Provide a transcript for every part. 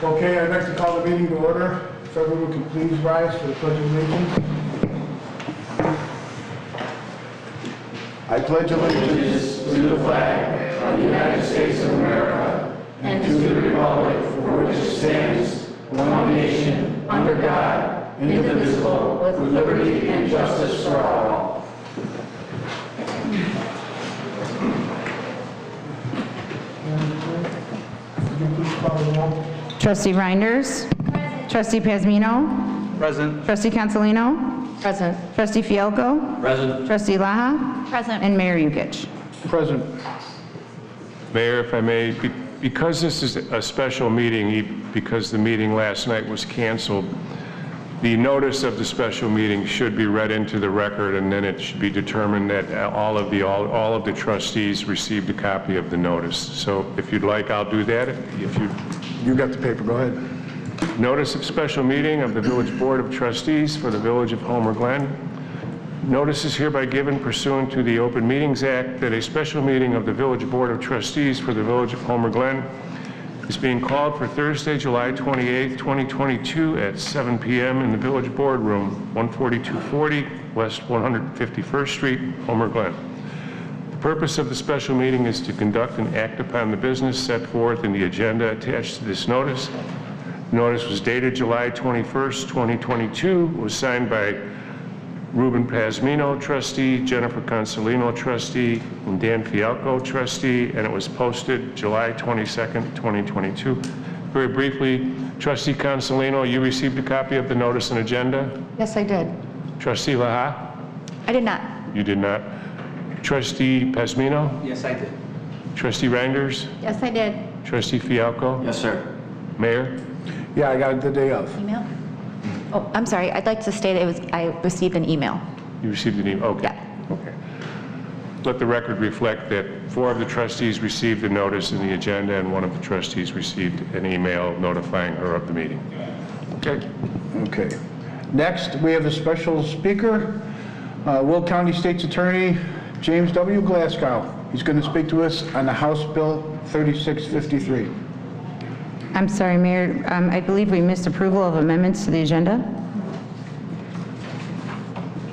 Okay, I'd like to call the meeting to order. If everyone could please rise for the Pledge of Allegiance. I pledge allegiance to the flag of the United States of America and to the republic for which it stands, one nation, under God, indivisible, with liberty and justice for all. Trustee Reinders. Present. Trustee Pasmino. Present. Trustee Consolino. Present. Trustee Fialco. Present. Trustee Laha. Present. And Mayor Yukich. Present. Mayor, if I may, because this is a special meeting, because the meeting last night was canceled, the notice of the special meeting should be read into the record, and then it should be determined that all of the trustees received a copy of the notice. So if you'd like, I'll do that. If You got the paper, go ahead. Notice of special meeting of the Village Board of Trustees for the Village of Homer Glen. Notice is hereby given pursuant to the Open Meetings Act that a special meeting of the Village Board of Trustees for the Village of Homer Glen is being called for Thursday, July 28, 2022 at 7 p.m. in the Village Boardroom, 14240 West 151st Street, Homer Glen. The purpose of the special meeting is to conduct and act upon the business set forth in the agenda attached to this notice. The notice was dated July 21st, 2022, was signed by Ruben Pasmino, trustee, Jennifer Consolino, trustee, and Dan Fialco, trustee, and it was posted July 22nd, 2022. Very briefly, Trustee Consolino, you received a copy of the notice and agenda? Yes, I did. Trustee Laha? I did not. You did not. Trustee Pasmino? Yes, I did. Trustee Reinders? Yes, I did. Trustee Fialco? Yes, sir. Mayor? Yeah, I got it the day of. Email? Oh, I'm sorry. I'd like to state I received an email. You received an email? Okay. Yeah. Okay. Let the record reflect that 4 of the trustees received the notice in the agenda and 1 of the trustees received an email notifying her of the meeting. Okay. Okay. Next, we have a special speaker, Will County State's Attorney James W. Glasgow. He's going to speak to us on the House Bill 3653. I'm sorry, Mayor. I believe we missed approval of amendments to the agenda.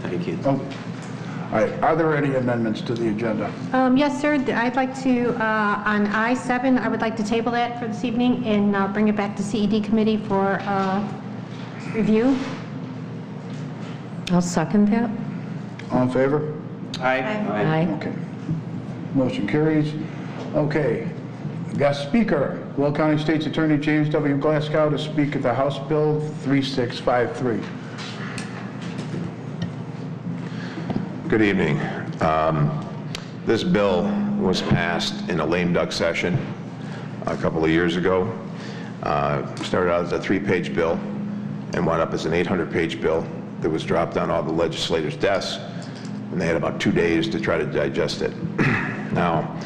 Thank you. Oh. All right. Are there any amendments to the agenda? Yes, sir. I'd like to, on I-7, I would like to table that for this evening and bring it back to CED committee for review. I'll second that. All in favor? Aye. Aye. Okay. Motion carries. Okay. Guest speaker, Will County State's Attorney James W. Glasgow to speak at the House Bill 3653. Good evening. This bill was passed in a lame duck session a couple of years ago. Started out as a 3-page bill and wound up as an 800-page bill that was dropped on all the legislators' desks, and they had about 2 days to try to digest it. Now,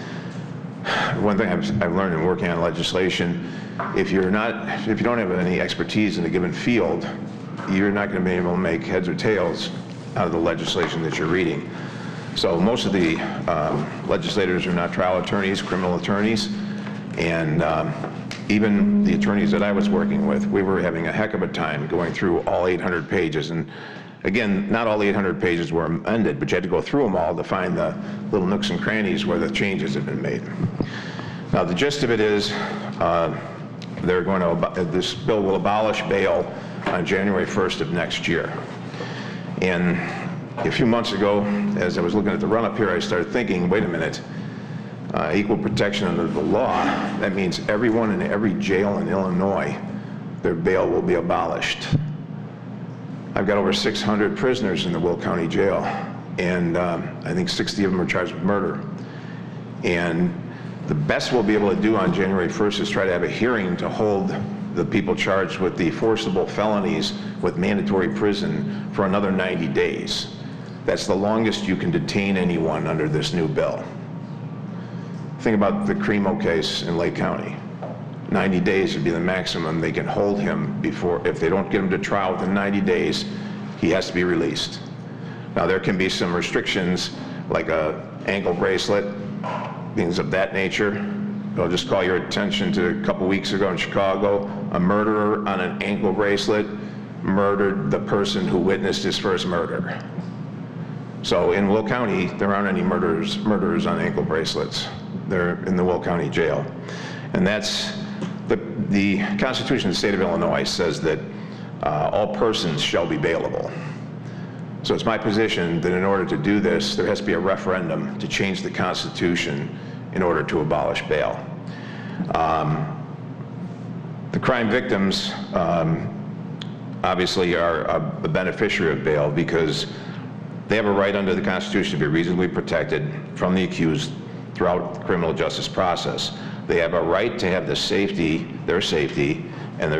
one thing I've learned in working on legislation, if you don't have any expertise in a given field, you're not going to be able to make heads or tails out of the legislation that you're reading. So most of the legislators are not trial attorneys, criminal attorneys, and even the attorneys that I was working with, we were having a heck of a time going through all 800 pages. And again, not all 800 pages were amended, but you had to go through them all to find the little nooks and crannies where the changes had been made. Now, the gist of it is this bill will abolish bail on January 1st of next year. And a few months ago, as I was looking at the run-up here, I started thinking, wait a minute, equal protection under the law, that means everyone in every jail in Illinois, their bail will be abolished. I've got over 600 prisoners in the Will County Jail. and I think 60 of them are charged with murder. And the best we'll be able to do on January 1st is try to have a hearing to hold the people charged with the forcible felonies with mandatory prison for another 90 days. That's the longest you can detain anyone under this new bill. Think about the Cremo case in Lake County. 90 days would be the maximum they can hold him before. If they don't get him to trial within 90 days, he has to be released. Now, there can be some restrictions, like a ankle bracelet, things of that nature. I'll just call your attention to a couple weeks ago in Chicago, a murderer on an ankle bracelet murdered the person who witnessed his first murder. So in Will County, there aren't any murderers on ankle bracelets. They're in the Will County Jail. And that's, the Constitution of the state of Illinois says that all persons shall be bailable. So it's my position that in order to do this, there has to be a referendum to change the Constitution in order to abolish bail. The crime victims obviously are a beneficiary of bail because they have a right under the Constitution to be reasonably protected from the accused throughout the criminal justice process. They have a right to have the safety, their safety, and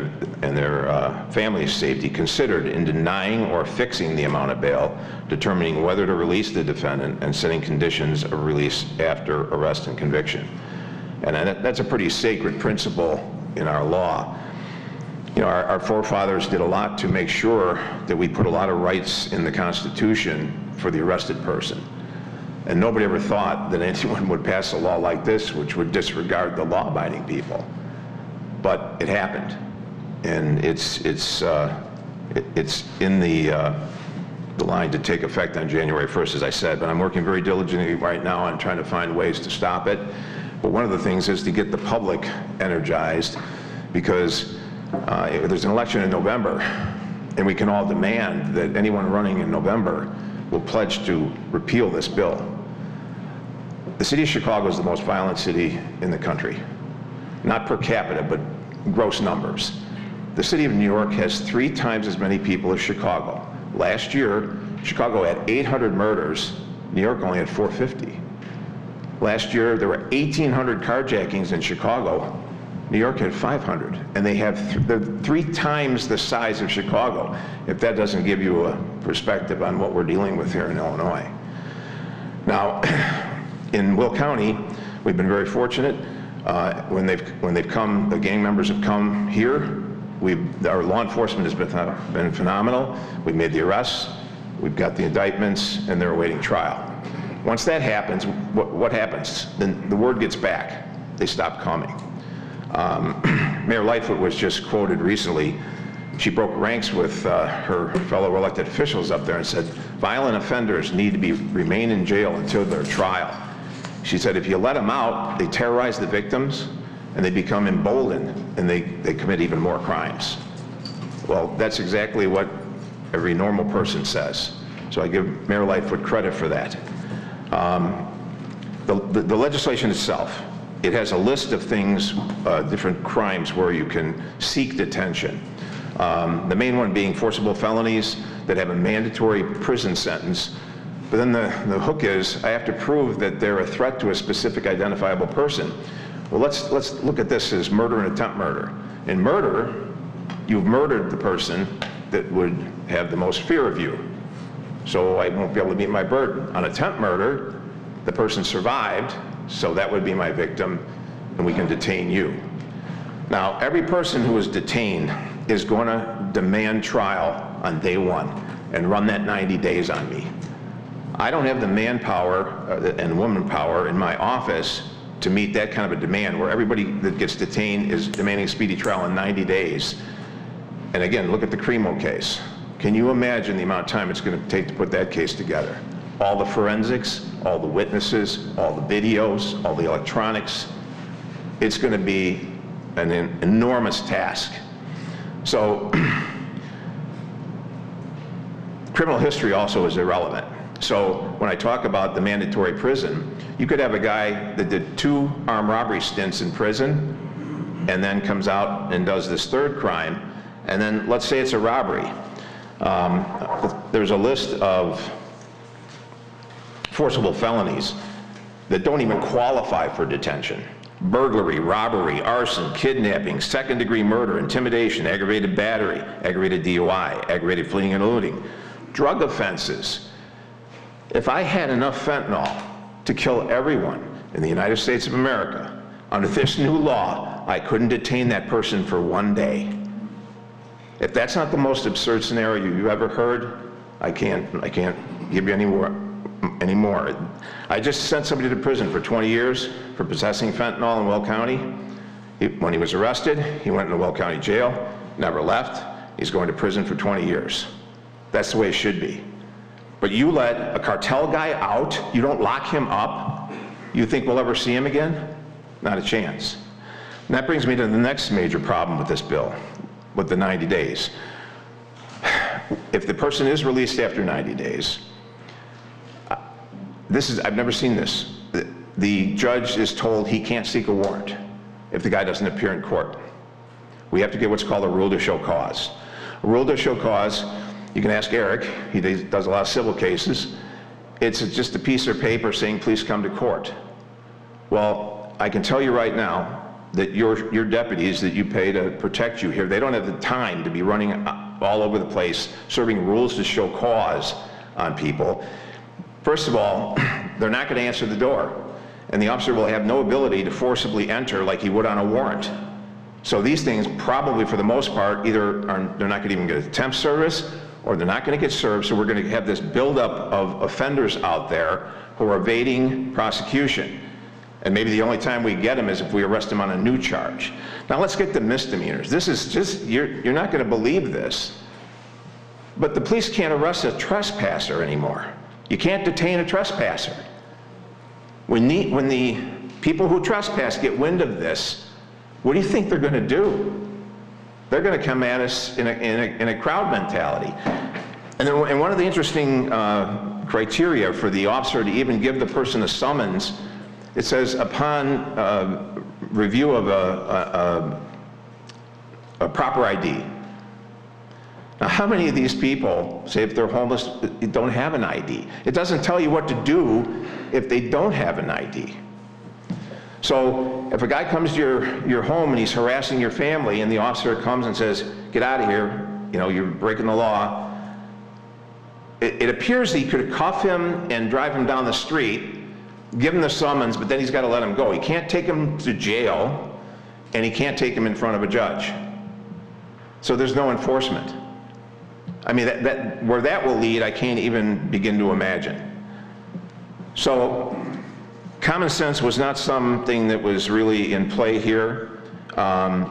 their family's safety considered in denying or fixing the amount of bail, determining whether to release the defendant, and setting conditions of release after arrest and conviction. And that's a pretty sacred principle in our law. You know, our forefathers did a lot to make sure that we put a lot of rights in the Constitution for the arrested person. And nobody ever thought that anyone would pass a law like this, which would disregard the law-abiding people. But it happened, and it's in the line to take effect on January 1st, as I said. But I'm working very diligently right now on trying to find ways to stop it. But one of the things is to get the public energized, because there's an election in November, and we can all demand that anyone running in November will pledge to repeal this bill. The city of Chicago is the most violent city in the country. Not per capita, but gross numbers. The city of New York has 3 times as many people as Chicago. Last year, Chicago had 800 murders. New York only had 450. Last year, there were 1,800 carjackings in Chicago. New York had 500, and they're 3 times the size of Chicago, if that doesn't give you a perspective on what we're dealing with here in Illinois. Now, in Will County, we've been very fortunate. When they've come, the gang members have come here, our law enforcement has been phenomenal. We've made the arrests, we've got the indictments, and they're awaiting trial. Once that happens, what happens? Then the word gets back. They stop coming. Mayor Lightfoot was just quoted recently. She broke ranks with her fellow elected officials up there and said, violent offenders need to remain in jail until their trial. She said, if you let them out, they terrorize the victims, and they become emboldened, and they commit even more crimes. Well, that's exactly what every normal person says. So I give Mayor Lightfoot credit for that. The legislation itself, it has a list of things, different crimes where you can seek detention. The main one being forcible felonies that have a mandatory prison sentence. But then the hook is, I have to prove that they're a threat to a specific identifiable person. Well, let's look at this as murder and attempt murder. In murder, you've murdered the person that would have the most fear of you. So I won't be able to meet my burden. On attempt murder, the person survived, so that would be my victim, and we can detain you. Now, every person who is detained is going to demand trial on day 1 and run that 90 days on me. I don't have the manpower and woman power in my office to meet that kind of a demand where everybody that gets detained is demanding speedy trial in 90 days. And again, look at the Cremo case. Can you imagine the amount of time it's going to take to put that case together? All the forensics, all the witnesses, all the videos, all the electronics. It's going to be an enormous task. So criminal history also is irrelevant. So when I talk about the mandatory prison, you could have a guy that did 2 armed robbery stints in prison and then comes out and does this 3rd crime, and then let's say it's a robbery. There's a list of forcible felonies that don't even qualify for detention. Burglary, robbery, arson, kidnapping, second-degree murder, intimidation, aggravated battery, aggravated DUI, aggravated fleeing and eluding, drug offenses. If I had enough fentanyl to kill everyone in the United States of America, under this new law, I couldn't detain that person for 1 day. If that's not the most absurd scenario you've ever heard, I can't give you any more. I just sent somebody to prison for 20 years for possessing fentanyl in Will County. When he was arrested, he went into Will County Jail, never left. He's going to prison for 20 years. That's the way it should be. But you let a cartel guy out, you don't lock him up, you think we'll ever see him again? Not a chance. And that brings me to the next major problem with this bill, with the 90 days. If the person is released after 90 days, I've never seen this. The judge is told he can't seek a warrant if the guy doesn't appear in court. We have to get what's called a rule to show cause. A rule to show cause, you can ask Eric, he does a lot of civil cases. It's just a piece of paper saying, please come to court. Well, I can tell you right now that your deputies that you pay to protect you here, they don't have the time to be running all over the place, serving rules to show cause on people. First of all, they're not going to answer the door, and the officer will have no ability to forcibly enter like he would on a warrant. So these things probably, for the most part, either they're not going to even get a temp service, or they're not going to get served, so we're going to have this buildup of offenders out there who are evading prosecution. And maybe the only time we get them is if we arrest them on a new charge. Now let's get the misdemeanors. This is just, you're not going to believe this, but the police can't arrest a trespasser anymore. You can't detain a trespasser. When the people who trespass get wind of this, what do you think they're going to do? They're going to come at us in a crowd mentality. And one of the interesting criteria for the officer to even give the person a summons, it says upon review of a proper ID. Now, how many of these people, say if they're homeless, don't have an ID? It doesn't tell you what to do if they don't have an ID. So if a guy comes to your home and he's harassing your family, and the officer comes and says, get out of here, you're breaking the law, it appears that he could cuff him and drive him down the street, give him the summons, but then he's got to let him go. He can't take him to jail, and he can't take him in front of a judge. So there's no enforcement. I mean, where that will lead, I can't even begin to imagine. So common sense was not something that was really in play here. The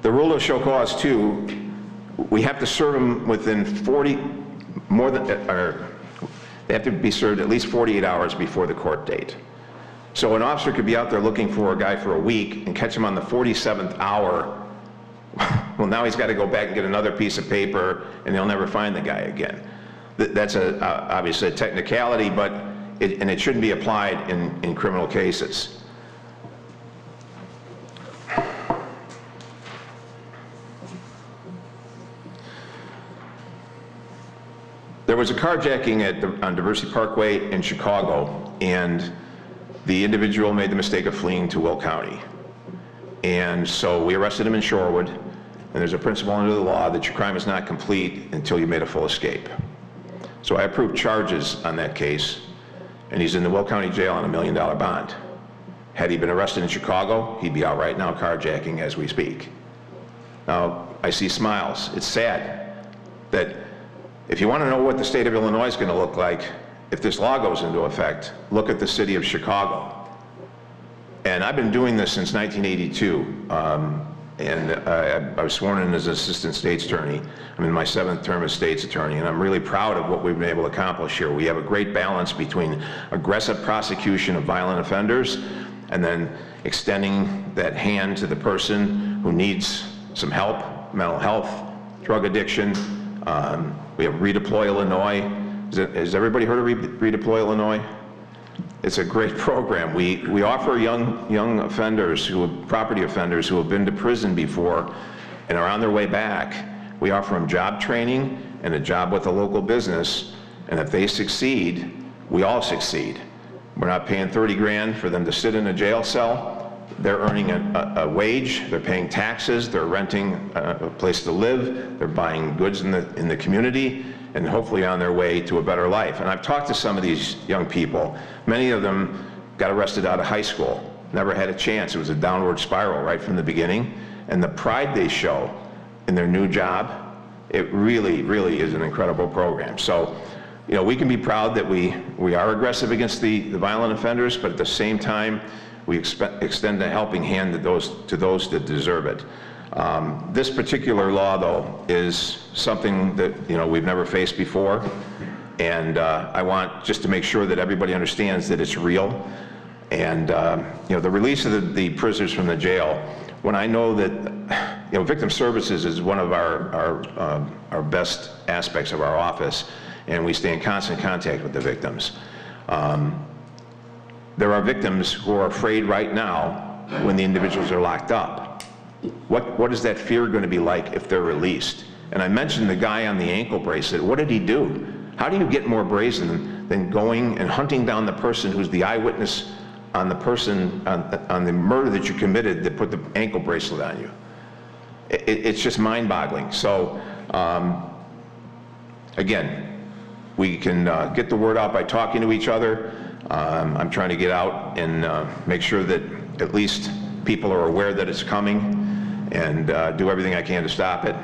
rule of show cause, too, we have to serve them within they have to be served at least 48 hours before the court date. So an officer could be out there looking for a guy for a week and catch him on the 47th hour. Well, now he's got to go back and get another piece of paper, and they'll never find the guy again. That's obviously a technicality, but it shouldn't be applied in criminal cases. There was a carjacking on Diversity Parkway in Chicago, and the individual made the mistake of fleeing to Will County. And so we arrested him in Shorewood, and there's a principle under the law that your crime is not complete until you made a full escape. So I approved charges on that case, and he's in the Will County Jail on $1 million bond. Had he been arrested in Chicago, he'd be out right now carjacking as we speak. Now, I see smiles. It's sad that if you want to know what the state of Illinois is going to look like if this law goes into effect, look at the city of Chicago. And I've been doing this since 1982, and I was sworn in as assistant state's attorney. I'm in my 7th term as state's attorney, and I'm really proud of what we've been able to accomplish here. We have a great balance between aggressive prosecution of violent offenders and then extending that hand to the person who needs some help, mental health, drug addiction. We have Redeploy Illinois. Has everybody heard of Redeploy Illinois? It's a great program. We offer young offenders, property offenders who have been to prison before and are on their way back. We offer them job training and a job with a local business, And if they succeed, we all succeed. We're not paying 30 grand for them to sit in a jail cell. They're earning a wage, they're paying taxes, they're renting a place to live, they're buying goods in the community, and hopefully on their way to a better life. And I've talked to some of these young people. Many of them got arrested out of high school, never had a chance. It was a downward spiral right from the beginning. And the pride they show in their new job, it really, really is an incredible program. So, you know, we can be proud that we are aggressive against the violent offenders, but at the same time, we extend a helping hand to those that deserve it. This particular law, though, is something that, you know, we've never faced before, and I want just to make sure that everybody understands that it's real. And you know, the release of the prisoners from the jail, when I know that, you know, victim services is one of our best aspects of our office, and we stay in constant contact with the victims. There are victims who are afraid right now when the individuals are locked up. What is that fear going to be like if they're released? And I mentioned the guy on the ankle bracelet. What did he do? How do you get more brazen than going and hunting down the person who's the eyewitness on the person, on the murder that you committed that put the ankle bracelet on you? It's just mind-boggling. So, again, we can get the word out by talking to each other. I'm trying to get out and make sure that at least people are aware that it's coming, and do everything I can to stop it.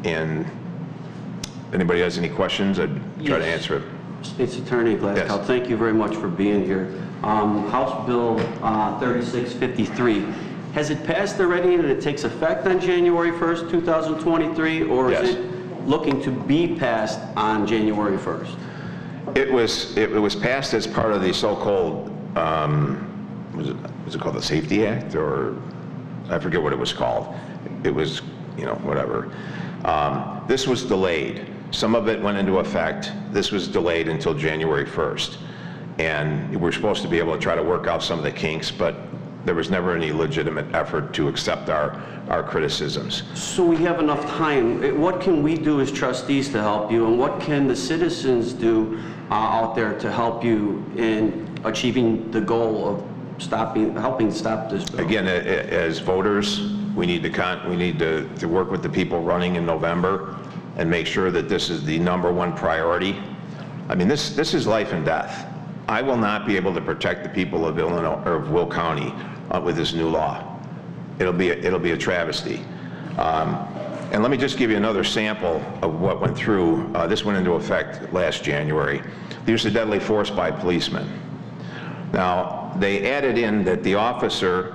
And if anybody has any questions, I'd try to answer it. State's Attorney Glasgow, Yes. Thank you very much for being here. House Bill 3653, has it passed already and it takes effect on January 1st, 2023, or Yes. is it looking to be passed on January 1st? It was passed as part of the so-called, was it called the Safety Act, or I forget what it was called. It was, you know, whatever. This was delayed. Some of it went into effect. This was delayed until January 1st. And we're supposed to be able to try to work out some of the kinks, but there was never any legitimate effort to accept our criticisms. So we have enough time. What can we do as trustees to help you, and what can the citizens do out there to help you in achieving the goal of helping stop this bill? Again, as voters, we need to work with the people running in November and make sure that this is the #1 priority. I mean, this is life and death. I will not be able to protect the people of Illinois or of Will County with this new law. It'll be a travesty. And let me just give you another sample of what went through. This went into effect last January. The use of deadly force by policemen. Now, they added in that the officer,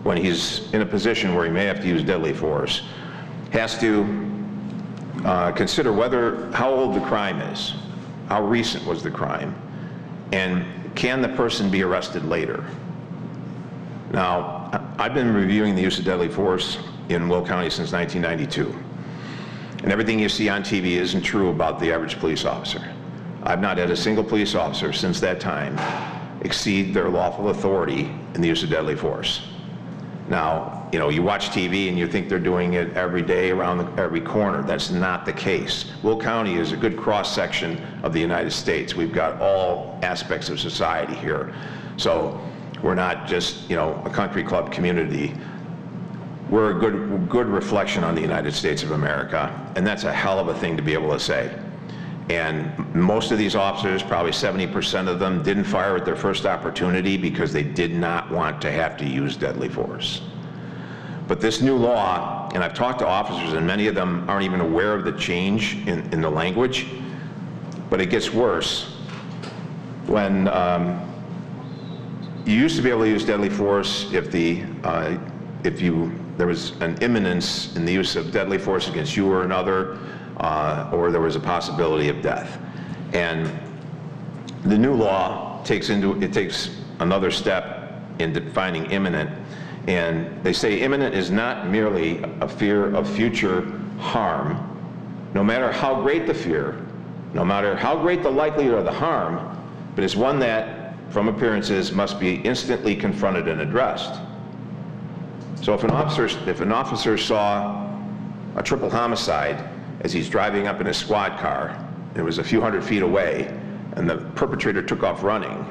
when he's in a position where he may have to use deadly force, has to consider how old the crime is, how recent was the crime, and can the person be arrested later. Now, I've been reviewing the use of deadly force in Will County since 1992. And everything you see on TV isn't true about the average police officer. I've not had a single police officer since that time exceed their lawful authority in the use of deadly force. Now, you know, you watch TV and you think they're doing it every day around every corner. That's not the case. Will County is a good cross-section of the United States. We've got all aspects of society here. So we're not just, you know, a country club community. We're a good reflection on the United States of America, and that's a hell of a thing to be able to say. And most of these officers, probably 70% of them, didn't fire at their first opportunity because they did not want to have to use deadly force. But this new law, and I've talked to officers, and many of them aren't even aware of the change in the language, but it gets worse. When you used to be able to use deadly force if there was an imminence in the use of deadly force against you or another, or there was a possibility of death. And the new law takes another step in defining imminent, and they say imminent is not merely a fear of future harm, no matter how great the fear, no matter how great the likelihood of the harm, but it's one that, from appearances, must be instantly confronted and addressed. So if an officer saw a triple homicide as he's driving up in his squad car, it was a few hundred feet away, and the perpetrator took off running,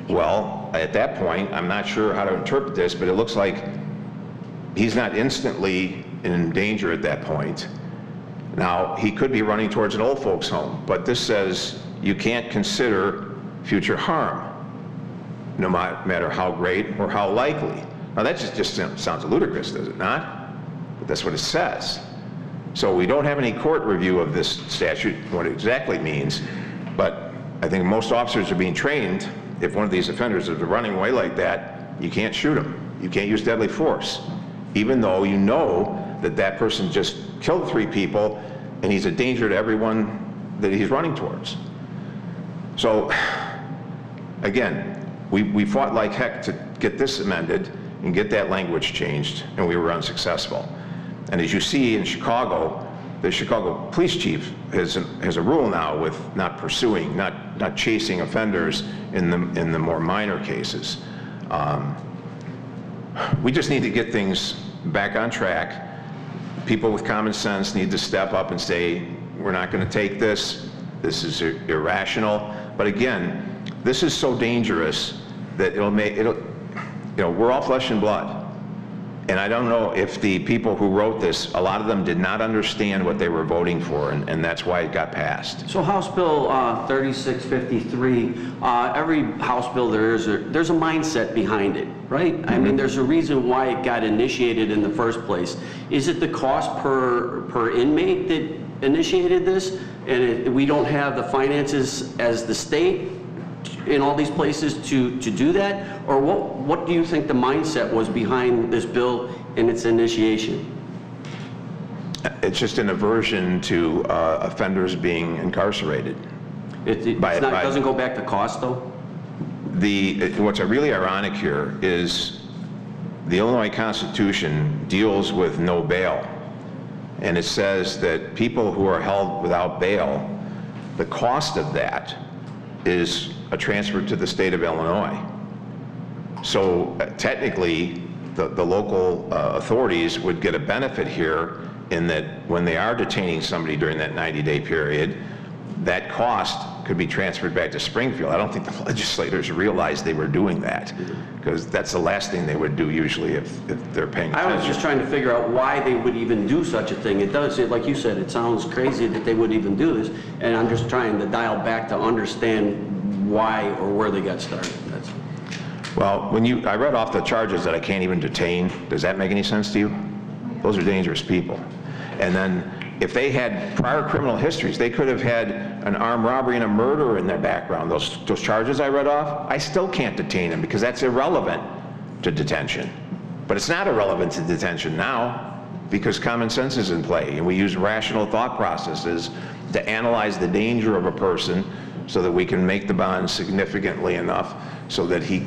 well, at that point, I'm not sure how to interpret this, but it looks like he's not instantly in danger at that point. Now, he could be running towards an old folks home, but this says you can't consider future harm, no matter how great or how likely. Now, that just sounds ludicrous, does it not? But that's what it says. So we don't have any court review of this statute, what it exactly means, but I think most officers are being trained, if one of these offenders is running away like that, you can't shoot him. You can't use deadly force, even though you know that that person just killed 3 people and he's a danger to everyone that he's running towards. So, again, we fought like heck to get this amended and get that language changed, and we were unsuccessful. And as you see in Chicago, the Chicago police chief has a rule now with not pursuing, not chasing offenders in the more minor cases. We just need to get things back on track. People with common sense need to step up and say, we're not going to take this. This is irrational. But again, this is so dangerous that we're all flesh and blood. And I don't know if the people who wrote this, a lot of them did not understand what they were voting for, and that's why it got passed. So House Bill 3653, every House bill there's a mindset behind it, right? I mean, there's a reason why it got initiated in the first place. Is it the cost per inmate that initiated this, and we don't have the finances as the state in all these places to do that? Or what do you think the mindset was behind this bill and its initiation? It's just an aversion to offenders being incarcerated. It doesn't go back to cost, though? What's really ironic here is the Illinois Constitution deals with no bail. And it says that people who are held without bail, the cost of that is a transfer to the state of Illinois. So technically, the local authorities would get a benefit here in that when they are detaining somebody during that 90-day period, that cost could be transferred back to Springfield. I don't think the legislators realized they were doing that, because that's the last thing they would do usually if they're paying attention. I was just trying to figure out why they would even do such a thing. It does, like you said, it sounds crazy that they would even do this, and I'm just trying to dial back to understand why or where they got started. Well, I read off the charges that I can't even detain. Does that make any sense to you? Those are dangerous people. And then if they had prior criminal histories, they could have had an armed robbery and a murder in their background. Those charges I read off, I still can't detain them because that's irrelevant to detention. But it's not irrelevant to detention now because common sense is in play, and we use rational thought processes to analyze the danger of a person so that we can make the bond significantly enough so that he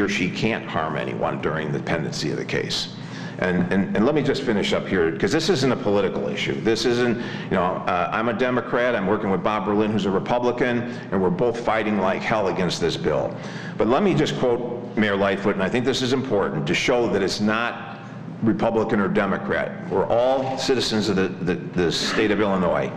or she can't harm anyone during the pendency of the case. And let me just finish up here, because this isn't a political issue. This isn't, I'm a Democrat, I'm working with Bob Berlin, who's a Republican, and we're both fighting like hell against this bill. But let me just quote Mayor Lightfoot, and I think this is important to show that it's not Republican or Democrat. We're all citizens of the state of Illinois.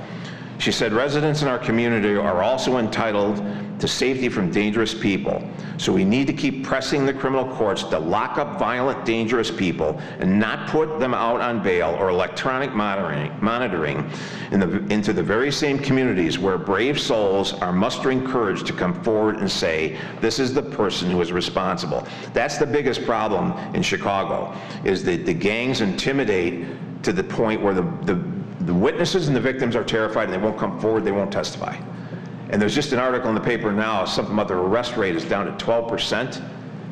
She said, residents in our community are also entitled to safety from dangerous people. So we need to keep pressing the criminal courts to lock up violent, dangerous people and not put them out on bail or electronic monitoring into the very same communities where brave souls are mustering courage to come forward and say, this is the person who is responsible. That's the biggest problem in Chicago, is that the gangs intimidate to the point where the witnesses and the victims are terrified and they won't come forward, they won't testify. And there's just an article in the paper now, something about the arrest rate is down to 12%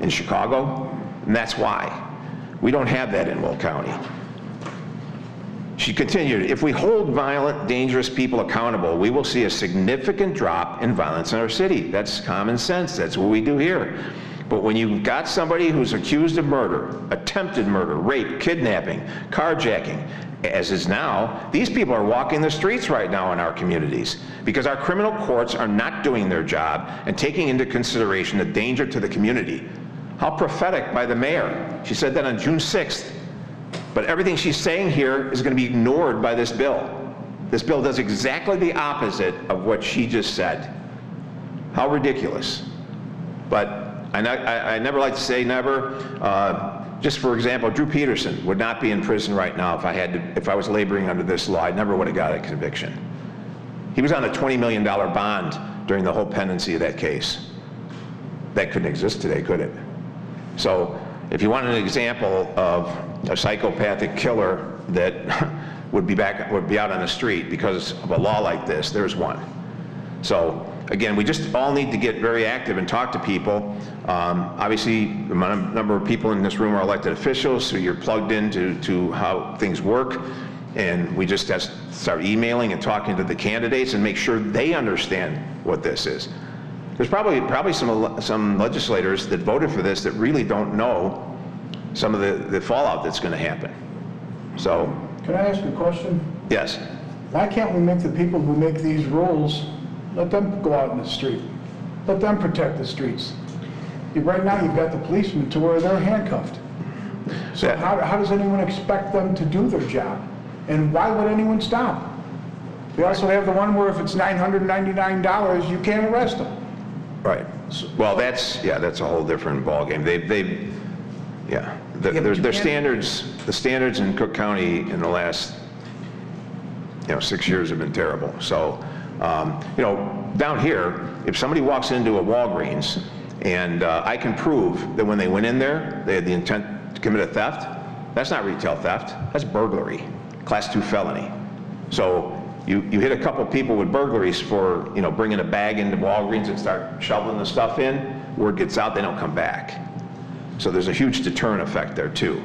in Chicago, and that's why. We don't have that in Will County. She continued, if we hold violent, dangerous people accountable, we will see a significant drop in violence in our city. That's common sense, that's what we do here. But when you've got somebody who's accused of murder, attempted murder, rape, kidnapping, carjacking, as is now, these people are walking the streets right now in our communities because our criminal courts are not doing their job and taking into consideration the danger to the community. How prophetic by the mayor. She said that on June 6th. But everything she's saying here is going to be ignored by this bill. This bill does exactly the opposite of what she just said. How ridiculous. But I never like to say never. Just for example, Drew Peterson would not be in prison right now if I was laboring under this law. I never would have got a conviction. He was on a $20 million bond during the whole pendency of that case. That couldn't exist today, could it? So if you want an example of a psychopathic killer that would be out on the street because of a law like this, there's one. So again, we just all need to get very active and talk to people. Obviously, a number of people in this room are elected officials, so you're plugged into how things work. And we just have to start emailing and talking to the candidates and make sure they understand what this is. There's probably some legislators that voted for this that really don't know some of the fallout that's going to happen. So, Can I ask a question? yes. Why can't we make the people who make these rules, let them go out in the street? Let them protect the streets. Right now, you've got the policemen to where they're handcuffed. So how does anyone expect them to do their job? And why would anyone stop? We also have the one where if it's $999, you can't arrest them. Right. Well, that's a whole different ballgame. Their standards, the standards in Cook County in the last 6 years have been terrible. So, down here, if somebody walks into a Walgreens and I can prove that when they went in there, they had the intent to commit a theft, that's not retail theft, that's burglary, class 2 felony. So you hit a couple people with burglaries for, bringing a bag into Walgreens and start shoveling the stuff in, word gets out, they don't come back. So there's a huge deterrent effect there too.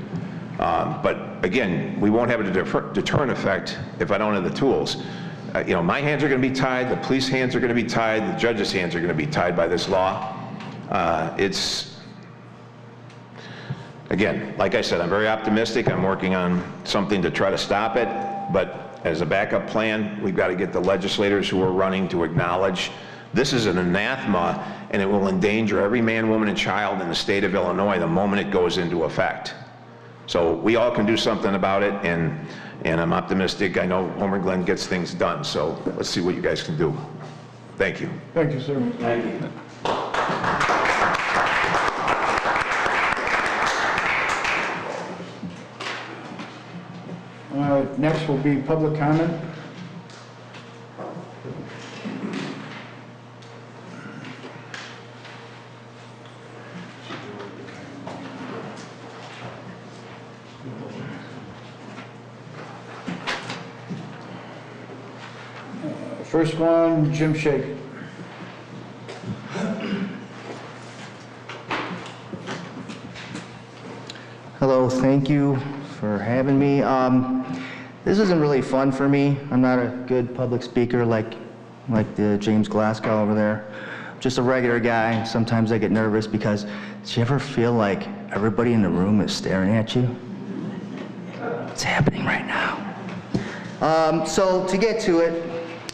But again, we won't have a deterrent effect if I don't have the tools. My hands are going to be tied, the police hands are going to be tied, the judges' hands are going to be tied by this law. Again, like I said, I'm very optimistic. I'm working on something to try to stop it, but as a backup plan, we've got to get the legislators who are running to acknowledge this is an anathema and it will endanger every man, woman, and child in the state of Illinois the moment it goes into effect. So we all can do something about it, and I'm optimistic. I know Homer Glen gets things done, so let's see what you guys can do. Thank you. Thank you, sir. Thank you. Next will be public comment. First one, Jim Shake. Hello, thank you for having me. This isn't really fun for me. I'm not a good public speaker like the James Glasgow over there. I'm just a regular guy. Sometimes I get nervous because, do you ever feel like everybody in the room is staring at you? It's happening right now. So to get to it,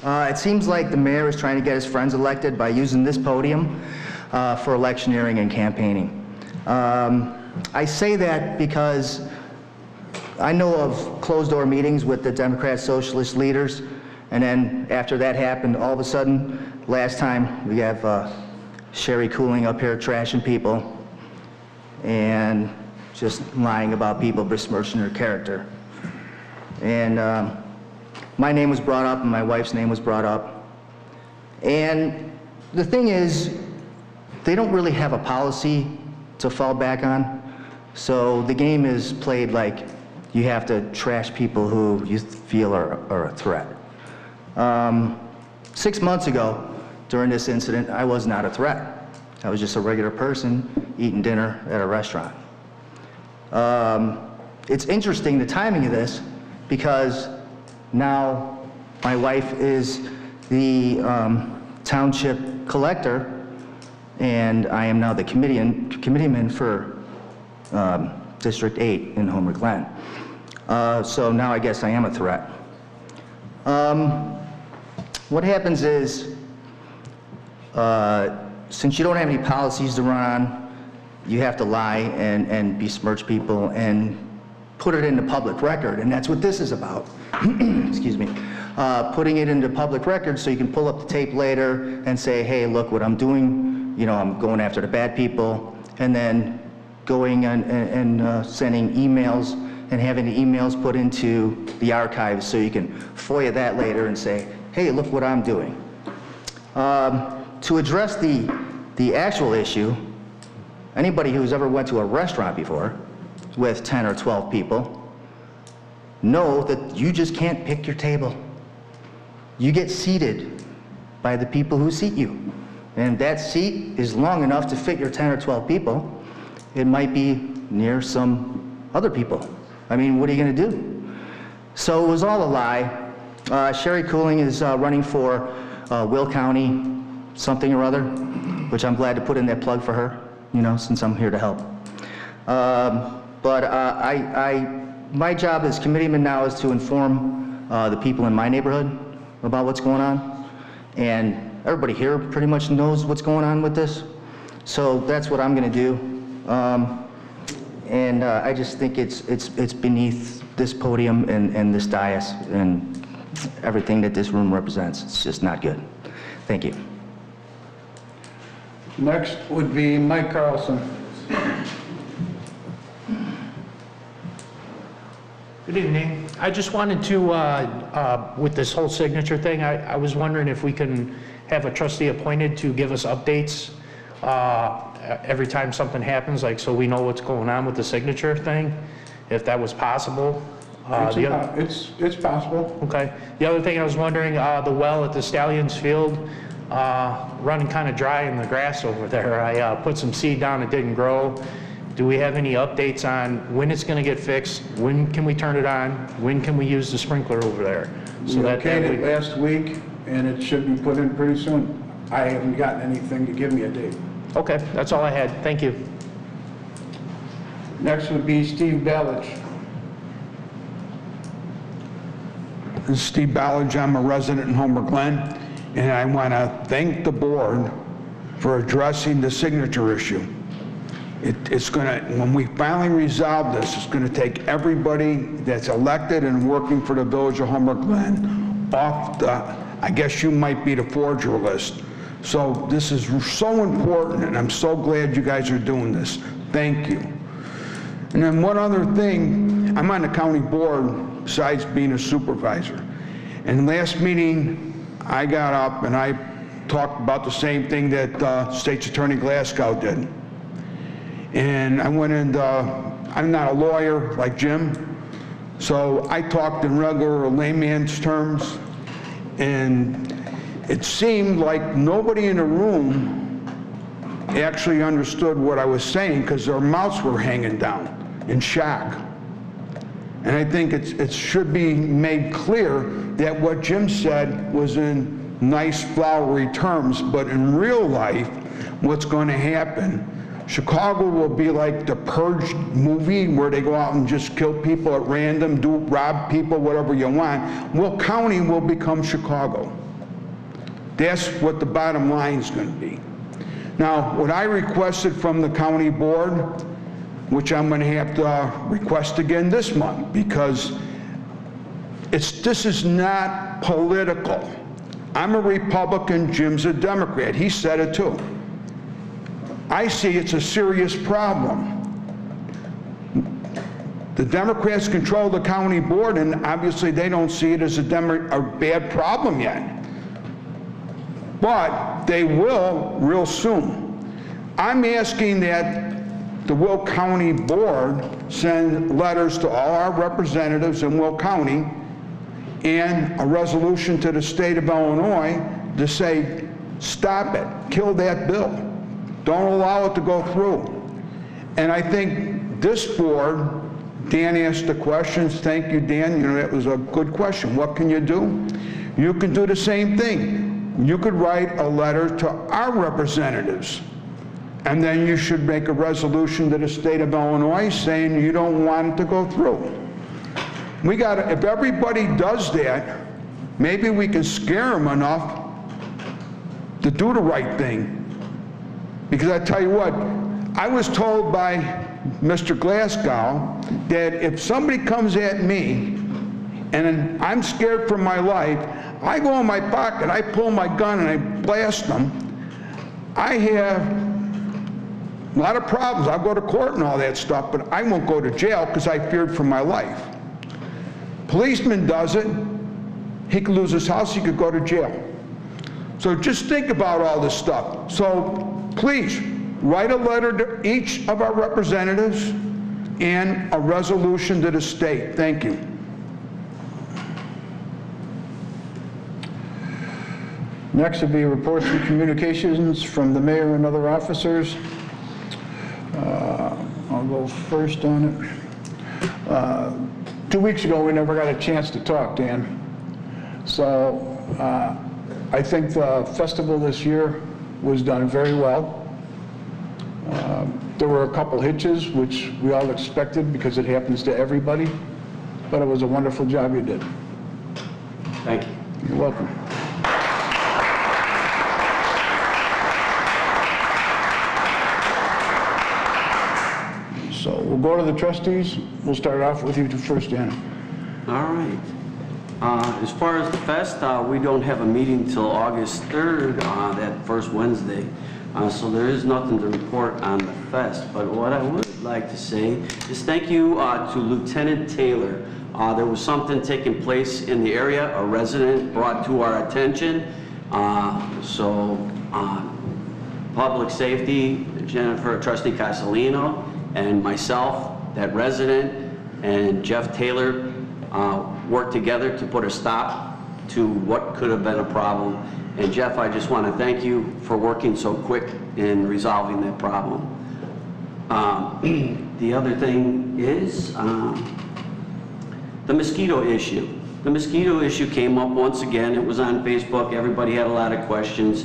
it seems like the mayor is trying to get his friends elected by using this podium for electioneering and campaigning. I say that because I know of closed-door meetings with the Democrat Socialist leaders, and then after that happened, all of a sudden, last time, we have Sherry Cooling up here trashing people and just lying about people, besmirching their character. And my name was brought up and my wife's name was brought up. And the thing is, they don't really have a policy to fall back on. So the game is played like you have to trash people who you feel are a threat. 6 months ago, during this incident, I was not a threat. I was just a regular person eating dinner at a restaurant. It's interesting, the timing of this, because now my wife is the township collector, and I am now the committeeman for District 8 in Homer Glen. So now I guess I am a threat. What happens is, since you don't have any policies to run on, you have to lie and besmirch people and put it in the public record, and that's what this is about. Excuse me. putting it into public record so you can pull up the tape later and say, hey, look what I'm doing, you know, I'm going after the bad people, and then going and sending emails and having the emails put into the archives so you can FOIA that later and say, hey, look what I'm doing. To address the actual issue, anybody who's ever went to a restaurant before with 10 or 12 people know that you just can't pick your table. You get seated by the people who seat you. And that seat is long enough to fit your 10 or 12 people. It might be near some other people. I mean, what are you going to do? So it was all a lie. Sherry Cooling is running for Will County something or other, which I'm glad to put in that plug for her, you know, since I'm here to help. My job as committeeman now is to inform the people in my neighborhood about what's going on. And everybody here pretty much knows what's going on with this. So that's what I'm going to do. I just think it's beneath this podium and this dais and everything that this room represents. It's just not good. Thank you. Next would be Mike Carlson. Good evening. I just wanted to, with this whole signature thing, I was wondering if we can have a trustee appointed to give us updates every time something happens, like so we know what's going on with the signature thing, if that was possible. It's possible. Okay. The other thing I was wondering, the well at the Stallions Field, running kind of dry in the grass over there. I put some seed down, it didn't grow. Do we have any updates on when it's going to get fixed? When can we turn it on? When can we use the sprinkler over there? So we okayed it last week, and it should be put in pretty soon. I haven't gotten anything to give me a date. Okay, that's all I had. Thank you. Next would be Steve Ballage. This is Steve Ballage. I'm a resident in Homer Glen, and I want to thank the board for addressing the signature issue. It's going to, when we finally resolve this, it's going to take everybody that's elected and working for the Village of Homer Glen off the, I guess you might be the forger list. So this is so important, and I'm so glad you guys are doing this. Thank you. And then one other thing, I'm on the county board besides being a supervisor. And last meeting, I got up and I talked about the same thing that State's Attorney Glasgow did. And I went in, I'm not a lawyer like Jim, so I talked in regular layman's terms, and it seemed like nobody in the room actually understood what I was saying because their mouths were hanging down in shock. And I think it should be made clear that what Jim said was in nice flowery terms, but in real life, what's going to happen, Chicago will be like the Purge movie where they go out and just kill people at random, rob people, whatever you want. Will County will become Chicago. That's what the bottom line is going to be. Now, what I requested from the county board, which I'm going to have to request again this month, because this is not political. I'm a Republican, Jim's a Democrat. He said it too. I see it's a serious problem. The Democrats control the county board, and obviously they don't see it as a bad problem yet. But they will real soon. I'm asking that the Will County Board send letters to all our representatives in Will County and a resolution to the state of Illinois to say, stop it, kill that bill. Don't allow it to go through. And I think this board, Dan asked the questions. Thank you, Dan. You know, that was a good question. What can you do? You can do the same thing. You could write a letter to our representatives, and then you should make a resolution to the state of Illinois saying you don't want it to go through. If everybody does that, maybe we can scare them enough to do the right thing. Because I tell you what, I was told by Mr. Glasgow that if somebody comes at me and I'm scared for my life, I go in my pocket, I pull my gun and I blast them. I have a lot of problems. I'll go to court and all that stuff, but I won't go to jail because I feared for my life. Policeman does it, he could lose his house, he could go to jail. So just think about all this stuff. So please, write a letter to each of our representatives and a resolution to the state. Thank you. Next will be reports and communications from the mayor and other officers. I'll go first on it. 2 weeks ago, we never got a chance to talk, Dan. So I think the festival this year was done very well. There were a couple hitches, which we all expected because it happens to everybody, but it was a wonderful job you did. Thank you. You're welcome. So we'll go to the trustees. We'll start off with you first, Dan. All right. As far as the fest, we don't have a meeting till August 3rd, that first Wednesday. So there is nothing to report on the fest. But what I would like to say is thank you to Lieutenant Taylor. There was something taking place in the area, a resident brought to our attention. Public safety, Jennifer, Trustee Castellino, and myself, that resident, and Jeff Taylor worked together to put a stop to what could have been a problem. And Jeff, I just want to thank you for working so quick in resolving that problem. The other thing is the mosquito issue. The mosquito issue came up once again. It was on Facebook. Everybody had a lot of questions.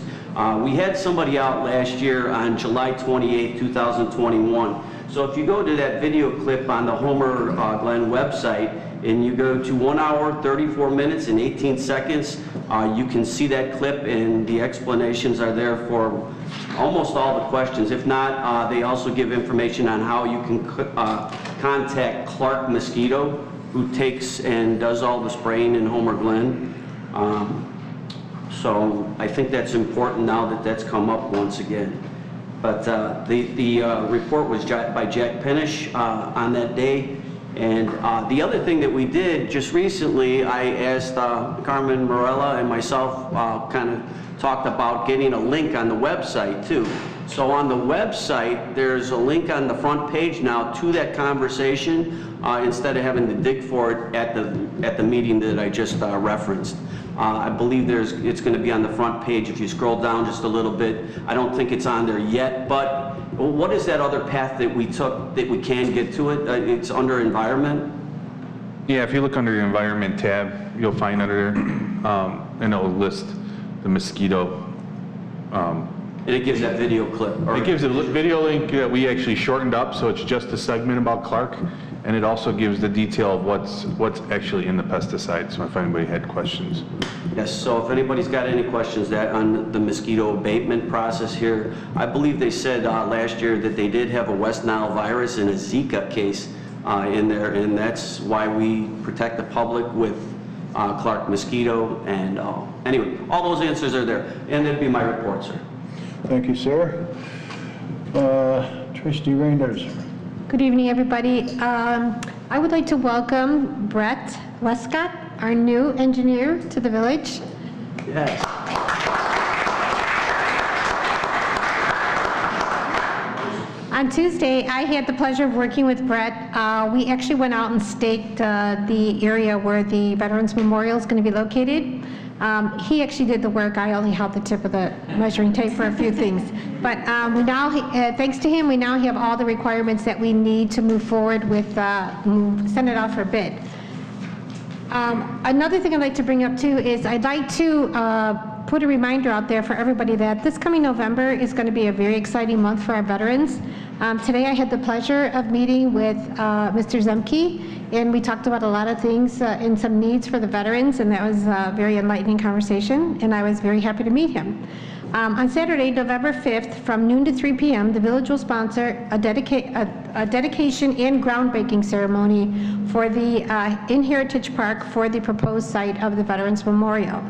We had somebody out last year on July 28, 2021. So if you go to that video clip on the Homer Glen website and you go to 1 hour, 34 minutes and 18 seconds, you can see that clip and the explanations are there for almost all the questions. If not, they also give information on how you can contact Clerk Mosquito, who takes and does all the spraying in Homer Glen. So I think that's important now that that's come up once again. But the report was by Jack Pennish on that day. And the other thing that we did just recently, I asked Carmen Morella and myself kind of talked about getting a link on the website too. So on the website, there's a link on the front page now to that conversation instead of having to dig for it at the meeting that I just referenced. I believe it's going to be on the front page if you scroll down just a little bit. I don't think it's on there yet, but what is that other path that we took that we can get to it? It's under environment? Yeah, if you look under the environment tab, you'll find under there, and it'll list the mosquito. And it gives that video clip. It gives a video link that we actually shortened up, so it's just a segment about Clark, and it also gives the detail of what's actually in the pesticides, so if anybody had questions. Yes, so if anybody's got any questions on the mosquito abatement process here, I believe they said last year that they did have a West Nile virus and a Zika case in there, and that's why we protect the public with Clark Mosquito, and anyway, all those answers are there, and that'd be my report, sir. Thank you, sir. Trustee Reinders. Good evening, everybody. I would like to welcome Brett Westcott, our new engineer, to the village. Yes. On Tuesday, I had the pleasure of working with Brett. We actually went out and staked the area where the Veterans Memorial is going to be located. He actually did the work. I only held the tip of the measuring tape for a few things. But we now, thanks to him, we now have all the requirements that we need to move forward with, send it out for bid. Another thing I'd like to bring up too is I'd like to put a reminder out there for everybody that this coming November is going to be a very exciting month for our veterans. Today I had the pleasure of meeting with Mr. Zemke, and we talked about a lot of things and some needs for the veterans, and that was a very enlightening conversation, and I was very happy to meet him. On Saturday, November 5th, from noon to 3 p.m., the village will sponsor a dedication and groundbreaking ceremony for the in Heritage Park for the proposed site of the Veterans Memorial.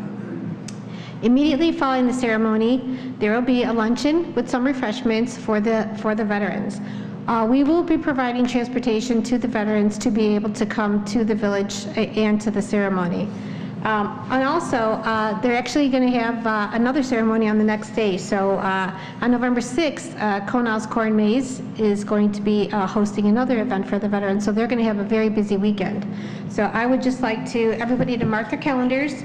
Immediately following the ceremony, there will be a luncheon with some refreshments for the veterans. We will be providing transportation to the veterans to be able to come to the village and to the ceremony. And also, they're actually going to have another ceremony on the next day. So on November 6th, Conal's Corn Maze is going to be hosting another event for the veterans. So they're going to have a very busy weekend. So I would just like everybody to mark their calendars.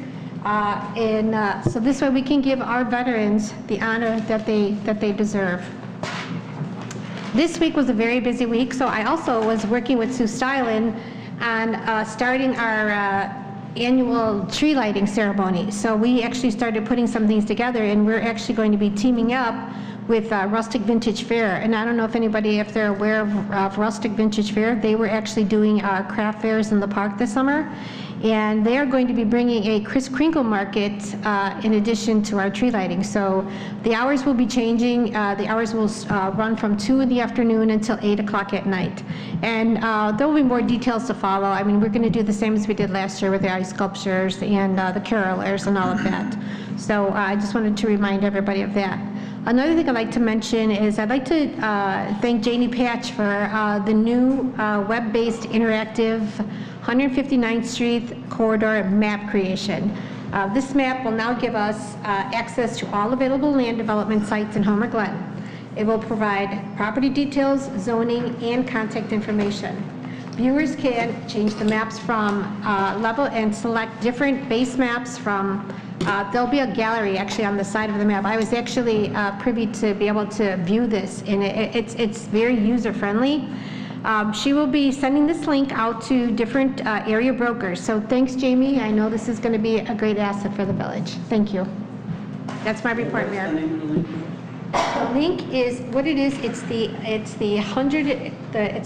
So this way we can give our veterans the honor that they deserve. This week was a very busy week. So I also was working with Sue Stylen on starting our annual tree lighting ceremony. So we actually started putting some things together, and we're actually going to be teaming up with Rustic Vintage Fair. And I don't know if they're aware of Rustic Vintage Fair. They were actually doing craft fairs in the park this summer. And they are going to be bringing a Kris Kringle market in addition to our tree lighting. So the hours will be changing. The hours will run from 2 in the afternoon until 8 o'clock at night. And there will be more details to follow. I mean, we're going to do the same as we did last year with the ice sculptures and the carolers and all of that. So I just wanted to remind everybody of that. Another thing I'd like to mention is I'd like to thank Janie Patch for the new web-based interactive 159th Street corridor map creation. This map will now give us access to all available land development sites in Homer Glen. It will provide property details, zoning, and contact information. Viewers can change the maps from level and select different base maps from there'll be a gallery actually on the side of the map. I was actually privy to be able to view this, and it's very user-friendly. She will be sending this link out to different area brokers. So thanks, Jamie. I know this is going to be a great asset for the village. Thank you. That's my report, Mayor. The link is what it is. It's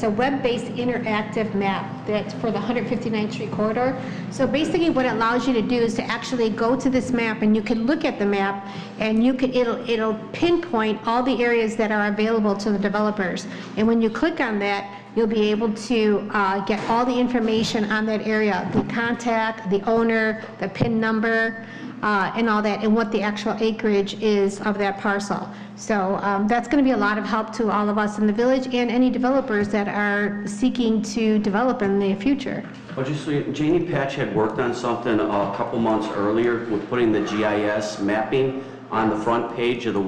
a web-based interactive map that's for the 159th Street corridor. So basically, what it allows you to do is to actually go to this map, and you can look at the map, and it'll pinpoint all the areas that are available to the developers. And when you click on that, you'll be able to get all the information on that area, the contact, the owner, the PIN number, and all that, and what the actual acreage is of that parcel. So that's going to be a lot of help to all of us in the village and any developers that are seeking to develop in the future. Well, just so Janie Patch had worked on something a couple months earlier with putting the GIS mapping on the front page of the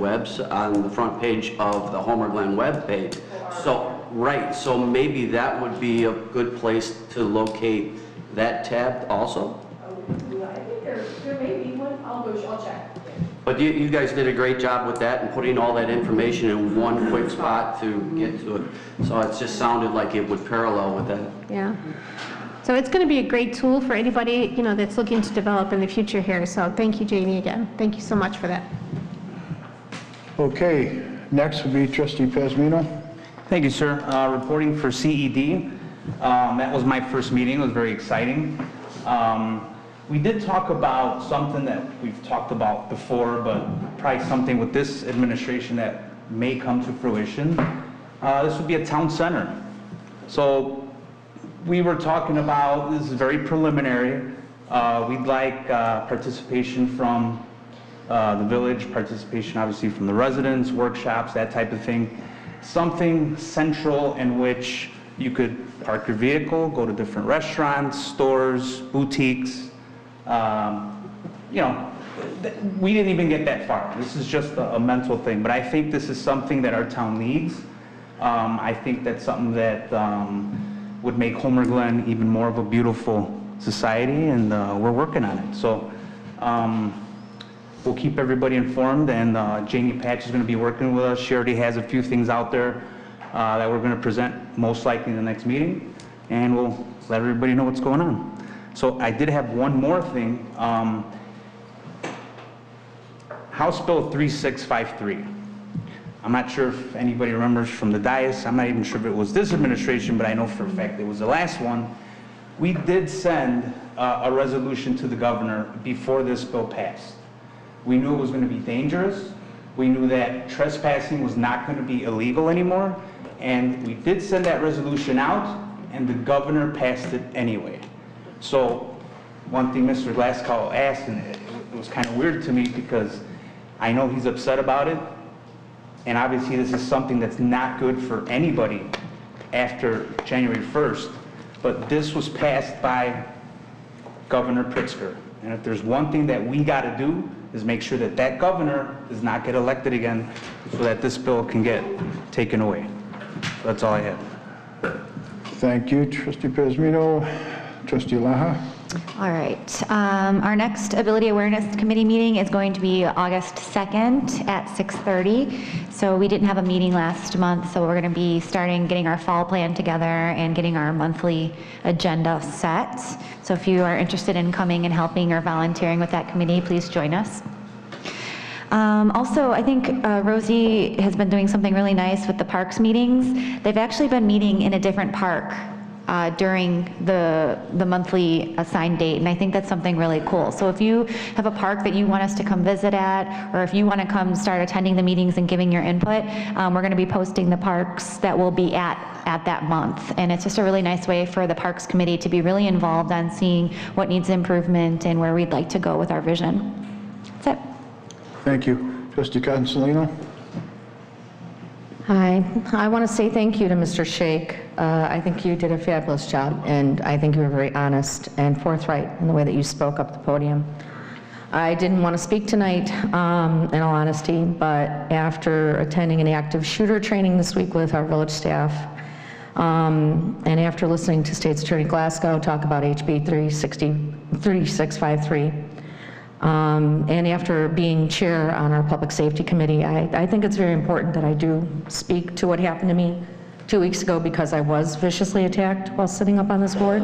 on the front page of the Homer Glen web page. So, right, so maybe that would be a good place to locate that tab also? I think there may be one. I'll check. But you guys did a great job with that and putting all that information in one quick spot to get to it. So it just sounded like it would parallel with that. Yeah. So it's going to be a great tool for anybody, that's looking to develop in the future here. So thank you, Jamie, again. Thank you so much for that. Okay, next would be Trustee Pasmino. Thank you, sir. Reporting for CED. That was my first meeting. It was very exciting. We did talk about something that we've talked about before, but probably something with this administration that may come to fruition. This would be a town center. So we were talking about, this is very preliminary, we'd like participation from the village, participation obviously from the residents, workshops, that type of thing. Something central in which you could park your vehicle, go to different restaurants, stores, boutiques. We didn't even get that far. This is just a mental thing, but I think this is something that our town needs. I think that's something that would make Homer Glen even more of a beautiful society, and we're working on it. So we'll keep everybody informed, and Janie Patch is going to be working with us. She already has a few things out there that we're going to present most likely in the next meeting, and we'll let everybody know what's going on. So I did have one more thing. House Bill 3653. I'm not sure if anybody remembers from the dais. I'm not even sure if it was this administration, but I know for a fact it was the last one. We did send a resolution to the governor before this bill passed. We knew it was going to be dangerous. we knew that trespassing was not going to be illegal anymore, and we did send that resolution out, and the governor passed it anyway. So one thing Mr. Glasgow asked, and it was kind of weird to me because I know he's upset about it, and obviously this is something that's not good for anybody after January 1st, but this was passed by Governor Pritzker. And if there's one thing that we got to do is make sure that that governor does not get elected again so that this bill can get taken away. That's all I have. Thank you, Trustee Pesmino. Trustee Laha? All right. Our next Ability Awareness Committee meeting is going to be August 2nd at 6:30. So we didn't have a meeting last month, so we're going to be getting our fall plan together and getting our monthly agenda set. So if you are interested in coming and helping or volunteering with that committee, please join us. Also, I think Rosie has been doing something really nice with the parks meetings. They've actually been meeting in a different park during the monthly assigned date, and I think that's something really cool. So if you have a park that you want us to come visit at, or if you want to come start attending the meetings and giving your input, we're going to be posting the parks that we'll be at that month. And it's just a really nice way for the Parks Committee to be really involved on seeing what needs improvement and where we'd like to go with our vision. That's it. Thank you. Trustee Consolino? Hi, I want to say thank you to Mr. Shake. I think you did a fabulous job, and I think you were very honest and forthright in the way that you spoke up at the podium. I didn't want to speak tonight, in all honesty, but after attending an active shooter training this week with our village staff, and after listening to State's Attorney Glasgow talk about HB 3653, and after being chair on our Public Safety Committee, I think it's very important that I do speak to what happened to me 2 weeks ago because I was viciously attacked while sitting up on this board.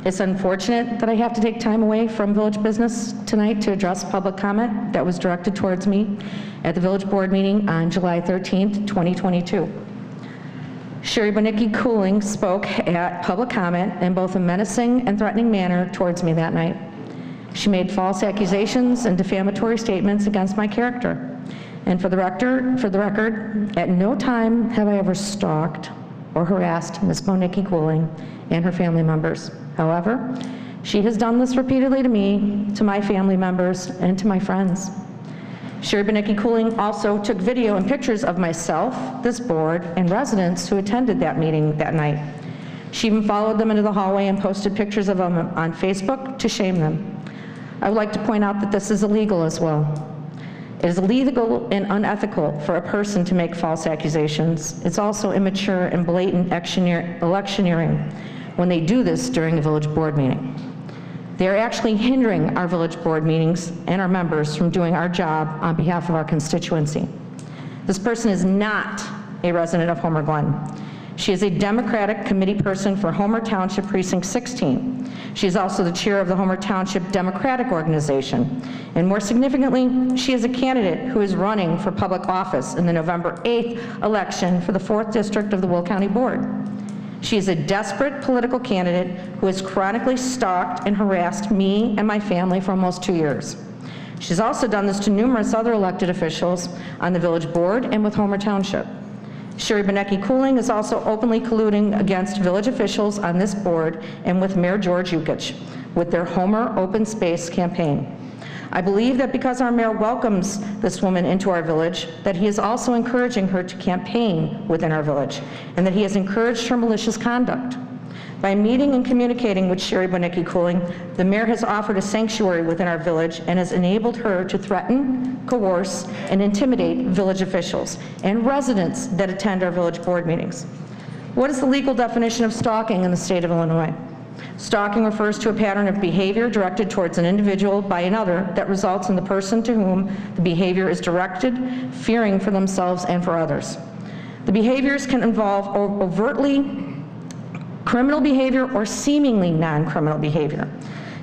It's unfortunate that I have to take time away from village business tonight to address public comment that was directed towards me at the village board meeting on July 13th, 2022. Sherry Bonicki Cooling spoke at public comment in both a menacing and threatening manner towards me that night. She made false accusations and defamatory statements against my character. And for the record, at no time have I ever stalked or harassed Ms. Bonicki Cooling and her family members. However, she has done this repeatedly to me, to my family members, and to my friends. Sherry Bonicki Cooling also took video and pictures of myself, this board, and residents who attended that meeting that night. She even followed them into the hallway and posted pictures of them on Facebook to shame them. I would like to point out that this is illegal as well. It is illegal and unethical for a person to make false accusations. It's also immature and blatant electioneering when they do this during a village board meeting. They are actually hindering our village board meetings and our members from doing our job on behalf of our constituency. This person is not a resident of Homer Glen. She is a Democratic committee person for Homer Township Precinct 16. She is also the chair of the Homer Township Democratic Organization. And more significantly, she is a candidate who is running for public office in the November 8th election for the 4th District of the Will County Board. She is a desperate political candidate who has chronically stalked and harassed me and my family for almost 2 years. She's also done this to numerous other elected officials on the village board and with Homer Township. Sherry Bonicki Cooling is also openly colluding against village officials on this board and with Mayor George Yukich with their Homer Open Space campaign. I believe that because our mayor welcomes this woman into our village, that he is also encouraging her to campaign within our village, and that he has encouraged her malicious conduct. By meeting and communicating with Sherry Bonicki Cooling, the mayor has offered a sanctuary within our village and has enabled her to threaten, coerce, and intimidate village officials and residents that attend our village board meetings. What is the legal definition of stalking in the state of Illinois? Stalking refers to a pattern of behavior directed towards an individual by another that results in the person to whom the behavior is directed fearing for themselves and for others. The behaviors can involve overtly criminal behavior or seemingly non-criminal behavior.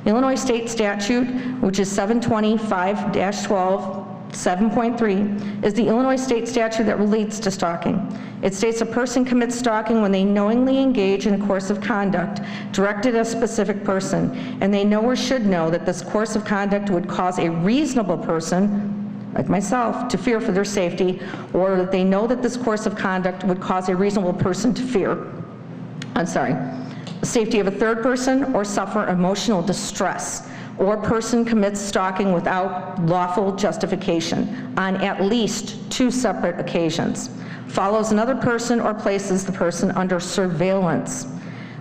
Illinois state statute, which is 725-12, 7.3, is the Illinois state statute that relates to stalking. It states a person commits stalking when they knowingly engage in a course of conduct directed at a specific person, and they know or should know that this course of conduct would cause a reasonable person like myself, to fear for their safety, or that they know that this course of conduct would cause a reasonable person to fear, the safety of a third person, or suffer emotional distress, or person commits stalking without lawful justification on at least 2 separate occasions, follows another person or places the person under surveillance,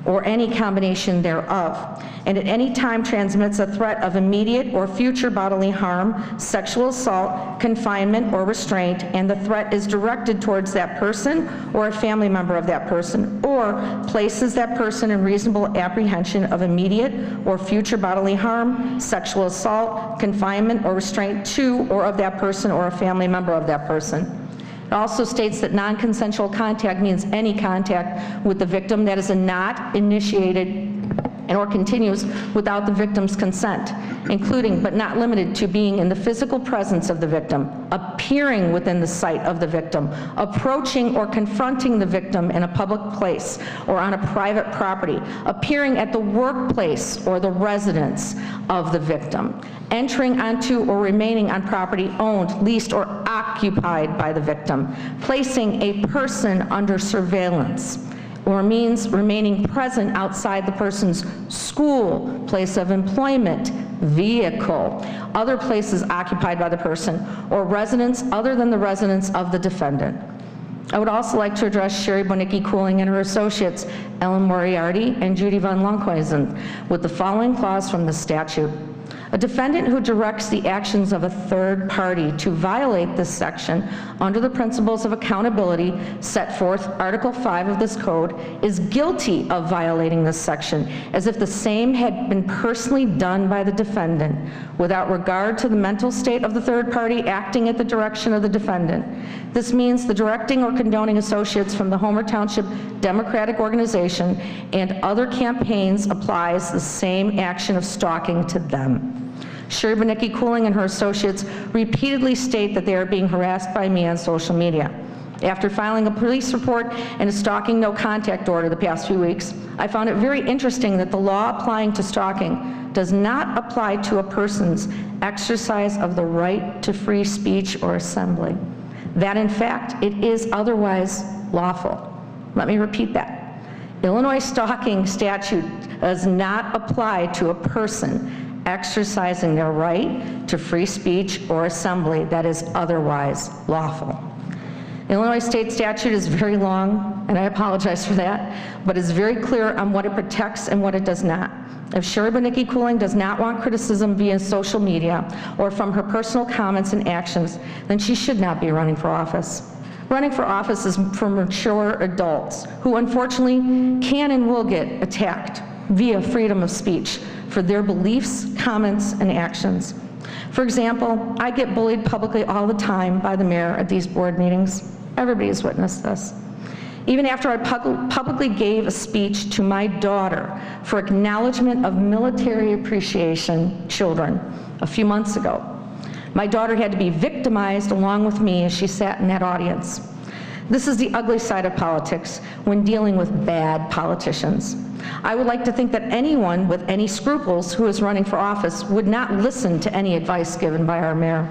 or any combination thereof, and at any time transmits a threat of immediate or future bodily harm, sexual assault, confinement, or restraint, and the threat is directed towards that person or a family member of that person, or places that person in reasonable apprehension of immediate or future bodily harm, sexual assault, confinement, or restraint to or of that person or a family member of that person. It also states that non-consensual contact means any contact with the victim that is not initiated and or continues without the victim's consent, including but not limited to being in the physical presence of the victim, appearing within the sight of the victim, approaching or confronting the victim in a public place or on a private property, appearing at the workplace or the residence of the victim, entering onto or remaining on property owned, leased, or occupied by the victim, placing a person under surveillance, or means remaining present outside the person's school, place of employment, vehicle, other places occupied by the person, or residence other than the residence of the defendant. I would also like to address Sherry Bonicki Cooling and her associates, Ellen Moriarty and Judy Van Lonkhuizen, with the following clause from the statute. A defendant who directs the actions of a third party to violate this section under the principles of accountability set forth Article 5 of this code is guilty of violating this section as if the same had been personally done by the defendant without regard to the mental state of the third party acting at the direction of the defendant. This means the directing or condoning associates from the Homer Township Democratic Organization and other campaigns applies the same action of stalking to them. Sherry Bonicki Cooling and her associates repeatedly state that they are being harassed by me on social media. After filing a police report and a stalking no contact order the past few weeks, I found it very interesting that the law applying to stalking does not apply to a person's exercise of the right to free speech or assembly. That in fact, it is otherwise lawful. Let me repeat that. Illinois stalking statute does not apply to a person exercising their right to free speech or assembly that is otherwise lawful. Illinois state statute is very long, and I apologize for that, but is very clear on what it protects and what it does not. If Sherry Bonicki Cooling does not want criticism via social media or from her personal comments and actions, then she should not be running for office. Running for office is for mature adults who unfortunately can and will get attacked via freedom of speech for their beliefs, comments, and actions. For example, I get bullied publicly all the time by the mayor at these board meetings. Everybody has witnessed this. Even after I publicly gave a speech to my daughter for acknowledgement of military appreciation children a few months ago, my daughter had to be victimized along with me as she sat in that audience. This is the ugly side of politics when dealing with bad politicians. I would like to think that anyone with any scruples who is running for office would not listen to any advice given by our mayor.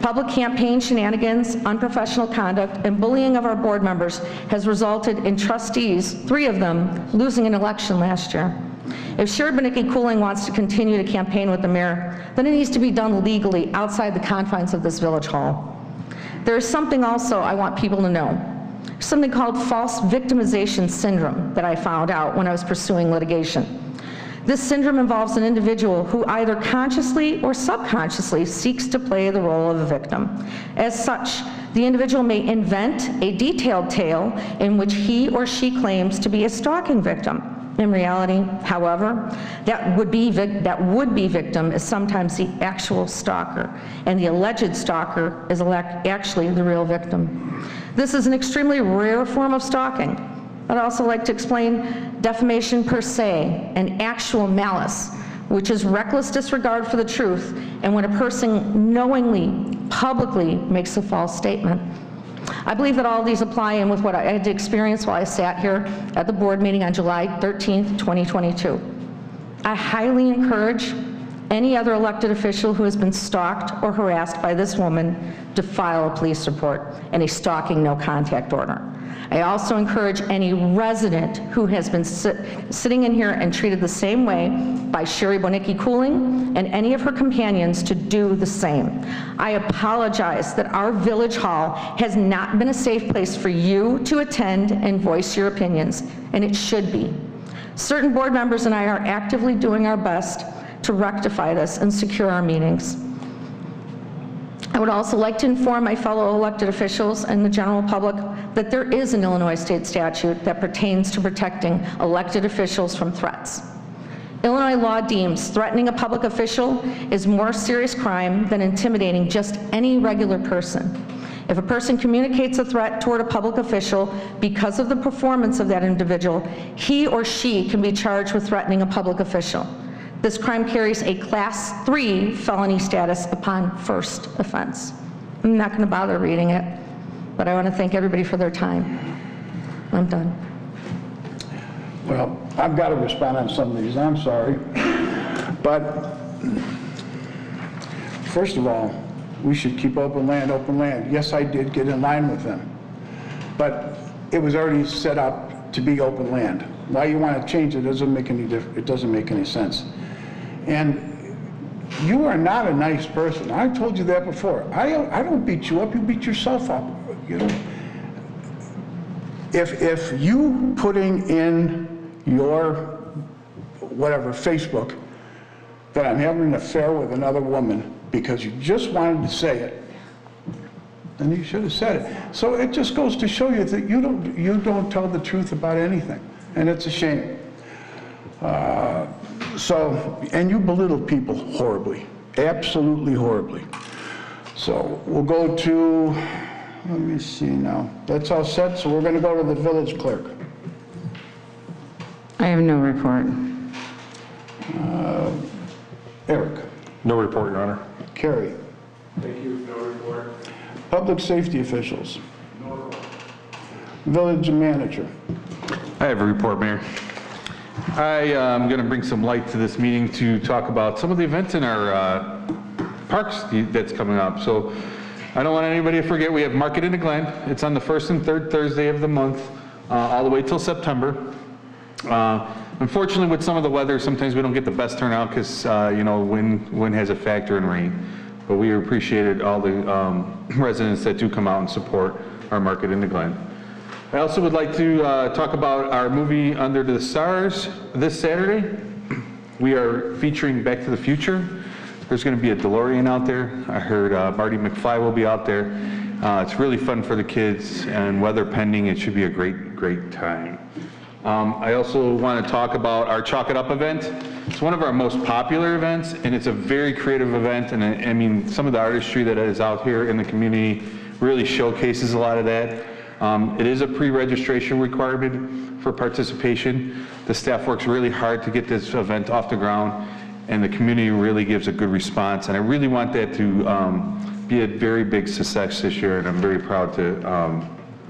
Public campaign shenanigans, unprofessional conduct, and bullying of our board members has resulted in trustees, 3 of them, losing an election last year. If Sherry Bonicki Cooling wants to continue to campaign with the mayor, then it needs to be done legally outside the confines of this village hall. There is something also I want people to know. Something called false victimization syndrome that I found out when I was pursuing litigation. This syndrome involves an individual who either consciously or subconsciously seeks to play the role of a victim. As such, the individual may invent a detailed tale in which he or she claims to be a stalking victim. In reality, however, that would-be victim is sometimes the actual stalker, and the alleged stalker is actually the real victim. This is an extremely rare form of stalking. I'd also like to explain defamation per se and actual malice, which is reckless disregard for the truth, and when a person knowingly, publicly makes a false statement. I believe that all of these apply in with what I had to experience while I sat here at the board meeting on July 13th, 2022. I highly encourage any other elected official who has been stalked or harassed by this woman to file a police report and a stalking no contact order. I also encourage any resident who has been sitting in here and treated the same way by Sherry Bonicki Cooling and any of her companions to do the same. I apologize that our village hall has not been a safe place for you to attend and voice your opinions, and it should be. Certain board members and I are actively doing our best to rectify this and secure our meetings. I would also like to inform my fellow elected officials and the general public that there is an Illinois state statute that pertains to protecting elected officials from threats. Illinois law deems threatening a public official is more serious crime than intimidating just any regular person. If a person communicates a threat toward a public official because of the performance of that individual, he or she can be charged with threatening a public official. This crime carries a Class 3 felony status upon first offense. I'm not going to bother reading it, but I want to thank everybody for their time. I'm done. Well, I've got to respond on some of these, I'm sorry. But first of all, we should keep open land, open land. Yes, I did get in line with them, but it was already set up to be open land. Why you want to change it doesn't make any it doesn't make any sense. And you are not a nice person. I told you that before. I don't beat you up, you beat yourself up. You know? If you putting in your whatever Facebook that I'm having an affair with another woman because you just wanted to say it, then you should have said it. So it just goes to show you that you don't tell the truth about anything, and it's a shame. And you belittle people horribly, absolutely horribly. So we'll go to, let me see now. That's all set, so we're going to go to the village clerk. I have no report. Eric. No report, Your Honor. Carrie. Thank you. No report. Public safety officials. No report. Village manager. I have a report, Mayor. I am going to bring some light to this meeting to talk about some of the events in our parks that's coming up. So I don't want anybody to forget we have Market in the Glen. It's on the first and third Thursday of the month, all the way till September. Unfortunately, with some of the weather, sometimes we don't get the best turnout because, you know, wind has a factor in rain. But we appreciated all the residents that do come out and support our Market in the Glen. I also would like to talk about our movie Under the Stars this Saturday. We are featuring Back to the Future. There's going to be a DeLorean out there. I heard Marty McFly will be out there. It's really fun for the kids, and weather pending, it should be a great, great time. I also want to talk about our Chalk It Up event. It's one of our most popular events, and it's a very creative event, and I mean, some of the artistry that is out here in the community really showcases a lot of that. It is a pre-registration requirement for participation. The staff works really hard to get this event off the ground, and the community really gives a good response, and I really want that to be a very big success this year, and I'm very proud to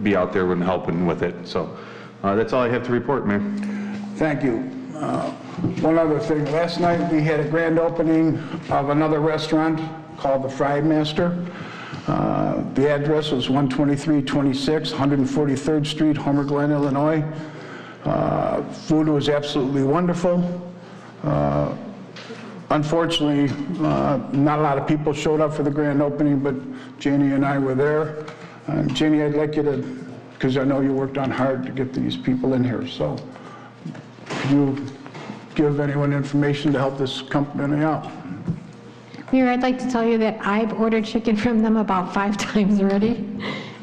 be out there and helping with it. So that's all I have to report, Mayor. Thank you. One other thing, last night we had a grand opening of another restaurant called the Fried Master. The address was 12326 143rd Street, Homer Glen, Illinois. Food was absolutely wonderful. Unfortunately, not a lot of people showed up for the grand opening, but Janie and I were there. Janie, I'd like you to, because I know you worked on hard to get these people in here, so could you give anyone information to help this company out? Mayor, I'd like to tell you that I've ordered chicken from them about 5 times already,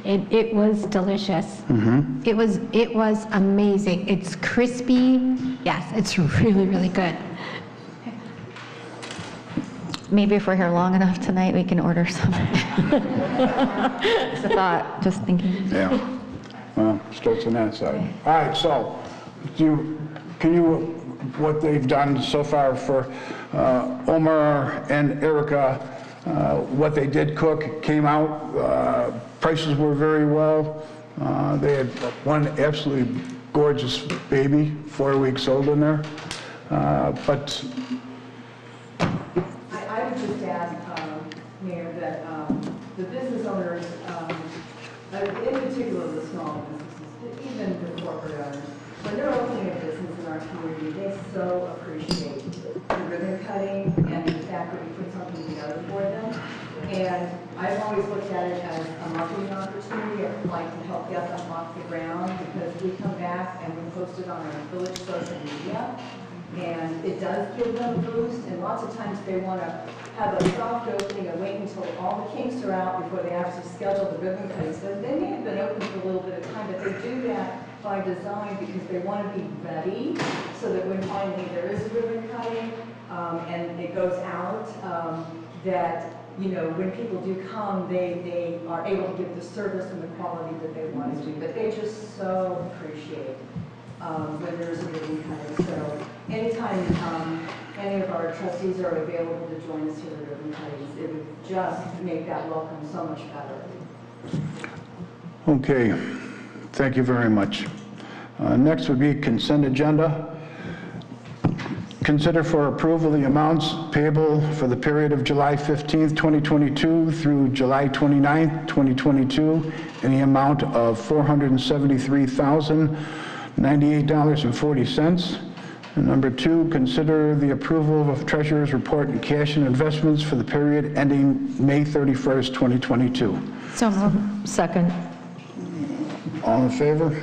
and it was delicious. Mm-hmm. It was amazing. It's crispy. Yes, it's really, really good. Maybe if we're here long enough tonight, we can order some. Just a thought, just thinking. Yeah. Well, starts on that side. All right, so what they've done so far for Omar and Erica, what they did cook came out. Prices were very well. They had one absolutely gorgeous baby, 4 weeks old in there. But the small businesses, even the corporate owners, when they're opening a business in our community, they so appreciate the ribbon cutting and the fact that we put something together for them. And I've always looked at it as a marketing opportunity. I'd like to help get them off the ground because we come back and we post it on our village social media. And it does give them a boost, and lots of times they want to have a soft opening and wait until all the kinks are out before they actually schedule the ribbon cutting. So they may have been open for a little bit of time, but they do that by design because they want to be ready so that when finally there is a ribbon cutting and it goes out, that, you know, when people do come, they are able to give the service and the quality that they want to do. But they just so appreciate when there's a ribbon cutting. So anytime any of our trustees are available to join us here at ribbon cuttings, it would just make that welcome so much better. Okay, thank you very much. Next would be consent agenda. Consider for approval the amounts payable for the period of July 15th, 2022 through July 29th, 2022 in the amount of $473,098.40. And number 2, consider the approval of treasurer's report and cash and investments for the period ending May 31st, 2022. So moved. Second. All in favor?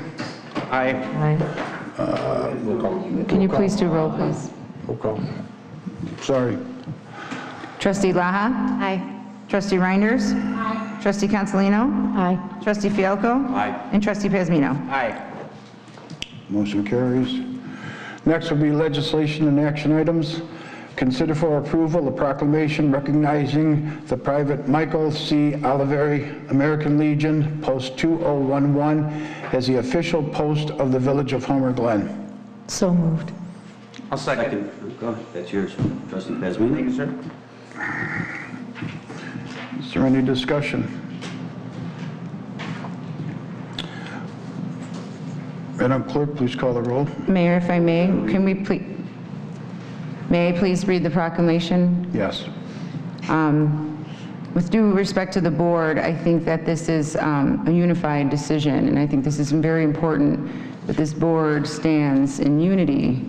Aye. Aye. Can you please do roll, please? Roll call. Sorry. Trustee Laha? Aye. Trustee Reinders? Aye. Trustee Cancelino? Aye. Trustee Fialko? Aye. And Trustee Pazmino? Aye. Motion carries. Next will be legislation and action items. Consider for approval a proclamation recognizing the Private Michael C. Oliveri, American Legion, Post 2011, as the official post of the Village of Homer Glen. So moved. I'll second. Go ahead, that's yours, Trustee Pazmino. Thank you, sir. Is there any discussion? Madam Clerk, please call the roll. Mayor, if I may, may I please read the proclamation? Yes. With due respect to the board, I think that this is a unified decision, and I think this is very important that this board stands in unity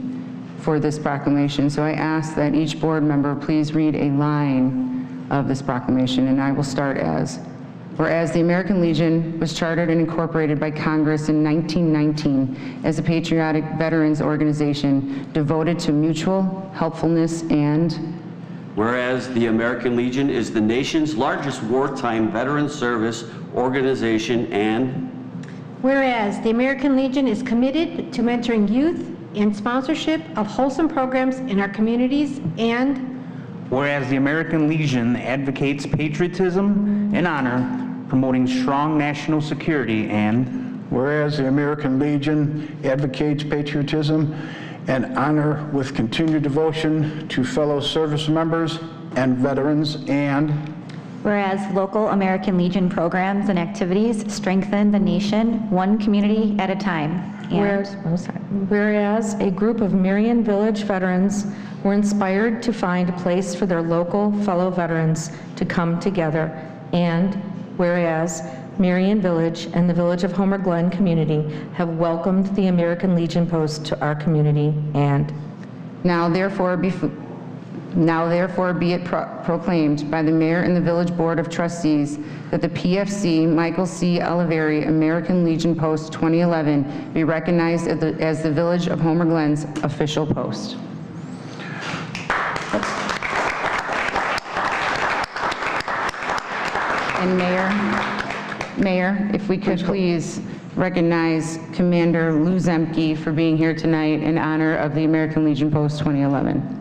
for this proclamation. So I ask that each board member please read a line of this proclamation, and I will start as, whereas the American Legion was chartered and incorporated by Congress in 1919 as a patriotic veterans organization devoted to mutual helpfulness and Whereas the American Legion is the nation's largest wartime veteran service organization, and Whereas the American Legion is committed to mentoring youth and sponsorship of wholesome programs in our communities, and Whereas the American Legion advocates patriotism and honor, promoting strong national security, and whereas the American Legion advocates patriotism and honor with continued devotion to fellow service members and veterans, and Whereas local American Legion programs and activities strengthen the nation one community at a time. Whereas a group of Marion Village veterans were inspired to find a place for their local fellow veterans to come together. And whereas Marion Village and the Village of Homer Glen community have welcomed the American Legion Post to our community. And now therefore be it proclaimed by the Mayor and the Village Board of Trustees that the PFC Michael C. Oliveri American Legion Post 2011 be recognized as the Village of Homer Glen's official post. And Mayor, if we could please recognize Commander Lou Zemke for being here tonight in honor of the American Legion Post 2011.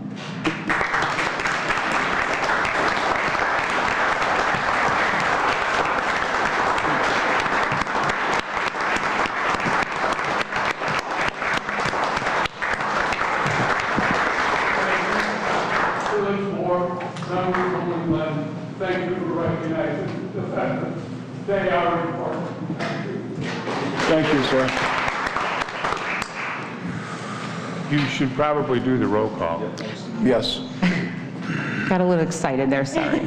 Thank you for recognizing the fact that they are important. Thank you, sir. You should probably do the roll call. Yes. Got a little excited there, sorry.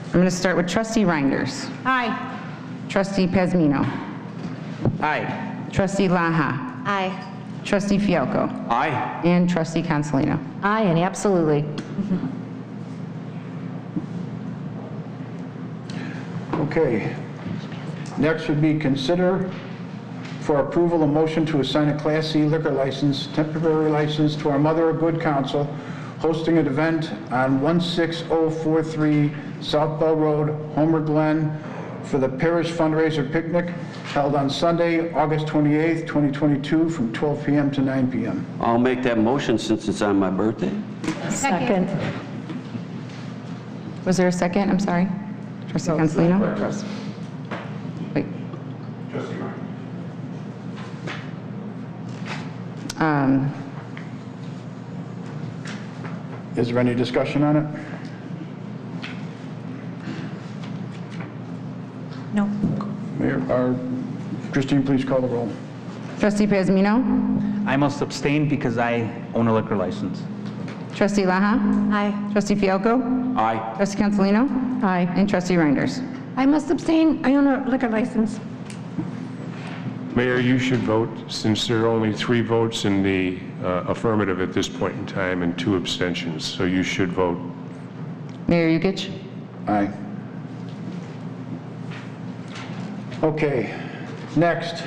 I'm going to start with Trustee Reinders. aye. Trustee Pazmino. Aye. Trustee Laha. Aye. Trustee Fialko. Aye. And Trustee Consolino. Aye, and absolutely. Okay. Next would be consider for approval a motion to assign a Class C liquor license, temporary license to our Mother of Good Counsel, hosting an event on 16043 South Bell Road, Homer Glen, for the parish fundraiser picnic held on Sunday, August 28th, 2022, from 12 p.m. to 9 p.m. I'll make that motion since it's on my birthday. Second. Was there a second? I'm sorry. Trustee Consolino? Wait. Is there any discussion on it? No. Mayor, Christine, please call the roll. Trustee Pazmino? I must abstain because I own a liquor license. Trustee Laha? Aye. Trustee Fialko? Aye. Trustee Consolino? Aye. And Trustee Reinders? I must abstain. I own a liquor license. Mayor, you should vote, since there are only 3 votes in the affirmative at this point in time and 2 abstentions, so you should vote. Mayor Yukich? Aye. Okay, next.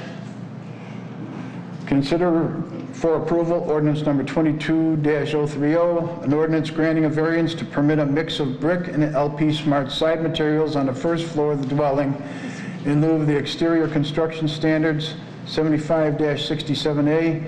Consider for approval ordinance number 22-030, an ordinance granting a variance to permit a mix of brick and LP Smart side materials on the first floor of the dwelling in lieu of the exterior construction standards 75-67A,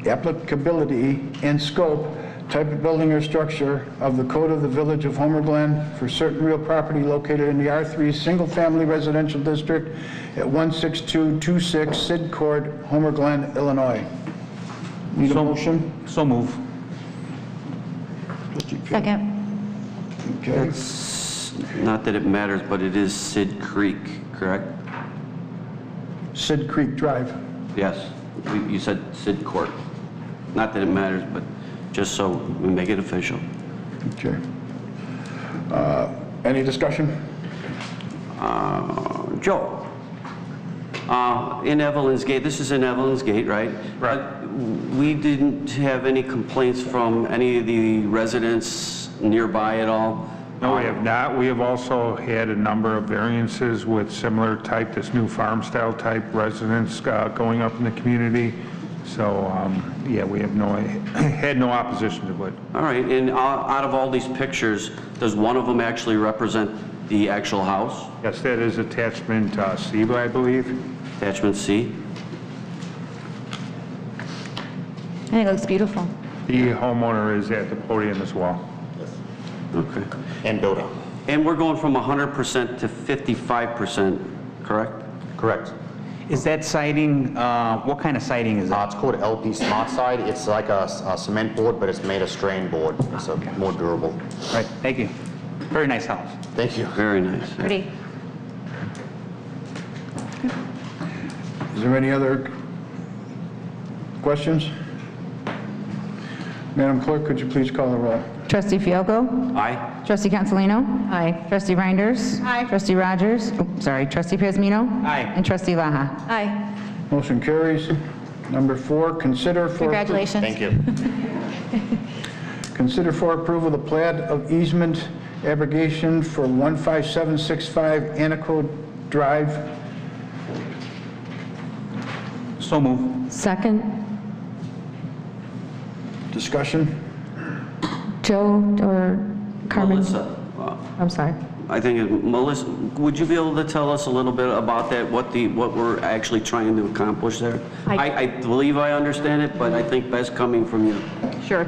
applicability and scope, type of building or structure of the Code of the Village of Homer Glen for certain real property located in the R3 Single Family Residential District at 16226 Sid Court, Homer Glen, Illinois. Need a motion? So move. Second. Okay. It's not that it matters, but it is Sid Creek, correct? Sid Creek Drive. Yes. You said Sid Court. Not that it matters, but just so we make it official. Okay. Any discussion? Joe, in Evelyn's Gate, this is in Evelyn's Gate, right? Right. We didn't have any complaints from any of the residents nearby at all? No, we have not. We have also had a number of variances with similar type, this new farm-style type residents going up in the community. So, yeah, we have had no opposition to it. All right, and out of all these pictures, does one of them actually represent the actual house? Yes, that is attachment C, I believe. Attachment C? I think it looks beautiful. The homeowner is at the podium as well. Okay. And Doda. And we're going from 100% to 55%, correct? Correct. Is that siding, what kind of siding is it? It's called LP Smart Side. It's like a cement board, but it's made of strain board. It's more durable. All right, thank you. Very nice house. Thank you. Very nice. Pretty. Is there any other questions? Madam Clerk, could you please call the roll? Trustee Fialko? Aye. Trustee Consolino? Aye. Trustee Reinders? Aye. Trustee Rogers? Trustee Pazmino? Aye. And Trustee Laha? Aye. Motion carries. Number 4, consider for... Congratulations. Thank you. Consider for approval the plat of easement abrogation for 15765 Anaco Drive. So move. Second. Discussion? Joe or Carmen? Melissa, I'm sorry. I think, Melissa, would you be able to tell us a little bit about that, what we're actually trying to accomplish there? I believe I understand it, but I think best coming from you. Sure.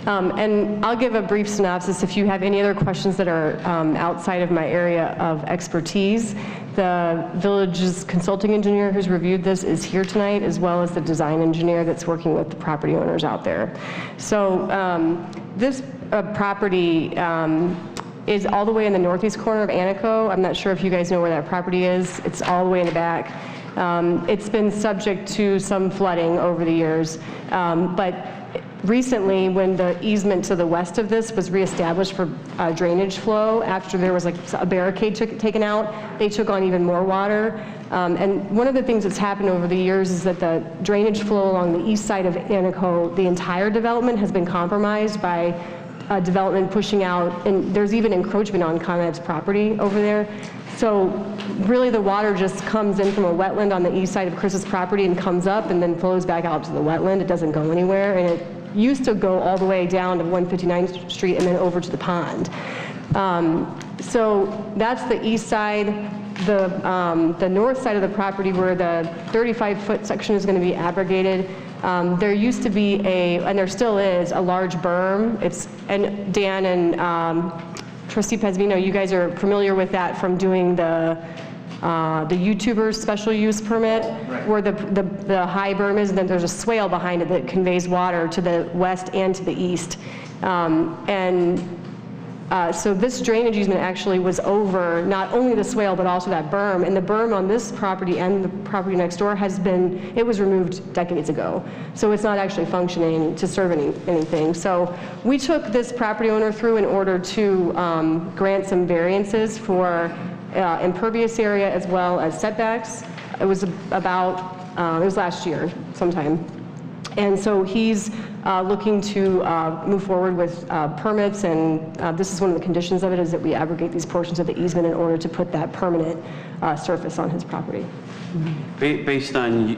And I'll give a brief synopsis. If you have any other questions that are outside of my area of expertise, the village's consulting engineer who's reviewed this is here tonight, as well as the design engineer that's working with the property owners out there. So this property is all the way in the northeast corner of Anaco. I'm not sure if you guys know where that property is. It's all the way in the back. It's been subject to some flooding over the years, but Recently, when the easement to the west of this was reestablished for drainage flow, after there was like a barricade taken out, they took on even more water. And one of the things that's happened over the years is that the drainage flow along the east side of Anaco, the entire development has been compromised by development pushing out, and there's even encroachment on ComEd's property over there. So really the water just comes in from a wetland on the east side of Chris's property and comes up and then flows back out to the wetland. It doesn't go anywhere, and it used to go all the way down to 159th Street and then over to the pond. So that's the east side. The north side of the property where the 35-foot section is going to be abrogated, there used to be and there still is, a large berm. And Dan and Trustee Pezvino, you guys are familiar with that from doing the YouTuber special use permit, right, where the high berm is, and then there's a swale behind it that conveys water to the west and to the east. So this drainage easement actually was over not only the swale, but also that berm. And the berm on this property and the property next door it was removed decades ago. So it's not actually functioning to serve anything. So we took this property owner through in order to grant some variances for impervious area as well as setbacks. It was it was last year sometime. And so he's looking to move forward with permits, and this is one of the conditions of it, is that we abrogate these portions of the easement in order to put that permanent surface on his property. Based on you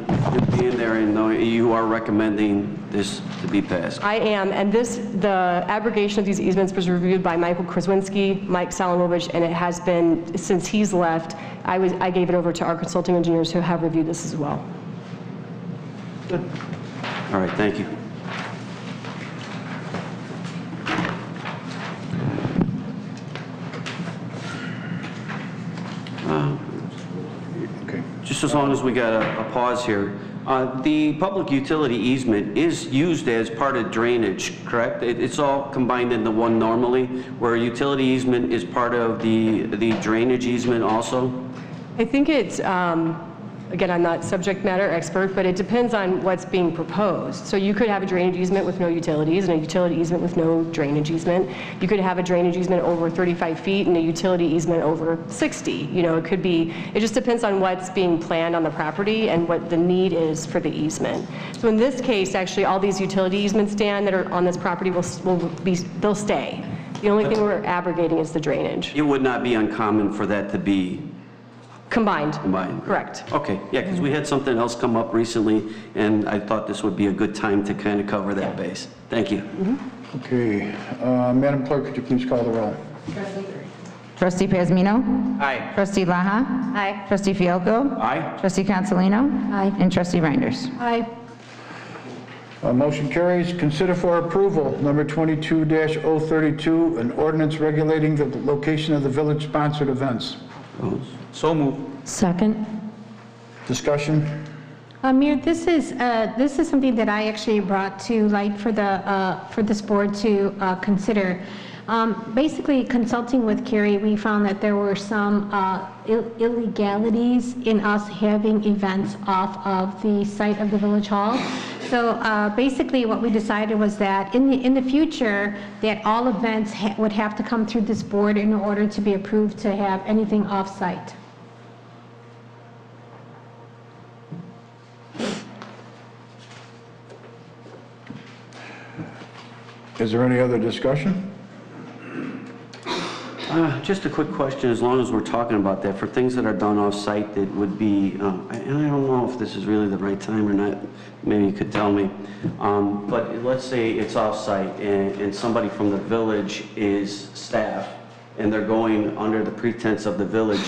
being there and knowing, you are recommending this to be passed? I am, and the abrogation of these easements was reviewed by Michael Kraswinski, Mike Salamovich, and it has been, since he's left, I gave it over to our consulting engineers who have reviewed this as well. Good. All right, thank you. Just as long as we got a pause here. The public utility easement is used as part of drainage, correct? It's all combined into one normally, where utility easement is part of the drainage easement also? I think it's, again, I'm not subject matter expert, but it depends on what's being proposed. So you could have a drainage easement with no utilities and a utility easement with no drainage easement. You could have a drainage easement over 35 feet and a utility easement over 60. You know, it just depends on what's being planned on the property and what the need is for the easement. So in this case, actually, all these utility easements, Dan, that are on this property they'll stay. The only thing we're abrogating is the drainage. It would not be uncommon for that to be Combined. Correct. Okay, yeah, because we had something else come up recently, and I thought this would be a good time to kind of cover that base. Thank you. Okay, Madam Clerk, could you please call the roll? Trustee Pazmino? Aye. Trustee Laha? Aye. Trustee Fielko? Aye. Trustee Consolino? Aye. And Trustee Reinders? Aye. Motion carries. Consider for approval, number 22-032, an ordinance regulating the location of the village-sponsored events. So move. Second. Discussion? Mayor, this is something that I actually brought to light for this board to consider. Basically, consulting with Carrie, we found that there were some illegalities in us having events off of the site of the village hall. So basically, what we decided was that in the future, that all events would have to come through this board in order to be approved to have anything off-site. Is there any other discussion? Just a quick question, as long as we're talking about that, for things that are done off-site that would be, and I don't know if this is really the right time or not, maybe you could tell me, but let's say it's off-site and somebody from the village is staff and they're going under the pretense of the village.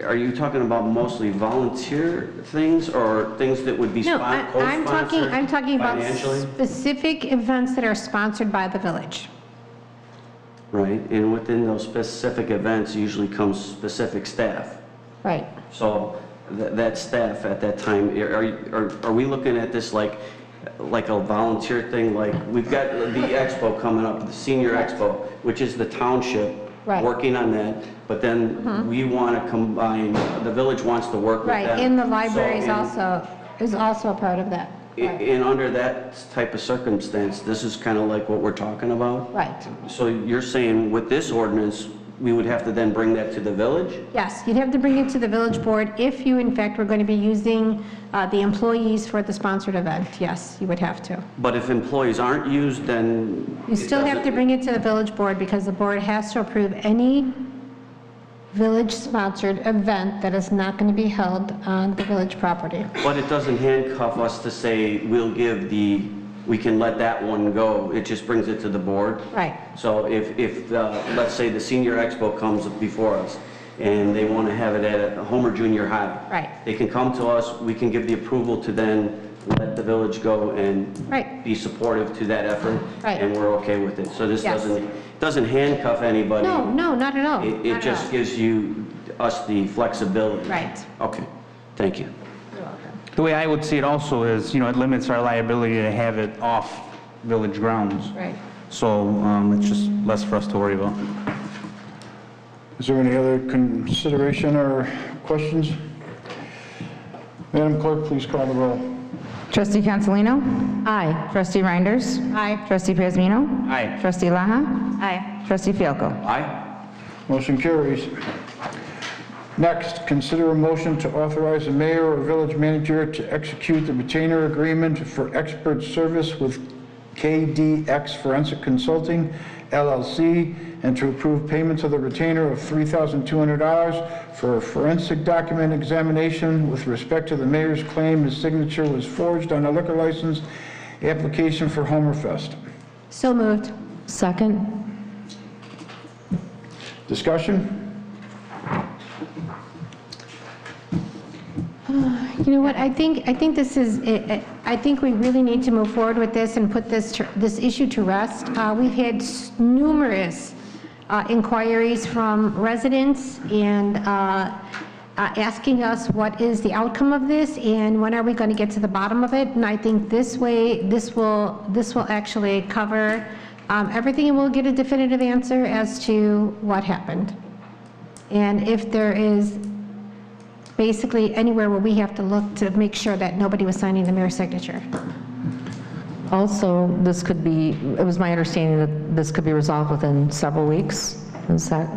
Are you talking about mostly volunteer things or things that would be No, co-sponsored I'm talking about financially? specific events that are sponsored by the village. Right, and within those specific events usually comes specific staff. Right. So that staff at that time, are we looking at this like a volunteer thing? Like we've got the expo coming up, the senior expo, which is the township working on that, but then we want to combine, the village wants to work with them. Right, and the library is also a part of that. And under that type of circumstance, this is kind of like what we're talking about? Right. So you're saying with this ordinance, we would have to then bring that to the village? Yes, you'd have to bring it to the village board if you, in fact, were going to be using the employees for the sponsored event. Yes, you would have to. But if employees aren't used, then... You still have to bring it to the village board because the board has to approve any village-sponsored event that is not going to be held on the village property. But it doesn't handcuff us to say, we can let that one go. It just brings it to the board. Right. So if let's say the senior expo comes before us and they want to have it at Homer Junior High. Right. They can come to us, we can give the approval to then let the village go and Right. be supportive to that effort. Right. And we're okay with it. So this Yes. doesn't handcuff anybody. No, no, not at all. It Not at just all. gives us the flexibility. Right. Okay, thank you. The way I would see it also is, it limits our liability to have it off village grounds. Right. So it's just less for us to worry about. Is there any other consideration or questions? Madam Clerk, please call the roll. Trustee Cancelino? Aye. Trustee Reinders? Aye. Trustee Pazmino? Aye. Trustee Laha? Aye. Trustee Fielko? Aye? Motion carries. Next, consider a motion to authorize the mayor or village manager to execute the retainer agreement for expert service with KDX Forensic Consulting, LLC, and to approve payments of the retainer of $3,200 for a forensic document examination with respect to the mayor's claim his signature was forged on a liquor license application for Homerfest. So moved. Second? Discussion? You know what, I think this is, I think we really need to move forward with this and put this issue to rest. We've had numerous inquiries from residents and asking us what is the outcome of this and when are we going to get to the bottom of it. And I think this way, this will actually cover everything and we'll get a definitive answer as to what happened. And if there is basically anywhere where we have to look to make sure that nobody was signing the mayor's signature. Also, this could be, it was my understanding that this could be resolved within several weeks. Is that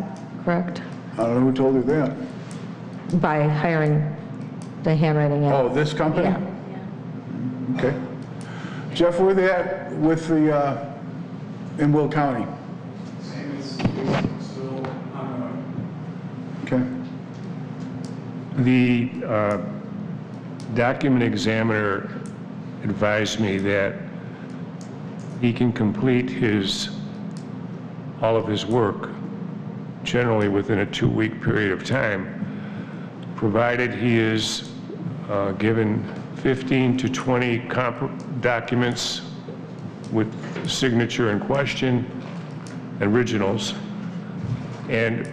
correct? I don't know who told you that. By hiring the handwriting. Oh, this company? Yeah. Okay. Jeff, where are they at with the, in Will County? Same as still ongoing. Okay. The document examiner advised me that he can complete all of his work generally within a 2-week period of time, provided he is given 15 to 20 documents with signature in question, originals, and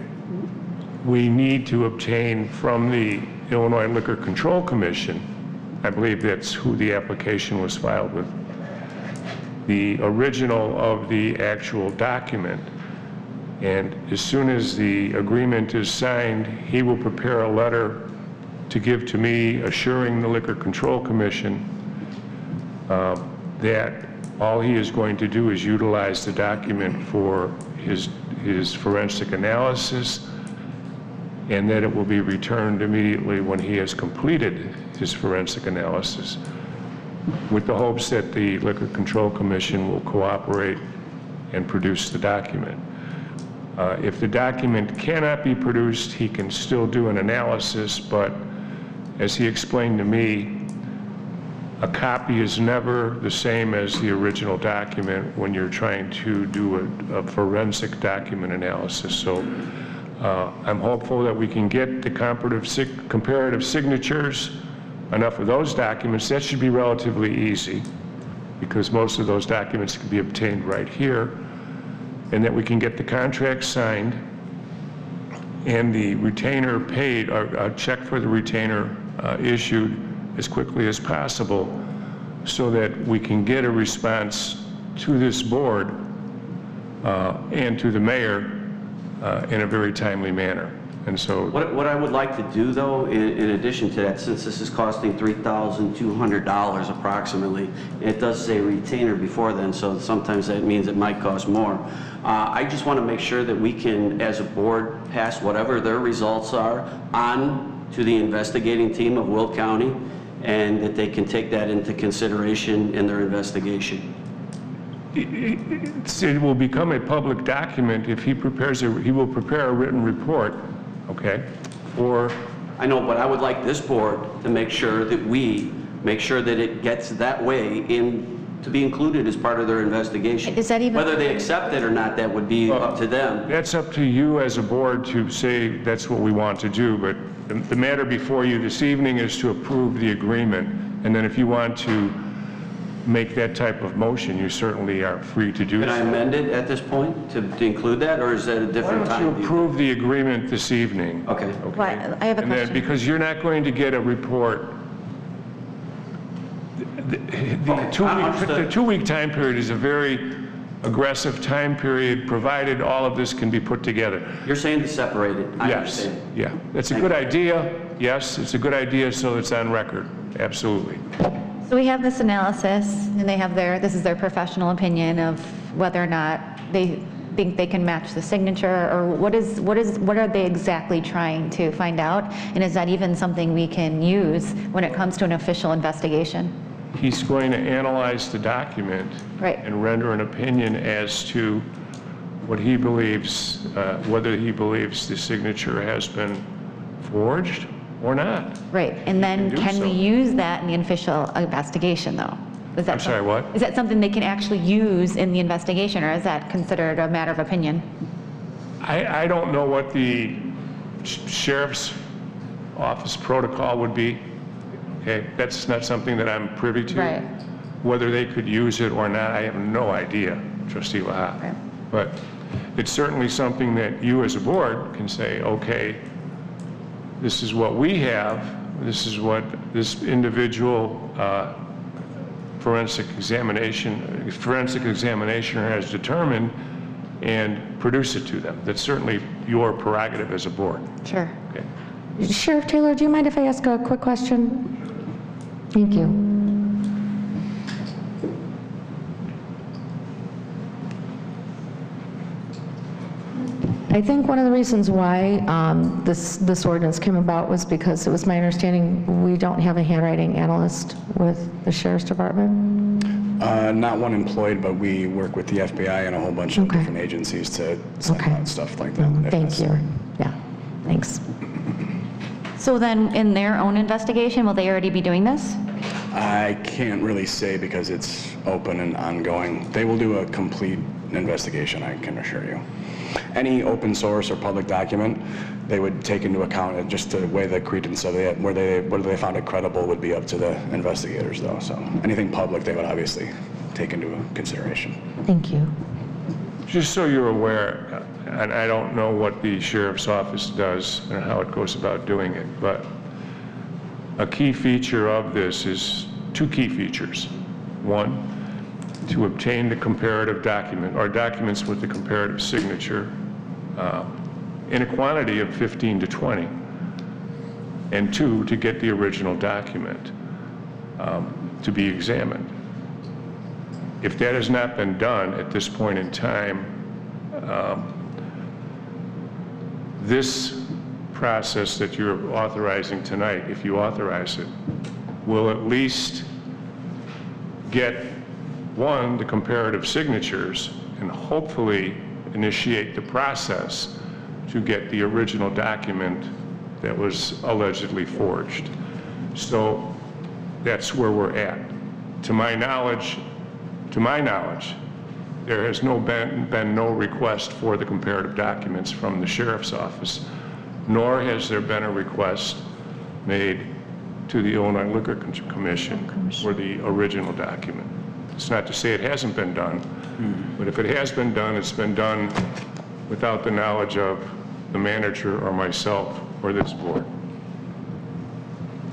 we need to obtain from the Illinois Liquor Control Commission, I believe that's who the application was filed with, the original of the actual document. And as soon as the agreement is signed, he will prepare a letter to give to me assuring the Liquor Control Commission that all he is going to do is utilize the document for his forensic analysis, and that it will be returned immediately when he has completed his forensic analysis, with the hopes that the Liquor Control Commission will cooperate and produce the document. If the document cannot be produced, he can still do an analysis, but as he explained to me, a copy is never the same as the original document when you're trying to do a forensic document analysis. So I'm hopeful that we can get the comparative signatures, enough of those documents. That should be relatively easy because most of those documents can be obtained right here, and that we can get the contract signed and the retainer paid, or a check for the retainer issued as quickly as possible so that we can get a response to this board and to the mayor in a very timely manner. And so, What I would like to do, though, in addition to that, since this is costing $3,200 approximately, it does say retainer before then, so sometimes that means it might cost more. I just want to make sure that we can, as a board, pass whatever their results are on to the investigating team of Will County, and that they can take that into consideration in their investigation. it will become a public document if he will prepare a written report, okay? Or I know, but I would like this board to make sure that it gets that way to be included as part of their investigation. Is that even... Whether they accept it or not, that would be up to them. that's up to you as a board to say that's what we want to do, but the matter before you this evening is to approve the agreement, and then if you want to make that type of motion, you certainly are free to do so. Can I amend it at this point to include that, or is that a different time? Why don't you approve the agreement this evening? Okay. Well, I have a And then, question. because you're not going to get a report. The two-week time period is a very aggressive time period, provided all of this can be put together. You're saying to separate it. I Yes, understand. yeah. It's a good idea. Yes, it's a good idea, so it's on record. Absolutely. So we have this analysis, and they have this is their professional opinion of whether or not they think they can match the signature, or what are they exactly trying to find out? And is that even something we can use when it comes to an official investigation? He's going to analyze the document Right. and render an opinion as to what he believes, whether he believes the signature has been forged or not. Right, and then do can so. we use that in the official investigation, though? Is that I'm sorry, what? Is that something they can actually use in the investigation, or is that considered a matter of opinion? I don't know what the sheriff's office protocol would be. Okay, that's not something that I'm privy to. Right. Whether they could use it or not, I have no idea, Trustee Lahat. Right. But it's certainly something that you as a board can say, okay, this is what we have, this is what this individual forensic examinationer has determined, and produce it to them. That's certainly your prerogative as a board. Sure. Okay. Sheriff Taylor, do you mind if I ask a quick question? Thank you. I think one of the reasons why this ordinance came about was because it was my understanding we don't have a handwriting analyst with the Sheriff's Department. Not one employed, but we work with the FBI and a whole bunch of different agencies to send out stuff like that. if Thank necessary. you. Yeah, thanks. So then, in their own investigation, will they already be doing this? I can't really say because it's open and ongoing. They will do a complete investigation, I can assure you. Any open source or public document, they would take into account just to weigh the credence of it, whether they found it credible would be up to the investigators though. So anything public, they would obviously take into consideration. Thank you. Just so you're aware, and I don't know what the sheriff's office does and how it goes about doing it, but a key feature of this is two key features. One, to obtain the comparative document or documents with the comparative signature in a quantity of 15 to 20. And two, to get the original document to be examined. If that has not been done at this point in time, this process that you're authorizing tonight, if you authorize it, will at least get, one, the comparative signatures, and hopefully initiate the process to get the original document that was allegedly forged. So that's where we're at. To my knowledge, there has been no request for the comparative documents from the sheriff's office, nor has there been a request made to the Illinois Liquor Commission for the original document. It's not to say it hasn't been done, but if it has been done, it's been done without the knowledge of the manager or myself or this board.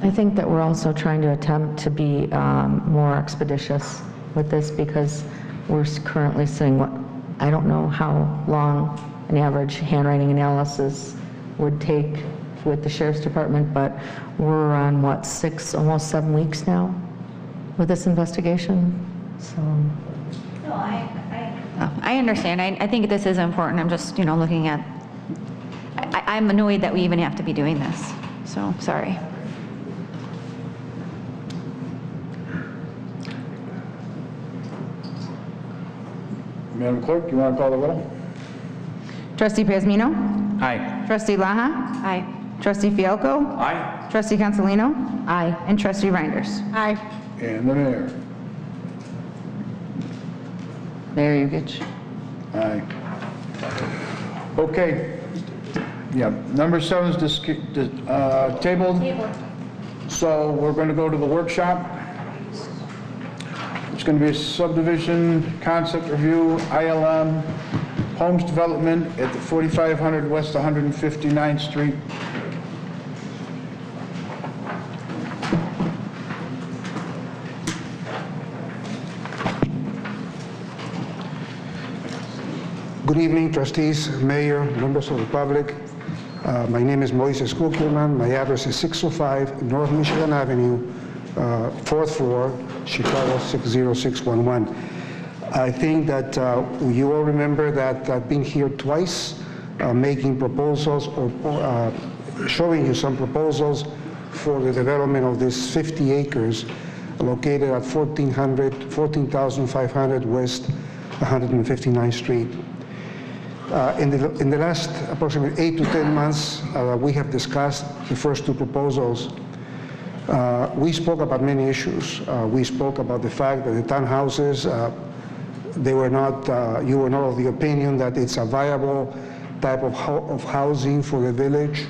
I think that we're also trying to attempt to be more expeditious with this because we're currently seeing I don't know how long an average handwriting analysis would take with the sheriff's department, but we're on, what, 6, almost 7 weeks now with this investigation, so. No, I understand. I think this is important. I'm just, looking at, I'm annoyed that we even have to be doing this, so, sorry. Madam Clerk, you want to call the roll? Trustee Pazmino? Aye. Trustee Laha? Aye. Trustee Fialko? Aye. Trustee Consolino? Aye. And Trustee Reinders? Aye. And the mayor. There, Yukich. Aye. Okay. Yeah, number 7 is tabled. So we're going to go to the workshop. It's going to be a subdivision concept review, ILM, homes development at the 4500 West 159th Street. Good evening, trustees, mayor, members of the public. My name is Moises Kuckelman. My address is 605 North Michigan Avenue, 4th floor, Chicago 60611. I think that you all remember that I've been here twice making proposals or showing you some proposals for the development of this 50 acres located at 14,500 West 159th Street. In the last approximately 8 to 10 months, we have discussed the first 2 proposals. We spoke about many issues. We spoke about the fact that the townhouses, you were not of the opinion that it's a viable type of housing for the village.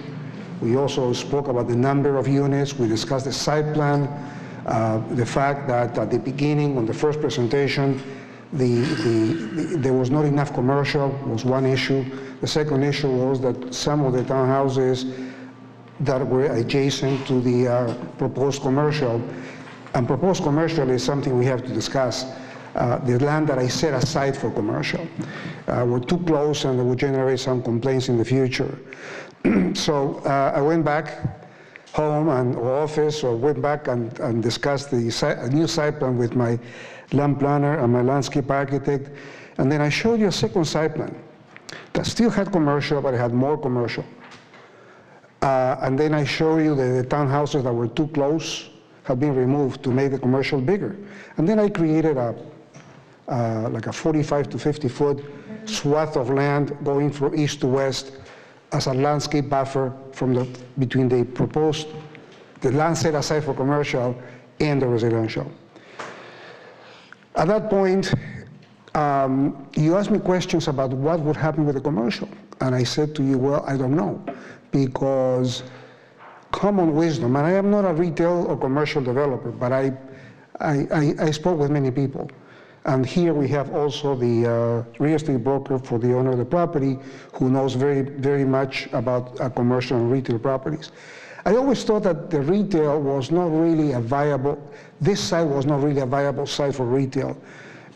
We also spoke about the number of units. We discussed the site plan, the fact that at the beginning, on the first presentation, there was not enough commercial was one issue. The second issue was that some of the townhouses that were adjacent to the proposed commercial, and proposed commercial is something we have to discuss. The land that I set aside for commercial were too close and they would generate some complaints in the future. So I went back home or office, or went back and discussed the new site plan with my land planner and my landscape architect, and then I showed you a second site plan that still had commercial, but it had more commercial. And then I showed you the townhouses that were too close have been removed to make the commercial bigger. And then I created like a 45 to 50 foot swath of land going from east to west as a landscape buffer between the land set aside for commercial and the residential. At that point, you asked me questions about what would happen with the commercial. And I said to you, well, I don't know, because common wisdom, and I am not a retail or commercial developer, but I spoke with many people. And here we have also the real estate broker for the owner of the property who knows very, very much about commercial and retail properties. I always thought that the retail was not really this site was not really a viable site for retail,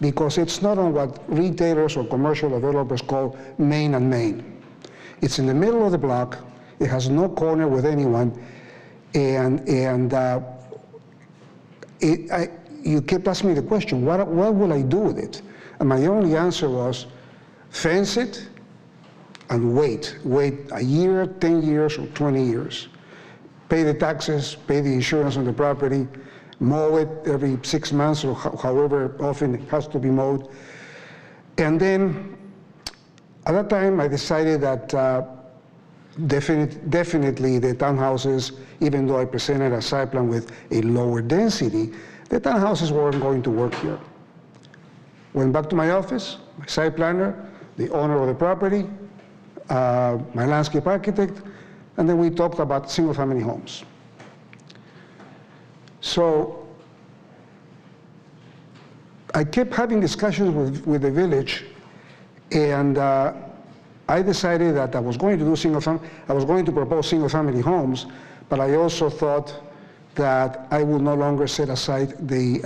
because it's not on what retailers or commercial developers call main and main. It's in the middle of the block, it has no corner with anyone, and you kept asking me the question, what will I do with it? And my only answer was, fence it and wait a year, 10 years, or 20 years. Pay the taxes, pay the insurance on the property, mow it every 6 months or however often it has to be mowed. And then, at that time, I decided that definitely the townhouses, even though I presented a site plan with a lower density, the townhouses weren't going to work here. Went back to my office, my site planner, the owner of the property, my landscape architect, and then we talked about single-family homes. So I kept having discussions with the village, and I decided that I was going to propose single-family homes, but I also thought that I would no longer set aside the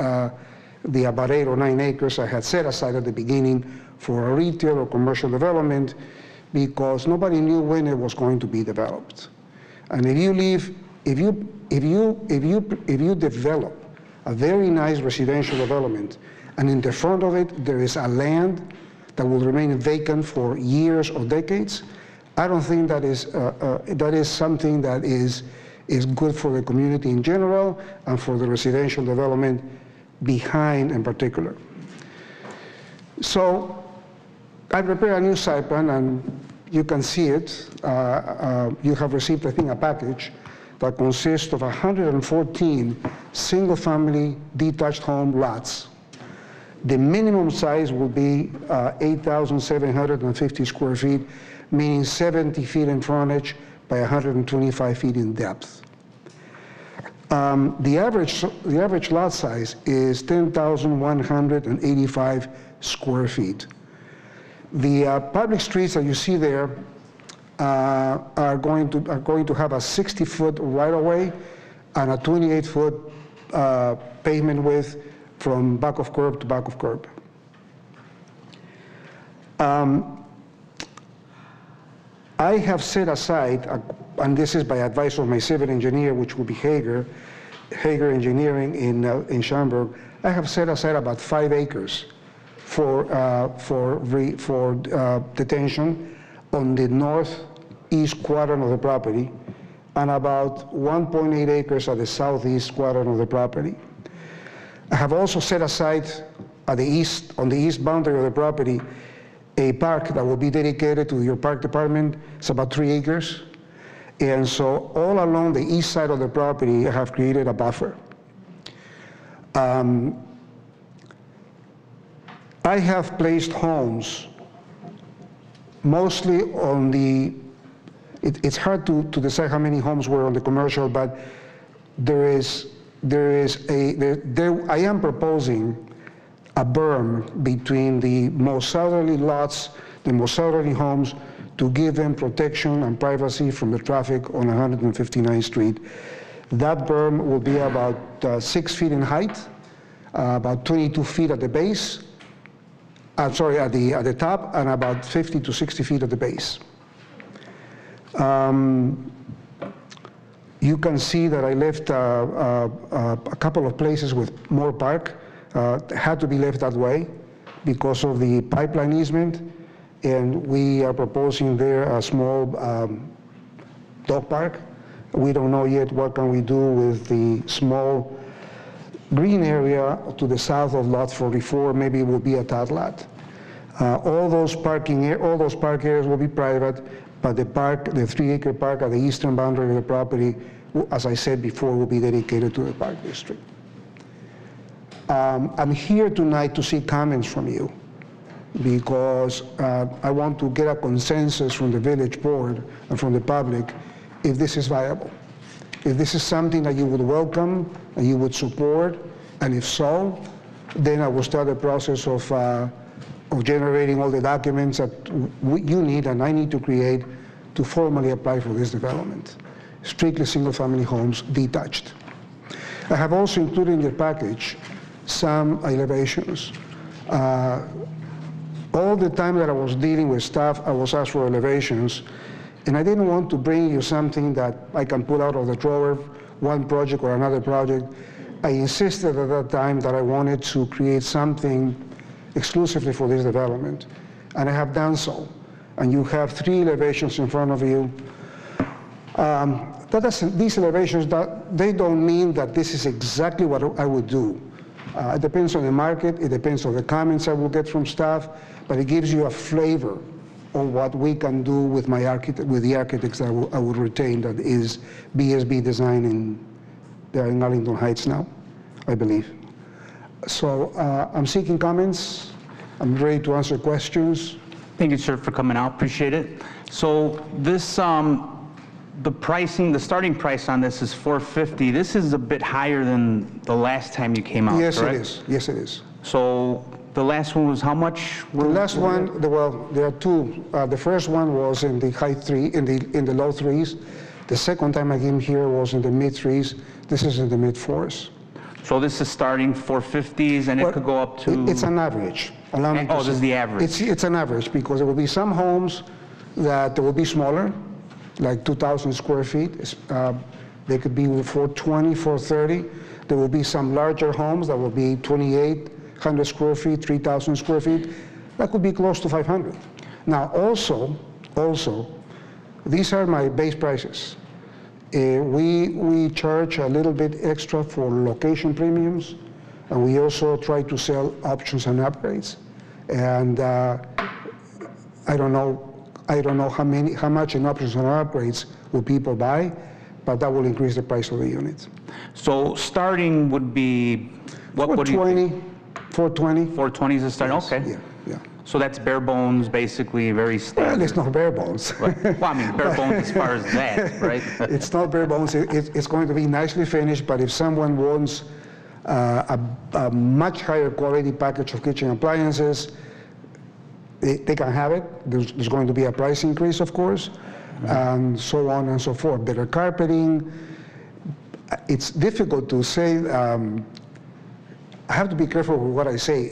about 8 or 9 acres I had set aside at the beginning for a retail or commercial development, because nobody knew when it was going to be developed. And if you develop a very nice residential development, and in the front of it there is a land that will remain vacant for years or decades, I don't think that is something that is good for the community in general and for the residential development behind in particular. So I prepared a new site plan, and you can see it. You have received, I think, a package that consists of 114 single-family detached home lots. The minimum size will be 8,750 square feet, meaning 70 feet in frontage by 125 feet in depth. The average lot size is 10,185 square feet. The public streets that you see there are going to have a 60-foot right-of-way and a 28-foot pavement width from back of curb to back of curb. I have set aside, and this is by advice of my civil engineer, which will be Hager Engineering in Schaumburg. I have set aside about 5 acres for detention on the northeast quadrant of the property, and about 1.8 acres at the southeast quadrant of the property. I have also set aside on the east boundary of the property a park that will be dedicated to your park department. It's about 3 acres. And so all along the east side of the property, I have created a buffer. I have placed homes mostly on the, it's hard to decide how many homes were on the commercial, but I am proposing a berm between the most southerly lots, the most southerly homes, to give them protection and privacy from the traffic on 159th Street. That berm will be about 6 feet in height, about 22 feet at the base, at the top, and about 50 to 60 feet at the base. You can see that I left a couple of places with more park, had to be left that way because of the pipeline easement, and we are proposing there a small dog park. We don't know yet what can we do with the small green area to the south of lot 44. Maybe it will be a tot lot. All those park areas will be private, but the 3-acre park at the eastern boundary of the property, as I said before, will be dedicated to the park district. I'm here tonight to see comments from you, because I want to get a consensus from the village board and from the public if this is viable. If this is something that you would welcome and you would support, and if so, then I will start the process of generating all the documents that you need and I need to create to formally apply for this development. Strictly single-family homes, detached. I have also included in your package some elevations. All the time that I was dealing with staff, I was asked for elevations, and I didn't want to bring you something that I can pull out of the drawer, one project or another project. I insisted at that time that I wanted to create something exclusively for this development, and I have done so. And you have 3 elevations in front of you. These elevations, they don't mean that this is exactly what I would do. It depends on the market, it depends on the comments I will get from staff, but it gives you a flavor on what we can do with the architects that I will retain, that is BSB Design they're in Arlington Heights now, I believe. So I'm seeking comments. I'm ready to answer questions. Thank you, sir, for coming out. Appreciate it. So this, the pricing, the starting price on this is $450. This is a bit higher than the last time you came out, Yes, correct? it is. Yes, it is. So the last one was how much? The last one, well, there are 2. The first one was in the in the low 3s. The second time I came here was in the mid 3s. This is in the mid 4s. So this is starting $450s, and it could go up to? It's an average. Oh, this is the average. It's an average, because there will be some homes that will be smaller, like 2,000 square feet. They could be 420, 430. There will be some larger homes that will be 2,800 square feet, 3,000 square feet. That could be close to 500. Now, also, these are my base prices. We charge a little bit extra for location premiums, and we also try to sell options and upgrades. And I don't know how much in options and upgrades will people buy, but that will increase the price of the units. So starting would be, what would you? 420. 420 is the start, Yes, okay. Yeah. So that's bare bones, basically, very standard. Well, it's not bare bones. Well, I mean, bare bones as far as that, right? It's not bare bones. It's going to be nicely finished, but if someone wants a much higher quality package of kitchen appliances, they can have it. There's going to be a price increase, of course, and so on and so forth. Better carpeting. It's difficult to say. I have to be careful with what I say.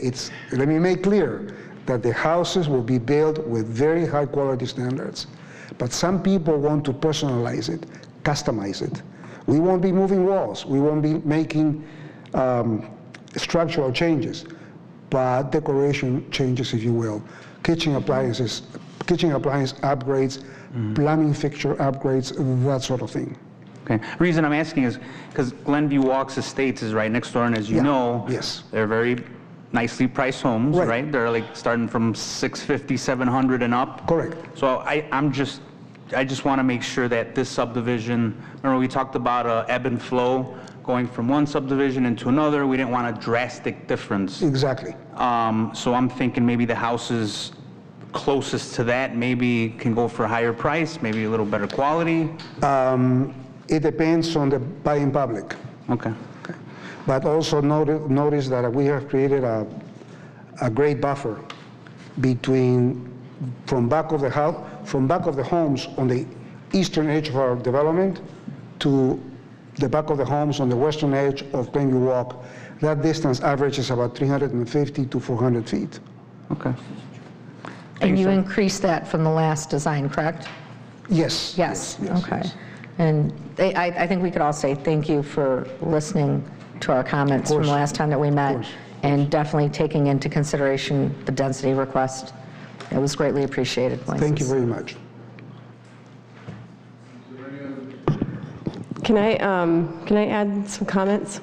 Let me make clear that the houses will be built with very high quality standards. But some people want to personalize it, customize it. We won't be moving walls. We won't be making structural changes, but decoration changes, if you will. Kitchen appliance upgrades, plumbing fixture upgrades, that sort of thing. Okay. The reason I'm asking is because Glenview Walks Estates is right next door, and as you know, yes, they're very nicely priced homes, right? They're like starting from $650, $700 and up. Correct. So I just want to make sure that this subdivision, remember we talked about ebb and flow, going from one subdivision into another. We didn't want a drastic difference. Exactly. So I'm thinking maybe the houses closest to that maybe can go for a higher price, maybe a little better quality. It depends on the buying public. Okay. But also notice that we have created a great buffer between from back of the homes on the eastern edge of our development to the back of the homes on the western edge of Glenview Walk. That distance averages about 350 to 400 feet. Okay. And you increased that from the last design, correct? Yes. Yes. Okay. And I think we could all say thank you for listening to our comments from the last time that we met, and definitely taking into consideration the density request. It was greatly appreciated. Thank you very much. Can I add some comments?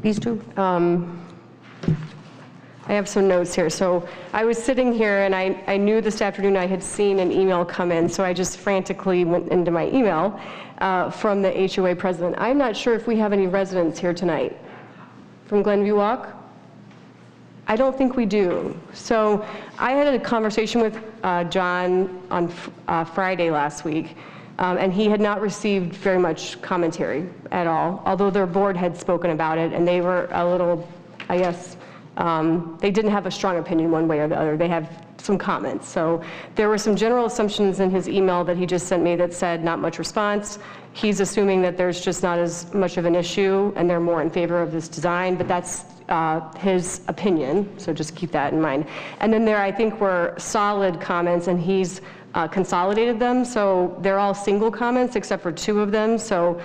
These two? I have some notes here. So I was sitting here and I knew this afternoon I had seen an email come in, so I just frantically went into my email from the HOA president. I'm not sure if we have any residents here tonight from Glenview Walk. I don't think we do. So I had a conversation with John on Friday last week, and he had not received very much commentary at all, although their board had spoken about it, and they were a little, I guess, they didn't have a strong opinion one way or the other. They have some comments. So there were some general assumptions in his email that he just sent me that said not much response. He's assuming that there's just not as much of an issue and they're more in favor of this design, but that's his opinion, so just keep that in mind. And then there, I think, were solid comments, and he's consolidated them, so they're all single comments except for two of them. So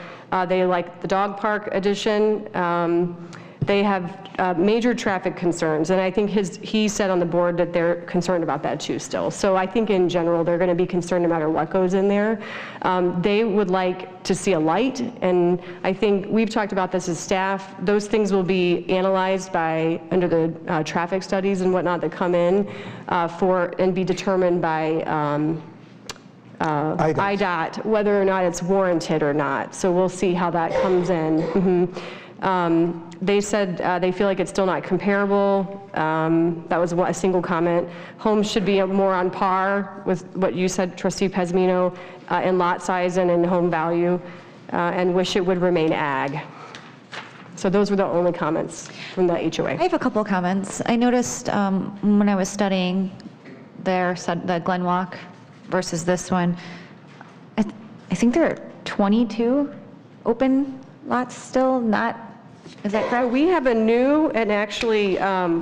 they like the dog park addition. They have major traffic concerns, and I think he said on the board that they're concerned about that too still. So I think in general they're going to be concerned no matter what goes in there. They would like to see a light, and I think we've talked about this as staff. Those things will be analyzed under the traffic studies and whatnot that come in and be determined by IDOT, whether or not it's warranted or not. So we'll see how that comes in. They said they feel like it's still not comparable. That was a single comment. Homes should be more on par with what you said, Trustee Pesmino, in lot size and in home value, and wish it would remain ag. So those were the only comments from the HOA. I have a couple of comments. I noticed when I was studying the Glen Walk versus this one, I think there are 22 open lots still not Is that correct? We have a new, and actually,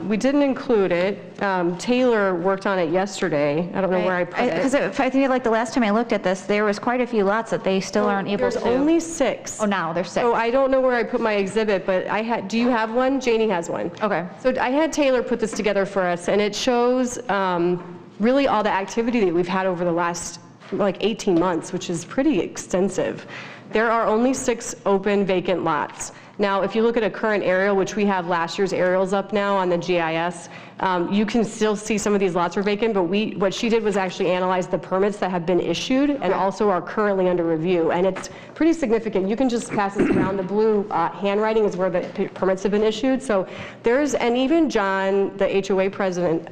we didn't include it. Taylor worked on it yesterday. I don't know where I put it. Because I think like the last time I looked at this, there was quite a few lots that they still aren't able to. There's only 6. Oh, now there's 6. So I don't know where I put my exhibit, but I had, do you have one? Janie has one. Okay. So I had Taylor put this together for us, and it shows really all the activity that we've had over the last like 18 months, which is pretty extensive. There are only 6 open vacant lots. Now, if you look at a current aerial, which we have last year's aerials up now on the GIS, you can still see some of these lots are vacant, but what she did was actually analyze the permits that have been issued and also are currently under review, and it's pretty significant. You can just pass this around. The blue handwriting is where the permits have been issued. So and even John, the HOA president,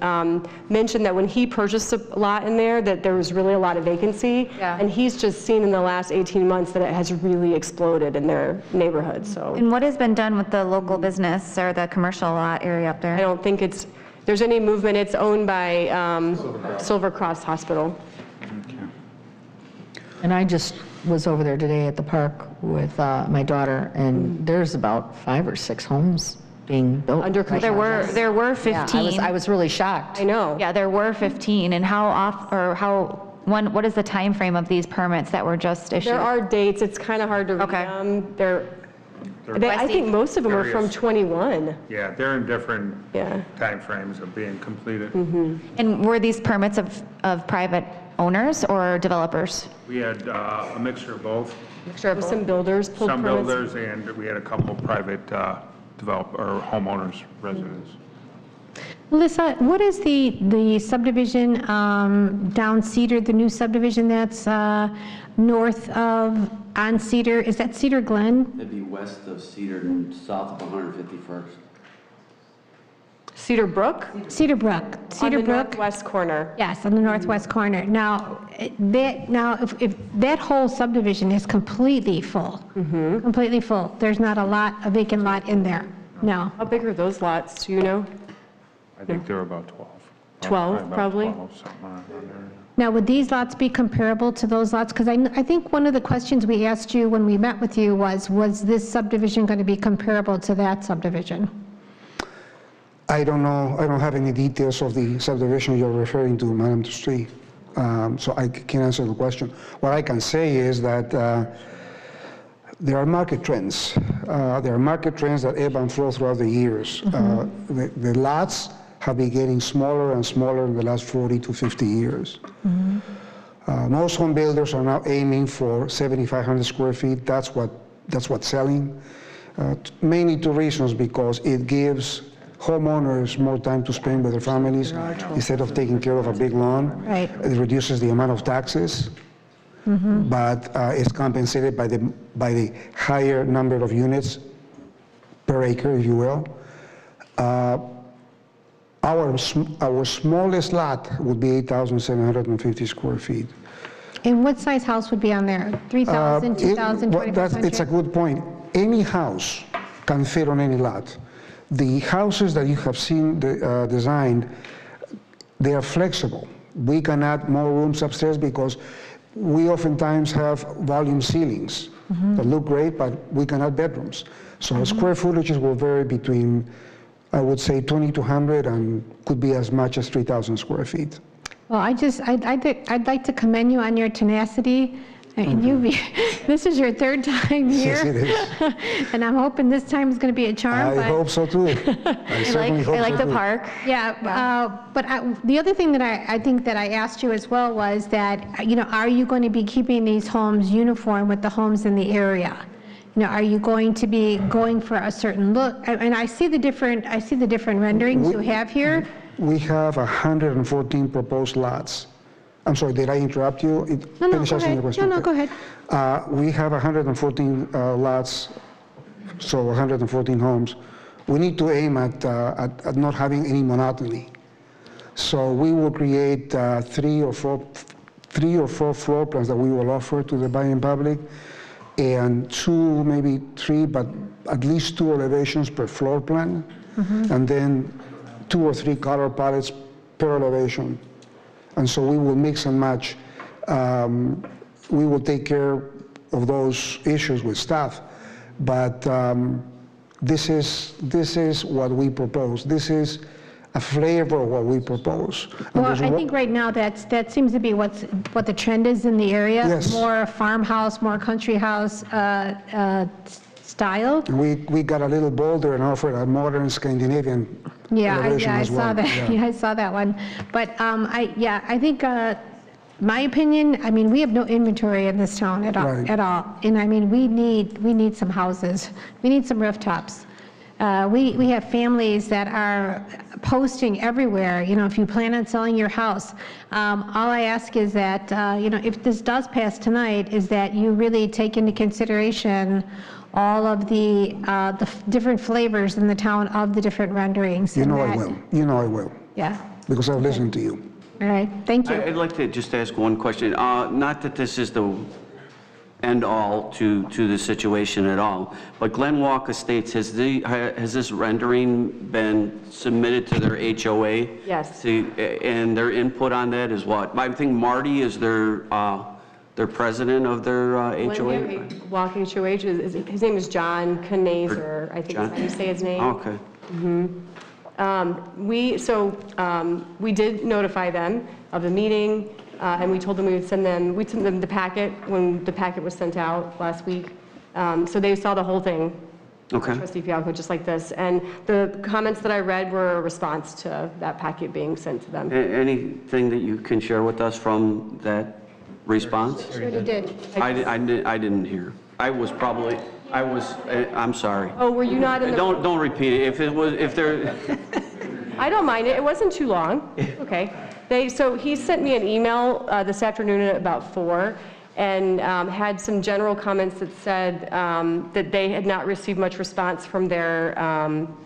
mentioned that when he purchased a lot in there, that there was really a lot of vacancy, and he's just seen in the last 18 months that it has really exploded in their neighborhood. So. And what has been done with the local business or the commercial lot area up there? I don't think there's any movement. It's owned by Silver Cross Hospital. And I just was over there today at the park with my daughter, and there's about 5 or 6 homes being built. Under construction. There were 15. Yeah, I was really shocked. I know. Yeah, there were 15. And what is the time frame of these permits that were just issued? There are dates. It's kind of hard to read them. I think most of them are from 21. Yeah, they're in different timeframes of being completed. And were these permits of private owners or developers? We had a mixture of both. Mixture of some builders pulled Some permits. builders, and we had a couple private homeowners, residents. Melissa, what is the subdivision down Cedar, the new subdivision that's north of, on Cedar? Is that Cedar Glen? It'd be west of Cedar and south of 151st. Cedar Brook? Cedar Brook. Cedar on the Brook. northwest corner. Yes, on the northwest corner. Now, if that whole subdivision is completely full, completely full, there's not a vacant lot in there. No. How big are those lots? Do you know? I think they're about 12. 12, probably? 12, something around there. Now, would these lots be comparable to those lots? Because I think one of the questions we asked you when we met with you was this subdivision going to be comparable to that subdivision? I don't know. I don't have any details of the subdivision you're referring to, Madam Trustee. So I can't answer the question. What I can say is that there are market trends. There are market trends that ebb and flow throughout the years. The lots have been getting smaller and smaller in the last 40 to 50 years. Most home builders are now aiming for 7,500 square feet. That's what's selling. Mainly 2 reasons: because it gives homeowners more time to spend with their families instead of taking care of a big lawn. Right. It reduces the amount of taxes. But it's compensated by the higher number of units per acre, if you will. Our smallest lot would be 8,750 square feet. And what size house would be on there? 3,000, 2,000, 2,500? It's a good point. Any house can fit on any lot. The houses that you have seen designed, they are flexible. We can add more rooms upstairs because we oftentimes have volume ceilings that look great, but we can add bedrooms. So square footages will vary between, I would say, 2,200 and could be as much as 3,000 square feet. Well, I'd like to commend you on your tenacity. This is your 3rd time here. Yes, it is. And I'm hoping this time is going to be a charm. I hope so too. I certainly hope so too. I like the park. Yeah, but the other thing that I think that I asked you as well was that, are you going to be keeping these homes uniform with the homes in the area? Are you going to be going for a certain look? And I see the different renderings you have here. We have 114 proposed lots. I'm sorry, did I interrupt you? No, go ahead. No, go ahead. We have 114 lots, so 114 homes. We need to aim at not having any monotony. So we will create 3 or 4 floor plans that we will offer to the buying public, and 2, maybe 3, but at least 2 elevations per floor plan, and then 2 or 3 color palettes per elevation. And so we will mix and match. We will take care of those issues with staff, but this is what we propose. This is a flavor of what we propose. And Well, there's I one- think right now that seems to be what the trend is in the area. Yes. More farmhouse, more country house style. we got a little bolder and offered a modern Scandinavian elevation I as well. saw that. Yeah. Yeah, I saw that one. But I think, my opinion, I mean, we have no inventory in this town at all, Right. at all. And I mean, we need some houses. We need some rooftops. We have families that are posting everywhere, you know, if you plan on selling your house. All I ask is that, if this does pass tonight, is that you really take into consideration all of the different flavors in the town of the different renderings. You and know I that- will. You know I will. Yeah, Because I've listened to you. all right, thank you. I'd like to just ask one question. Not that this is the end-all to the situation at all, but Glen Walk Estates, has this rendering been submitted to their HOA? Yes. And their input on that is what? I think Marty is their president of their HOA? Walking HOH, his name is John Knazer, I think is how you say his name. Okay. We did notify them of the meeting, and we told them we'd send them the packet when the packet was sent out last week. So they saw the whole thing. Okay. Trustee Fialco, just like this. And the comments that I read were a response to that packet being sent to them. Anything that you can share with us from that response? Sure you did. I didn't hear. I'm sorry. Oh, were you not in the? Don't repeat it. If there, I don't mind it. It wasn't too long. Okay. So he sent me an email this afternoon at about 4 and had some general comments that said that they had not received much response from their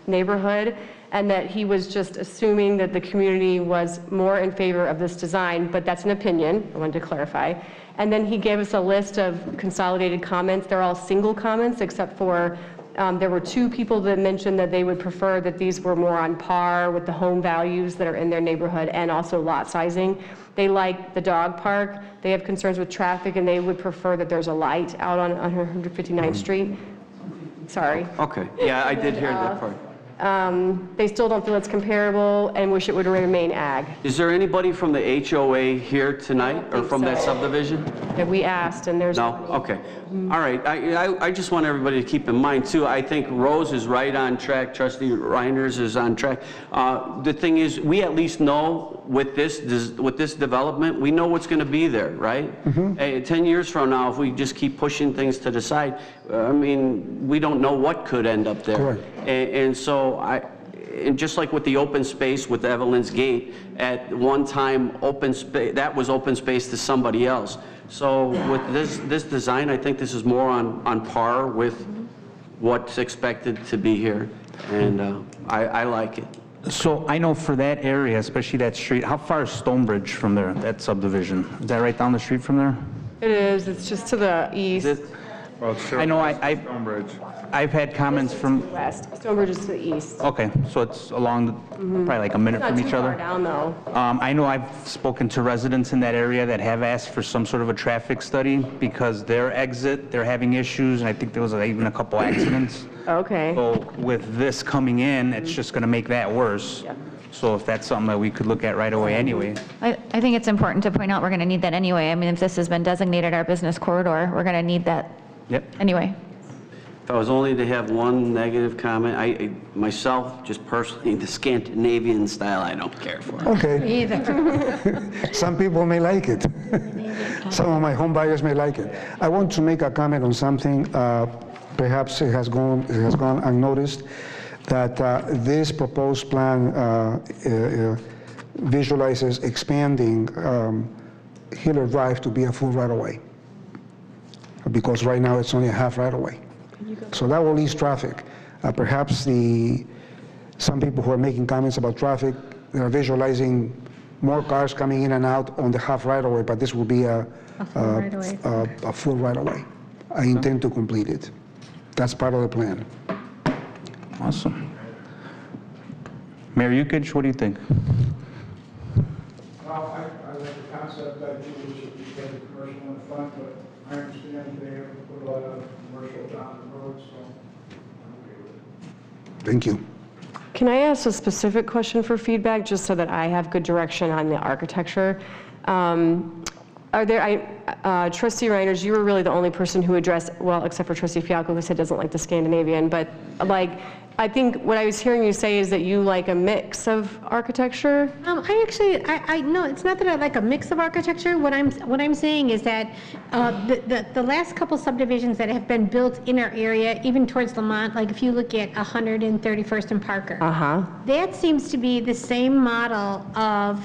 neighborhood and that he was just assuming that the community was more in favor of this design, but that's an opinion. I wanted to clarify. And then he gave us a list of consolidated comments. They're all single comments except for there were 2 people that mentioned that they would prefer that these were more on par with the home values that are in their neighborhood and also lot sizing. They like the dog park. They have concerns with traffic and they would prefer that there's a light out on 159th Street. Sorry. okay. Yeah, I did hear that part. They still don't feel it's comparable and wish it would remain ag. Is there anybody from the HOA here tonight or from that so. subdivision? That we asked and there's. No? Okay. All right. I just want everybody to keep in mind too, I think Rose is right on track, Trustee Reiners is on track. The thing is, we at least know with this development, we know what's going to be there, right? 10 years from now, if we just keep pushing things to the side, I mean, we don't know what could end up there. Correct. And so and just like with the open space with Evelyn's Gate, at one time, that was open space to somebody else. So with this design, I think this is more on par with what's expected to be here, and I like it. So I know for that area, especially that street, how far is Stonebridge from there, that subdivision? Is that right down the street from there? It is. It's just to the east. I know I've had comments from, West. Stonebridge is to the east. okay, so it's along, probably like a minute Not from too each far other? down though. I know I've spoken to residents in that area that have asked for some sort of a traffic study because their exit, they're having issues, and I think there was even a couple accidents. Okay. So with this coming in, it's just going to make that worse. So if that's something that we could look at right away anyway. I think it's important to point out we're going to need that anyway. I mean, if this has been designated our business corridor, we're going to need that anyway. If I was only to have one negative comment, I myself, just personally, the Scandinavian style, I don't care for. Okay. Either. Some people may like it. Some of my home buyers may like it. I want to make a comment on something. Perhaps it has gone unnoticed, that this proposed plan visualizes expanding Hiller Drive to be a full right-of-way, because right now it's only a half right-of-way. So that will ease traffic. Perhaps some people who are making comments about traffic, they are visualizing more cars coming in and out on the half right-of-way, but this will be a full right-of-way. I intend to complete it. That's part of the plan. Awesome. Mayor Yukich, what do you think? Well, I like the concept that you should get the commercial in the front, but I understand they have to put a lot of commercial down the road, so I'm okay with it. Thank you. Can I ask a specific question for feedback, just so that I have good direction on the architecture? Trustee Reiners, you were really the only person who addressed, well, except for Trustee Fialco, who said doesn't like the Scandinavian, but like, I think what I was hearing you say is that you like a mix of architecture? No, it's not that I like a mix of architecture. What I'm saying is that the last couple subdivisions that have been built in our area, even towards Lamont, like if you look at 131st and Parker, that seems to be the same model of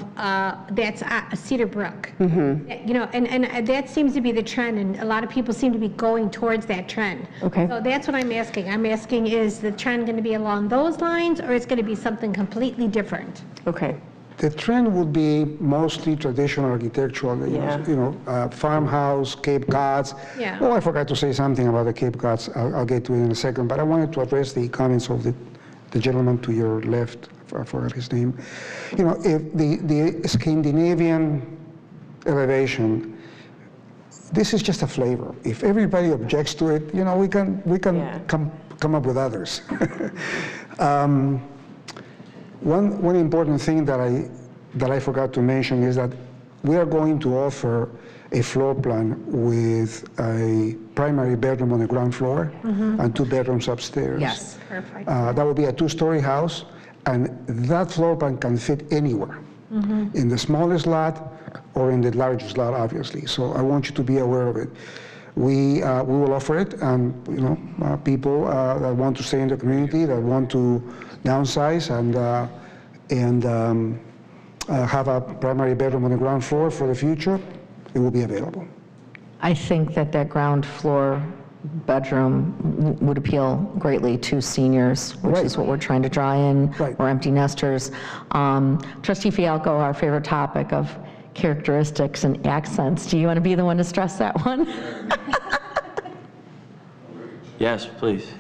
that's Cedar Brook. You know, and that seems to be the trend, and a lot of people seem to be going towards that trend. Okay. So that's what I'm asking. I'm asking, is the trend going to be along those lines, or is it going to be something completely different? Okay. The trend would be mostly traditional architectural, farmhouse, Cape Cods. Yeah. Oh, I forgot to say something about the Cape Cods. I'll get to it in a second, but I wanted to address the comments of the gentleman to your left. I forgot his name. You know, if the Scandinavian elevation, this is just a flavor. If everybody objects to it, you know, we can come up with others. One important thing that I forgot to mention is that we are going to offer a floor plan with a primary bedroom on the ground floor and 2 bedrooms upstairs. Yes. Perfect. That will be a 2-story house, and that floor plan can fit anywhere, in the smallest lot or in the largest lot, obviously. So I want you to be aware of it. We will offer it, and people that want to stay in the community, that want to downsize and have a primary bedroom on the ground floor for the future, it will be available. I think that ground floor bedroom would appeal greatly to seniors, which is what we're trying to draw in, or empty nesters. Trustee Fialco, our favorite topic of characteristics and accents. Do you want to be the one to stress that one? Yes, please.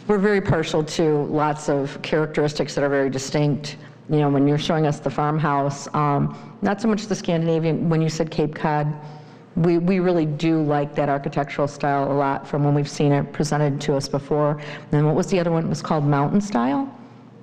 We're very partial to lots of characteristics that are very distinct. You know, when you're showing us the farmhouse, not so much the Scandinavian, when you said Cape Cod, we really do like that architectural style a lot from when we've seen it presented to us before. And then what was the other one? It was called mountain style,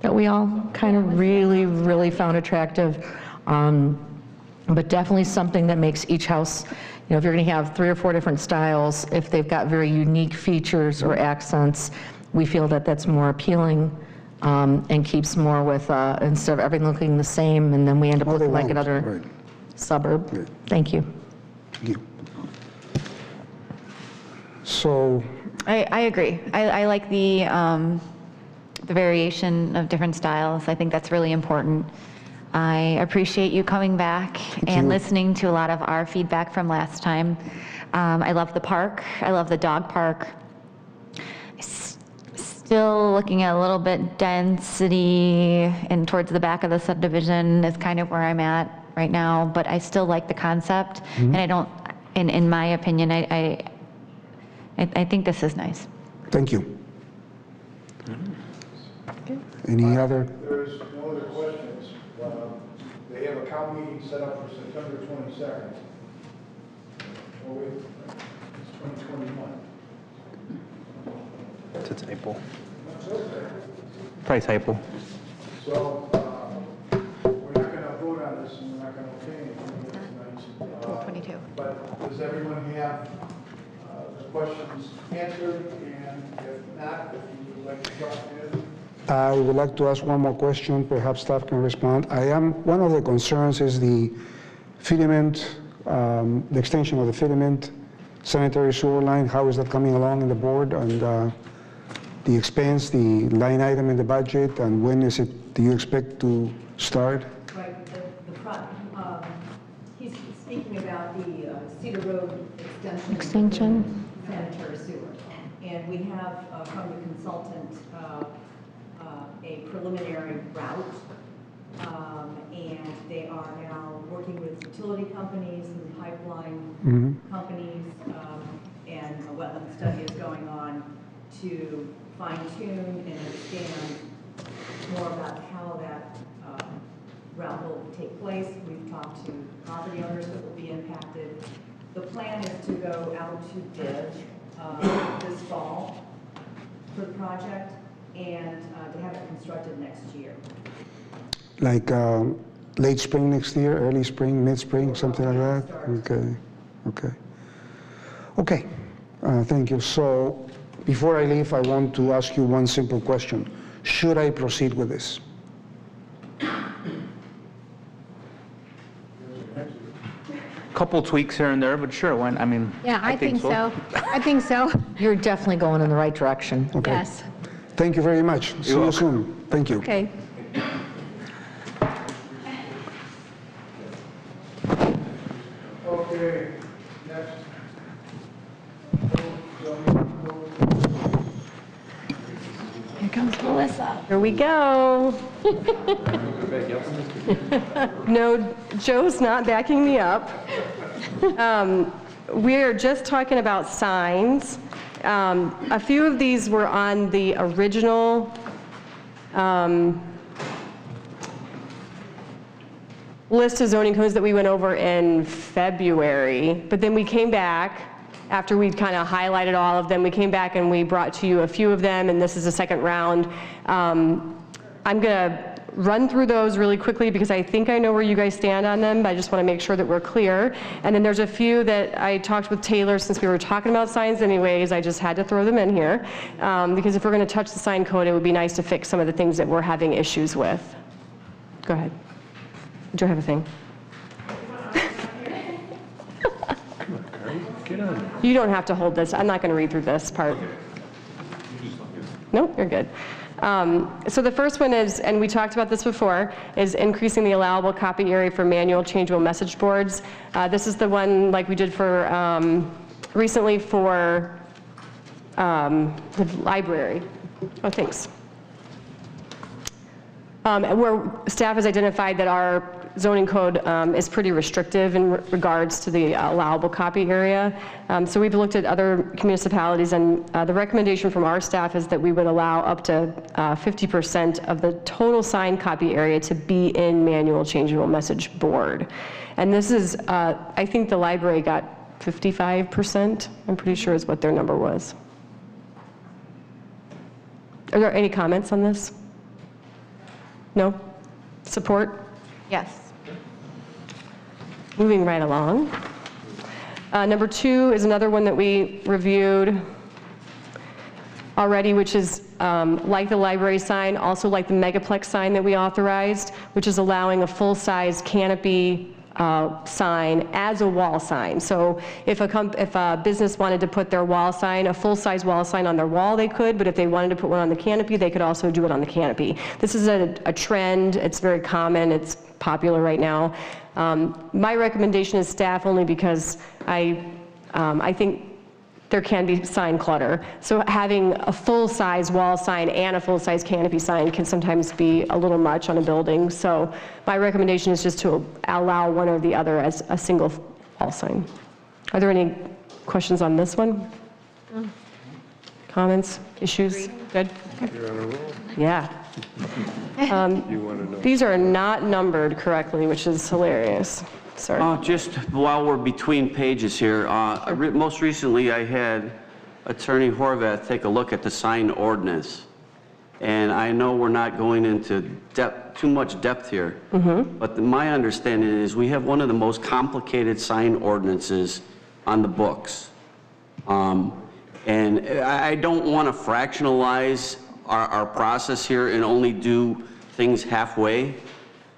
that we all kind of really found attractive. But definitely something that makes each house, you know, if you're going to have 3 or 4 different styles, if they've got very unique features or accents, we feel that that's more appealing and keeps more with, instead of everything looking the same, and then we end up looking like another suburb. Thank you. Thank you. So. I agree. I like the variation of different styles. I think that's really important. I appreciate you coming back and listening to a lot of our feedback from last time. I love the park. I love the dog park. Still looking at a little bit density and towards the back of the subdivision is kind of where I'm at right now, but I still like the concept. And I don't, in my opinion, I think this is nice. Thank you. Any other? There's no other questions. They have a council meeting set up for September 22nd. Oh, wait, it's 2021. It's a typo. Probably typo. So, we're not going to vote on this, and we're not going to obtain anything tonight. 22. But does everyone have the questions answered? And if not, if you would like to talk to I would like to ask one more question. Perhaps staff can respond. One of the concerns is the filament, the extension of the filament sanitary sewer line. How is that coming along in the board? And the expense, the line item in the budget, and when do you expect to start? Right, he's speaking about the Cedar Road extension. Sanitary sewer. And we have from the consultant a preliminary route, and they are now working with utility companies and pipeline companies, and a wetland study is going on to fine-tune and understand more about how that route will take place. We've talked to property owners that will be impacted. The plan is to go out to bid this fall for the project and to have it constructed next year. Like late spring next year, early spring, mid-spring, something like that? Okay, okay. Okay, thank you. So before I leave, I want to ask you one simple question. Should I proceed with this? Couple tweaks here and there, but sure, I mean. Yeah, I think so. I think so. You're definitely going in the right direction. Okay. Yes. Thank you very much. See you soon. Thank you. Okay. Okay, next. Here comes Melissa. Here we go. No, Joe's not backing me up. We are just talking about signs. A few of these were on the original list of zoning codes that we went over in February, but then we came back after we'd kind of highlighted all of them. We came back and we brought to you a few of them, and this is the second round. I'm going to run through those really quickly because I think I know where you guys stand on them, but I just want to make sure that we're clear. And then there's a few that I talked with Taylor since we were talking about signs anyways. I just had to throw them in here because if we're going to touch the sign code, it would be nice to fix some of the things that we're having issues with. Go ahead. Did you have a thing? Get on. You don't have to hold this. I'm not going to read through this part. Nope, you're good. So the first one is, and we talked about this before, is increasing the allowable copy area for manual changeable message boards. This is the one like we did for recently for the library. Oh, thanks. Where staff has identified that our zoning code is pretty restrictive in regards to the allowable copy area. So we've looked at other municipalities, and the recommendation from our staff is that we would allow up to 50% of the total signed copy area to be in manual changeable message board. And this is, I think the library got 55%, I'm pretty sure is what their number was. Are there any comments on this? No? Support? Yes. Moving right along. Number 2 is another one that we reviewed already, which is like the library sign, also like the megaplex sign that we authorized, which is allowing a full-size canopy sign as a wall sign. So if a business wanted to put their wall sign, a full-size wall sign on their wall, they could, but if they wanted to put one on the canopy, they could also do it on the canopy. This is a trend. It's very common. It's popular right now. My recommendation is staff only because I think there can be sign clutter. So having a full-size wall sign and a full-size canopy sign can sometimes be a little much on a building. So my recommendation is just to allow one or the other as a single wall sign. Are there any questions on this one? Comments, issues? Good? You're on a roll. Yeah. You want to know. These are not numbered correctly, which is hilarious. Sorry. Just while we're between pages here, most recently I had Attorney Horvath take a look at the sign ordinance. And I know we're not going into too much depth here, but my understanding is we have one of the most complicated sign ordinances on the books. And I don't want to fractionalize our process here and only do things halfway.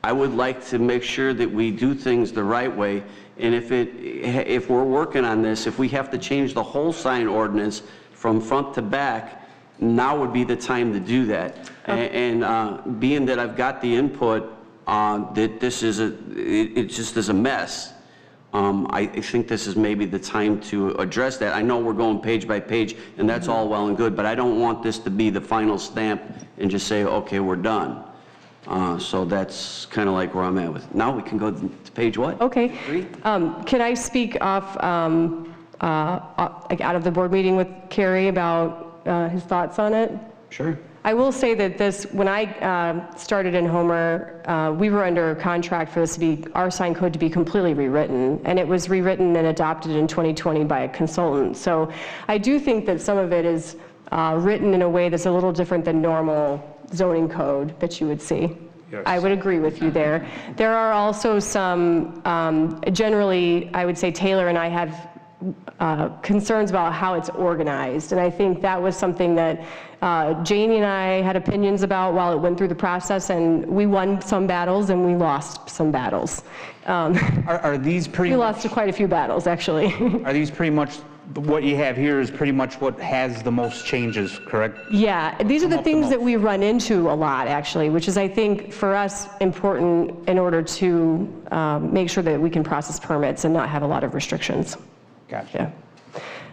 I would like to make sure that we do things the right way. And if we're working on this, if we have to change the whole sign ordinance from front to back, now would be the time to do that. And being that I've got the input that this is it just is a mess, I think this is maybe the time to address that. I know we're going page by page, and that's all well and good, but I don't want this to be the final stamp and just say, okay, we're done. So that's kind of like where I'm at with. Now we can go to page what? Okay. Can I speak off, like out of the board meeting with Kerry about his thoughts on it? Sure. I will say that this, when I started in Homer, we were under contract for this to be, our sign code to be completely rewritten, and it was rewritten and adopted in 2020 by a consultant. So I do think that some of it is written in a way that's a little different than normal zoning code that you would see. Yes. I would agree with you there. There are also some, generally, I would say Taylor and I have concerns about how it's organized. And I think that was something that Janie and I had opinions about while it went through the process, and we won some battles and we lost some battles. Are these pretty We lost quite a few battles, actually. Are these pretty much, what you have here is pretty much what has the most changes, correct? Yeah, these are the things that we run into a lot, actually, which is, I think, for us, important in order to make sure that we can process permits and not have a lot of restrictions. Gotcha.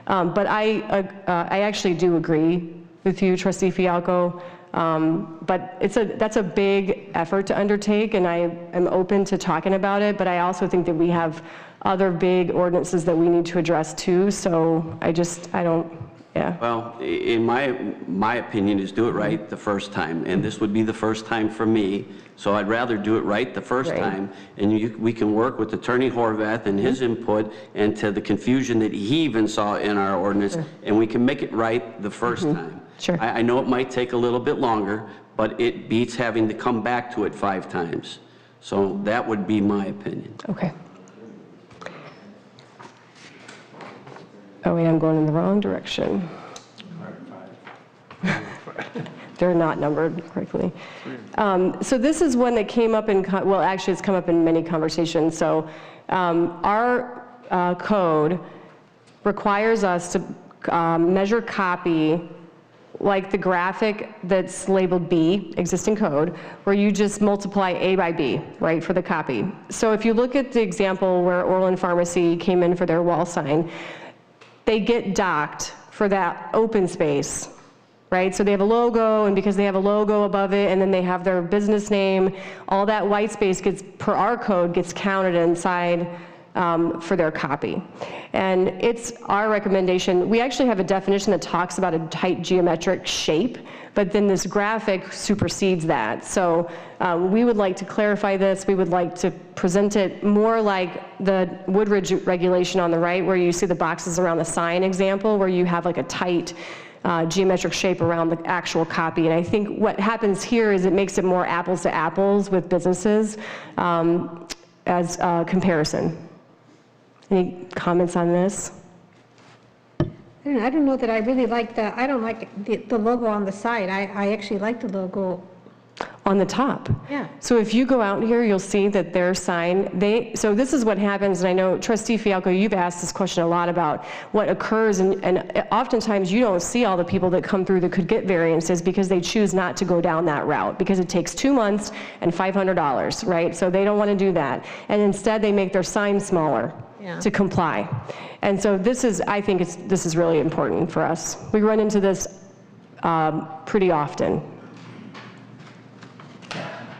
Yeah. But I actually do agree with you, Trustee Fialco. But that's a big effort to undertake, and I am open to talking about it, but I also think that we have other big ordinances that we need to address too, so I don't, yeah. Well, in my opinion is do it right the first time, and this would be the first time for me, so I'd rather do it right the first time, and we can work with Attorney Horvath and his input and to the confusion that he even saw in our ordinance, and we can make it right the first time. Sure. I know it might take a little bit longer, but it beats having to come back to it 5 times. So that would be my opinion. Okay. Oh wait, I'm going in the wrong direction. They're not numbered correctly. So this is one that came up in, well, actually it's come up in many conversations. So our code requires us to measure copy like the graphic that's labeled B, existing code, where you just multiply A by B, right, for the copy. So if you look at the example where Orland Pharmacy came in for their wall sign, they get docked for that open space, right? So they have a logo, and because they have a logo above it, and then they have their business name, all that white space gets, per our code, gets counted inside for their copy. And it's our recommendation. We actually have a definition that talks about a tight geometric shape, but then this graphic supersedes that. So we would like to clarify this. We would like to present it more like the Woodridge regulation on the right, where you see the boxes around the sign example, where you have like a tight geometric shape around the actual copy. And I think what happens here is it makes it more apples to apples with businesses as a comparison. Any comments on this? I don't know that I really like I don't like the logo on the side. I actually like the logo on the top. Yeah. So if you go out here, you'll see that their sign, so this is what happens, and I know, Trustee Fialco, you've asked this question a lot about what occurs, and oftentimes you don't see all the people that come through that could get variances because they choose not to go down that route, because it takes 2 months and $500, right? So they don't want to do that. And instead, they make their sign smaller to comply. And so this is, I think this is really important for us. We run into this pretty often.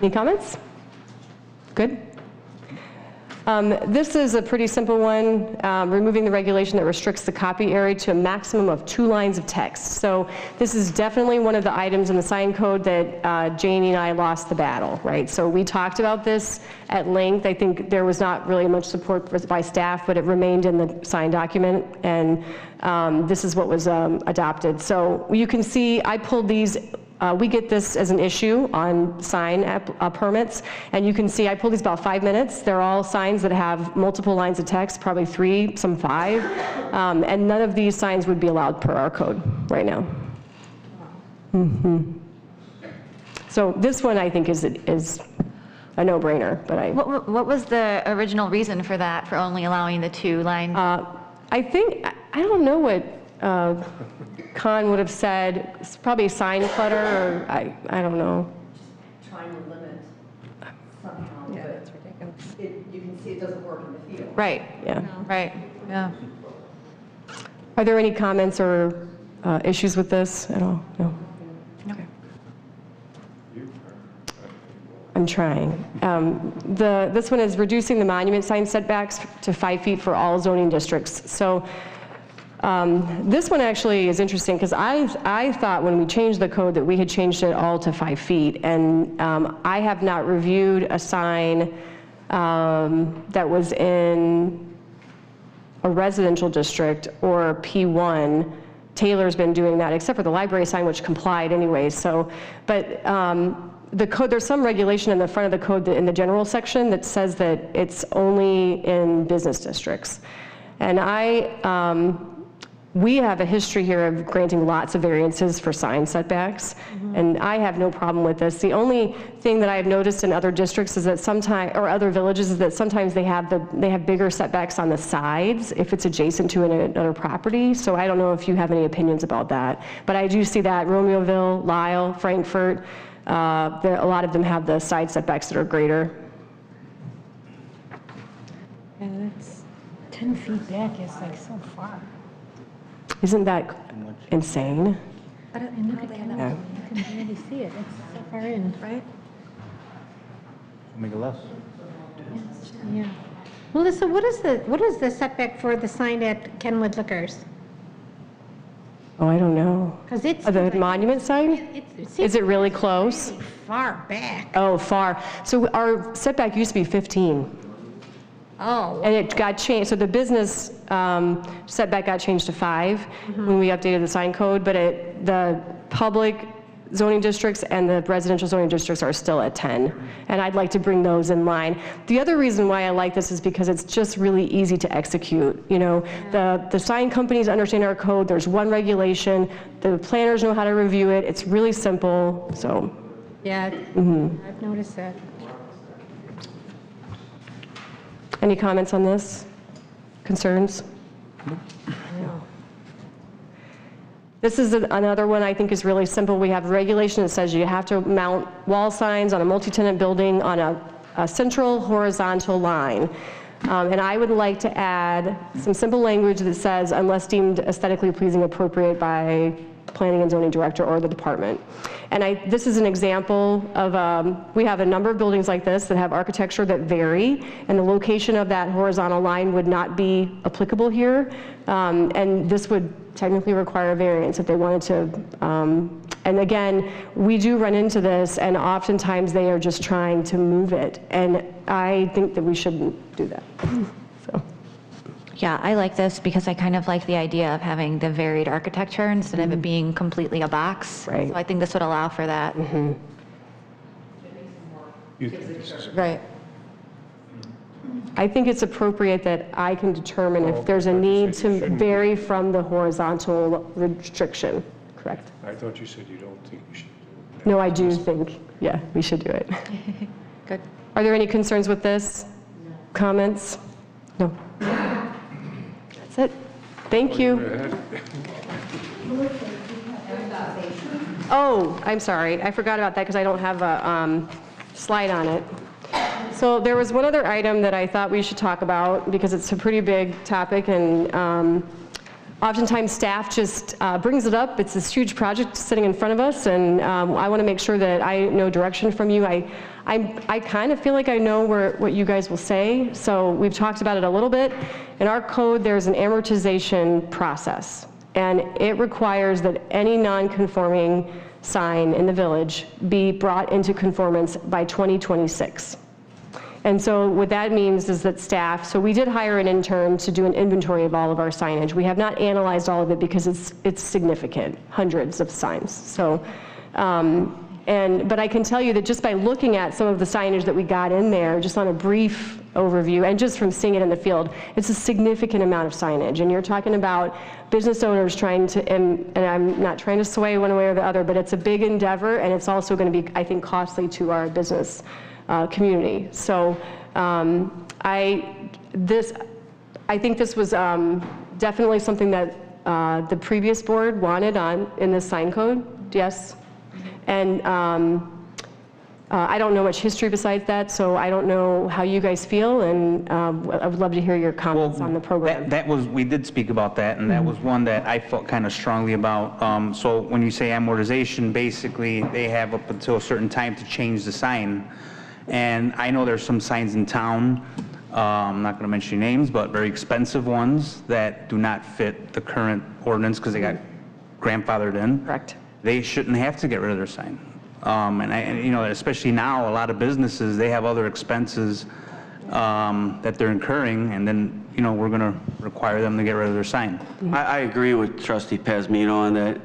Any comments? Good. This is a pretty simple one, removing the regulation that restricts the copy area to a maximum of 2 lines of text. So this is definitely one of the items in the sign code that Janie and I lost the battle, right? So we talked about this at length. I think there was not really much support by staff, but it remained in the sign document, and this is what was adopted. So you can see I pulled these. We get this as an issue on sign permits, and you can see I pulled these about 5 minutes. They're all signs that have multiple lines of text, probably 3, some 5, and none of these signs would be allowed per our code right now. So this one I think is a no-brainer, but What was the original reason for that, for only allowing the 2 lines? I don't know what Con would have said. It's probably sign clutter, or I don't know. Trying to limit somehow, but it's ridiculous. You can see it doesn't work in the field. Right, yeah. Right, yeah. Are there any comments or issues with this at all? No? Okay. I'm trying. This one is reducing the monument sign setbacks to 5 feet for all zoning districts. So This one actually is interesting because I thought when we changed the code that we had changed it all to 5 feet, and I have not reviewed a sign that was in a residential district or P1. Taylor's been doing that, except for the library sign, which complied anyway. So, but the code, there's some regulation in the front of the code in the general section that says that it's only in business districts. And we have a history here of granting lots of variances for sign setbacks, and I have no problem with this. The only thing that I've noticed in other districts is that sometimes, or other villages, is that sometimes they have bigger setbacks on the sides if it's adjacent to another property. So I don't know if you have any opinions about that, but I do see that Romeoville, Lisle, Frankfurt, a lot of them have the side setbacks that are greater. Yeah, that's 10 feet back is like so far. Isn't that insane? And look at that, Yeah. you can barely see it, it's so far in, right? Make it less. Yeah. Melissa, what is the setback for the sign at Kenwood Liquors? Oh, I don't know. 'Cause it's the like- monument sign? Is it really close? Far back. Oh, far. So our setback used to be 15. Oh. And it got changed, so the business setback got changed to 5 when we updated the sign code, but the public zoning districts and the residential zoning districts are still at 10. And I'd like to bring those in line. The other reason why I like this is because it's just really easy to execute. You know, the sign companies understand our code, there's one regulation, the planners know how to review it, it's really simple, so. Yeah, I've noticed that. Any comments on this? Concerns? This is another one I think is really simple. We have regulation that says you have to mount wall signs on a multi-tenant building on a central horizontal line. And I would like to add some simple language that says, unless deemed aesthetically pleasing, appropriate by planning and zoning director or the department. And this is an example of, we have a number of buildings like this that have architecture that vary, and the location of that horizontal line would not be applicable here. And this would technically require a variance if they wanted to. And again, we do run into this, and oftentimes they are just trying to move it. And I think that we shouldn't do that. So. Yeah, I like this because I kind of like the idea of having the varied architecture instead of it being completely a box. Right. So I think this would allow for that. Right. I think it's appropriate that I can determine if there's a need to vary from the horizontal restriction, correct? I thought you said you don't think we should do it. No, I do think, yeah, we should do it. Good. Are there any concerns with this? Comments? No. That's it. Thank you. Oh, I'm sorry. I forgot about that because I don't have a slide on it. So there was one other item that I thought we should talk about because it's a pretty big topic, and oftentimes staff just brings it up. It's this huge project sitting in front of us, and I want to make sure that I know direction from you. I kind of feel like I know what you guys will say, so we've talked about it a little bit. In our code, there's an amortization process, and it requires that any non-conforming sign in the village be brought into conformance by 2026. And so what that means is that staff, so we did hire an intern to do an inventory of all of our signage. We have not analyzed all of it because it's significant, hundreds of signs. So, but I can tell you that just by looking at some of the signage that we got in there, just on a brief overview, and just from seeing it in the field, it's a significant amount of signage. And you're talking about business owners trying to, and I'm not trying to sway one way or the other, but it's a big endeavor, and it's also going to be, I think, costly to our business community. So I think this was definitely something that the previous board wanted in this sign code. Yes. And I don't know much history besides that, so I don't know how you guys feel, and I would love to hear your comments on the program. That was, we did speak about that, and that was one that I felt kind of strongly about. So when you say amortization, basically they have up until a certain time to change the sign. And I know there's some signs in town I'm not going to mention names, but very expensive ones that do not fit the current ordinance because they got grandfathered in. Correct. They shouldn't have to get rid of their sign. And you know, especially now, a lot of businesses, they have other expenses that they're incurring, and then, you know, we're going to require them to get rid of their sign. I agree with Trustee Pazmino on that,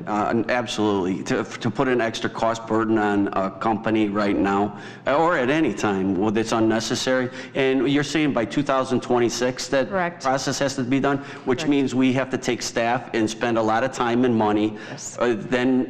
absolutely. To put an extra cost burden on a company right now, or at any time, well, it's unnecessary. And you're saying by 2026 that process has to be done, which means we have to take staff and spend a lot of time and money, then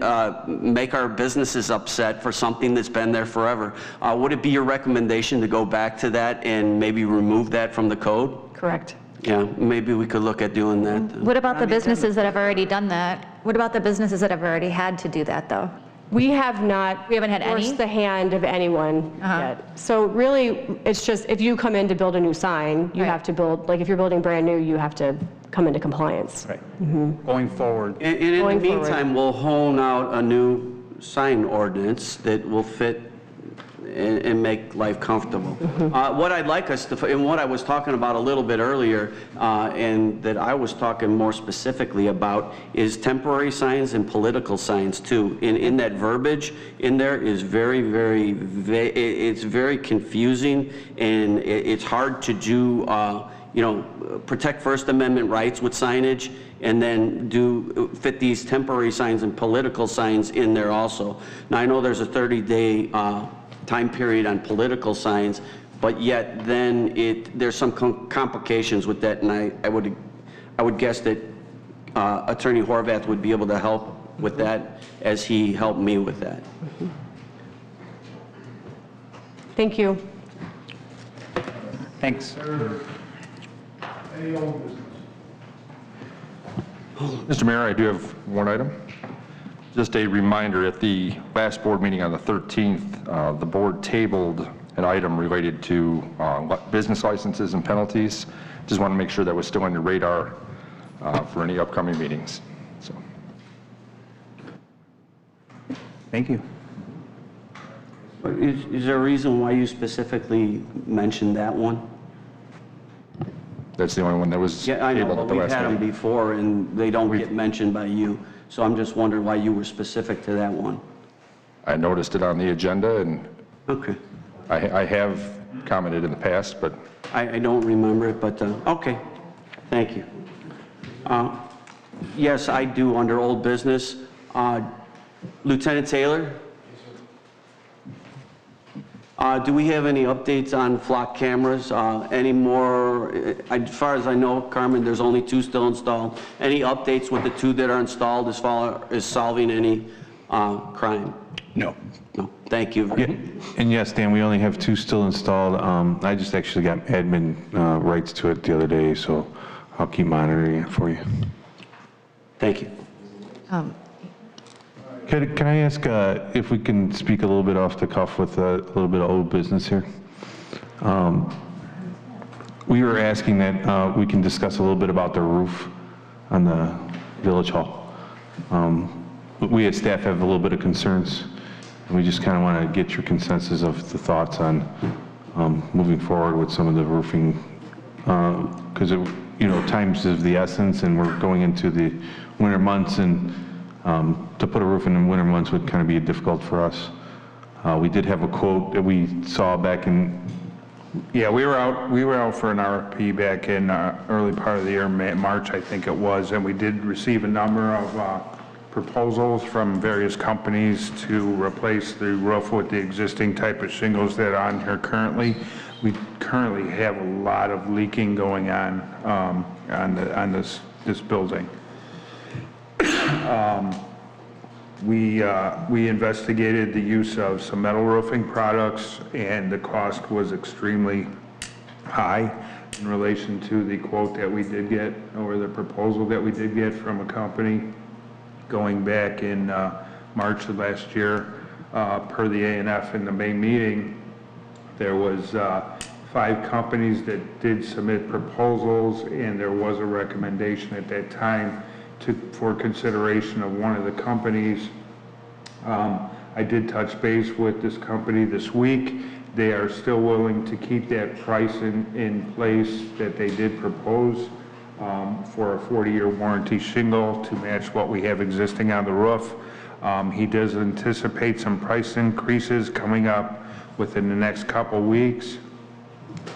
make our businesses upset for something that's been there forever. Would it be your recommendation to go back to that and maybe remove that from the code? Correct. Yeah, maybe we could look at doing that. What about the businesses that have already done that? What about the businesses that have already had to do that, though? We have not We haven't had any? forced the hand of anyone yet. So really, it's just, if you come in to build a new sign, you have to build, like if you're building brand new, you have to come into compliance. Right. Going forward. And in the meantime, we'll hone out a new sign ordinance that will fit and make life comfortable. What I'd like us to, and what I was talking about a little bit earlier, and that I was talking more specifically about, is temporary signs and political signs too. In that verbiage in there is very, it's very confusing, and it's hard to do, you know, protect First Amendment rights with signage, and then fit these temporary signs and political signs in there also. Now, I know there's a 30-day time period on political signs, but yet then there's some complications with that, and I would guess that Attorney Horvath would be able to help with that as he helped me with that. Thank you. Thanks. Any old business? Mr. Mayor, I do have one item. Just a reminder, at the last board meeting on the 13th, the board tabled an item related to business licenses and penalties. Just want to make sure that was still on your radar for any upcoming meetings. So, thank you. Is there a reason why you specifically mentioned that one? that's the only one that was Yeah, I know, tabled but at the we've last had them meeting. before, and they don't get mentioned by you. So I'm just wondering why you were specific to that one. I noticed it on the agenda, and Okay. I have commented in the past, but I don't remember it, but, okay. Thank you. Yes, I do, under old business. Lieutenant Taylor? Do we have any updates on flock cameras? Any more, as far as I know, Carmen, there's only 2 still installed. Any updates with the 2 that are installed as far as solving any crime? No. No, thank you. And yes, Dan, we only have 2 still installed. I just actually got admin rights to it the other day, so I'll keep monitoring it for you. Thank you. Can I ask if we can speak a little bit off the cuff with a little bit of old business here? We were asking that we can discuss a little bit about the roof on the Village Hall. We as staff have a little bit of concerns, and we just kind of want to get your consensus of the thoughts on moving forward with some of the roofing, because time's of the essence, and we're going into the winter months, and to put a roof in the winter months would kind of be difficult for us. We did have a quote that we saw back in. Yeah, we were out for an RFP back in early part of the year, March, I think it was, and we did receive a number of proposals from various companies to replace the roof with the existing type of shingles that are on here currently. We currently have a lot of leaking going on this building. We investigated the use of some metal roofing products, and the cost was extremely high in relation to the quote that we did get, or the proposal that we did get from a company going back in March of last year. Per the A&F in the May meeting, there was 5 companies that did submit proposals, and there was a recommendation at that time for consideration of one of the companies. I did touch base with this company this week. they are still willing to keep that price in place that they did propose for a 40-year warranty shingle to match what we have existing on the roof. He does anticipate some price increases coming up within the next couple weeks.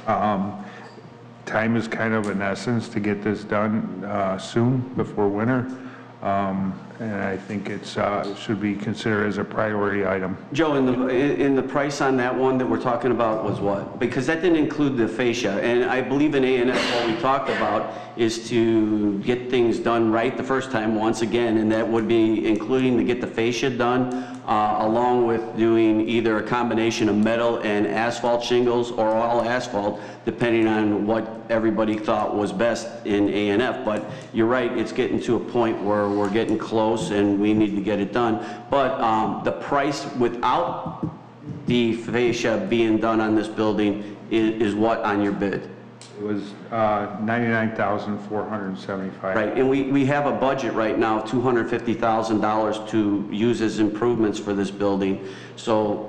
Time is kind of an essence to get this done soon before winter. And I think it should be considered as a priority item. Joe, in the price on that one that we're talking about was what? Because that didn't include the fascia, and I believe in A&F what we talked about is to get things done right the first time once again, and that would be including to get the fascia done, along with doing either a combination of metal and asphalt shingles or all asphalt, depending on what everybody thought was best in A&F. But you're right, it's getting to a point where we're getting close and we need to get it done. But the price without the fascia being done on this building is what on your bid? It was $99,475. Right, and we have a budget right now, $250,000 to use as improvements for this building. So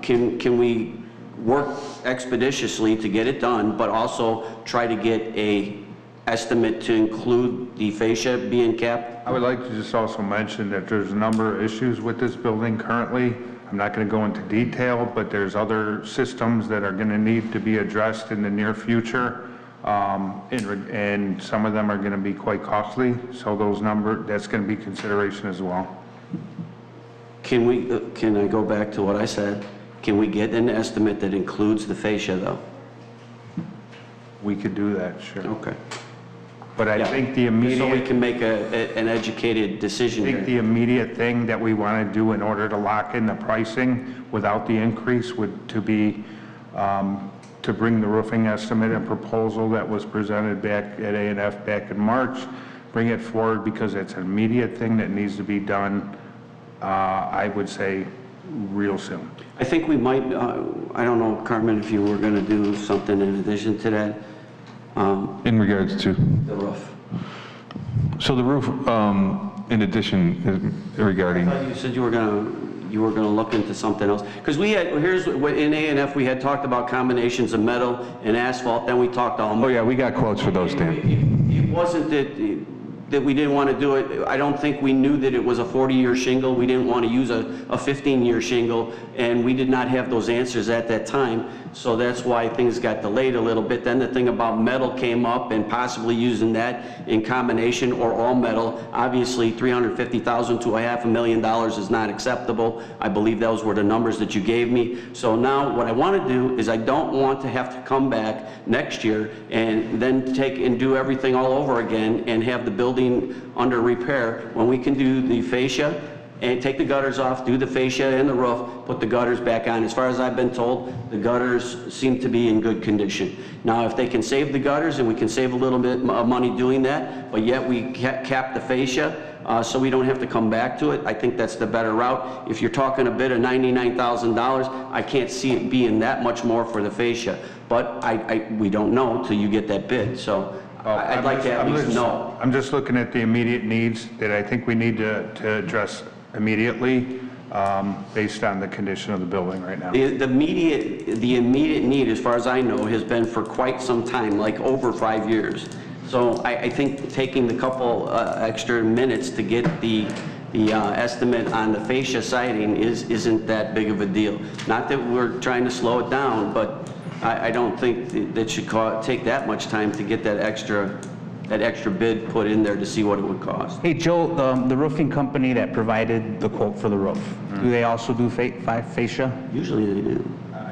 can we work expeditiously to get it done, but also try to get a estimate to include the fascia being capped? I would like to just also mention that there's a number of issues with this building currently. I'm not going to go into detail, but there's other systems that are going to need to be addressed in the near future. And some of them are going to be quite costly, so that's going to be consideration as well. Can I go back to what I said? Can we get an estimate that includes the fascia though? We could do that, sure. Okay. But I think the immediate... So we can make an educated decision I think the immediate thing that we want to do in order to lock in the pricing without the increase would to be to bring the roofing estimate and proposal that was presented back at A&F back in March, bring it forward because it's an immediate thing that needs to be done, I would say, real soon. I think we might, I don't know, Carmen, if you were going to do something in addition to that. In regards to? The roof. So the roof, in addition, regarding? I thought you said you were going to look into something else. Because we had, here's, in A&F, we had talked about combinations of metal and asphalt, then we talked all. Oh yeah, we got quotes for those, Dan. It wasn't that we didn't want to do it. I don't think we knew that it was a 40-year shingle. We didn't want to use a 15-year shingle, and we did not have those answers at that time. So that's why things got delayed a little bit. Then the thing about metal came up and possibly using that in combination or all metal. Obviously, $350,000 to $500,000 is not acceptable. I believe those were the numbers that you gave me. So now what I want to do is I don't want to have to come back next year and then take and do everything all over again and have the building under repair when we can do the fascia and take the gutters off, do the fascia and the roof, put the gutters back on. As far as I've been told, the gutters seem to be in good condition. Now, if they can save the gutters and we can save a little bit of money doing that, but yet we cap the fascia so we don't have to come back to it, I think that's the better route. If you're talking a bid of $99,000, I can't see it being that much more for the fascia. But we don't know till you get that bid. So I'd like to at least know. I'm just looking at the immediate needs that I think we need to address immediately based on the condition of the building right now. The immediate need, as far as I know, has been for quite some time, like over 5 years. So I think taking the couple extra minutes to get the estimate on the fascia siding isn't that big of a deal. Not that we're trying to slow it down, but I don't think that should take that much time to get that extra bid put in there to see what it would cost. Hey, Joe, the roofing company that provided the quote for the roof, do they also do fascia? Usually they do.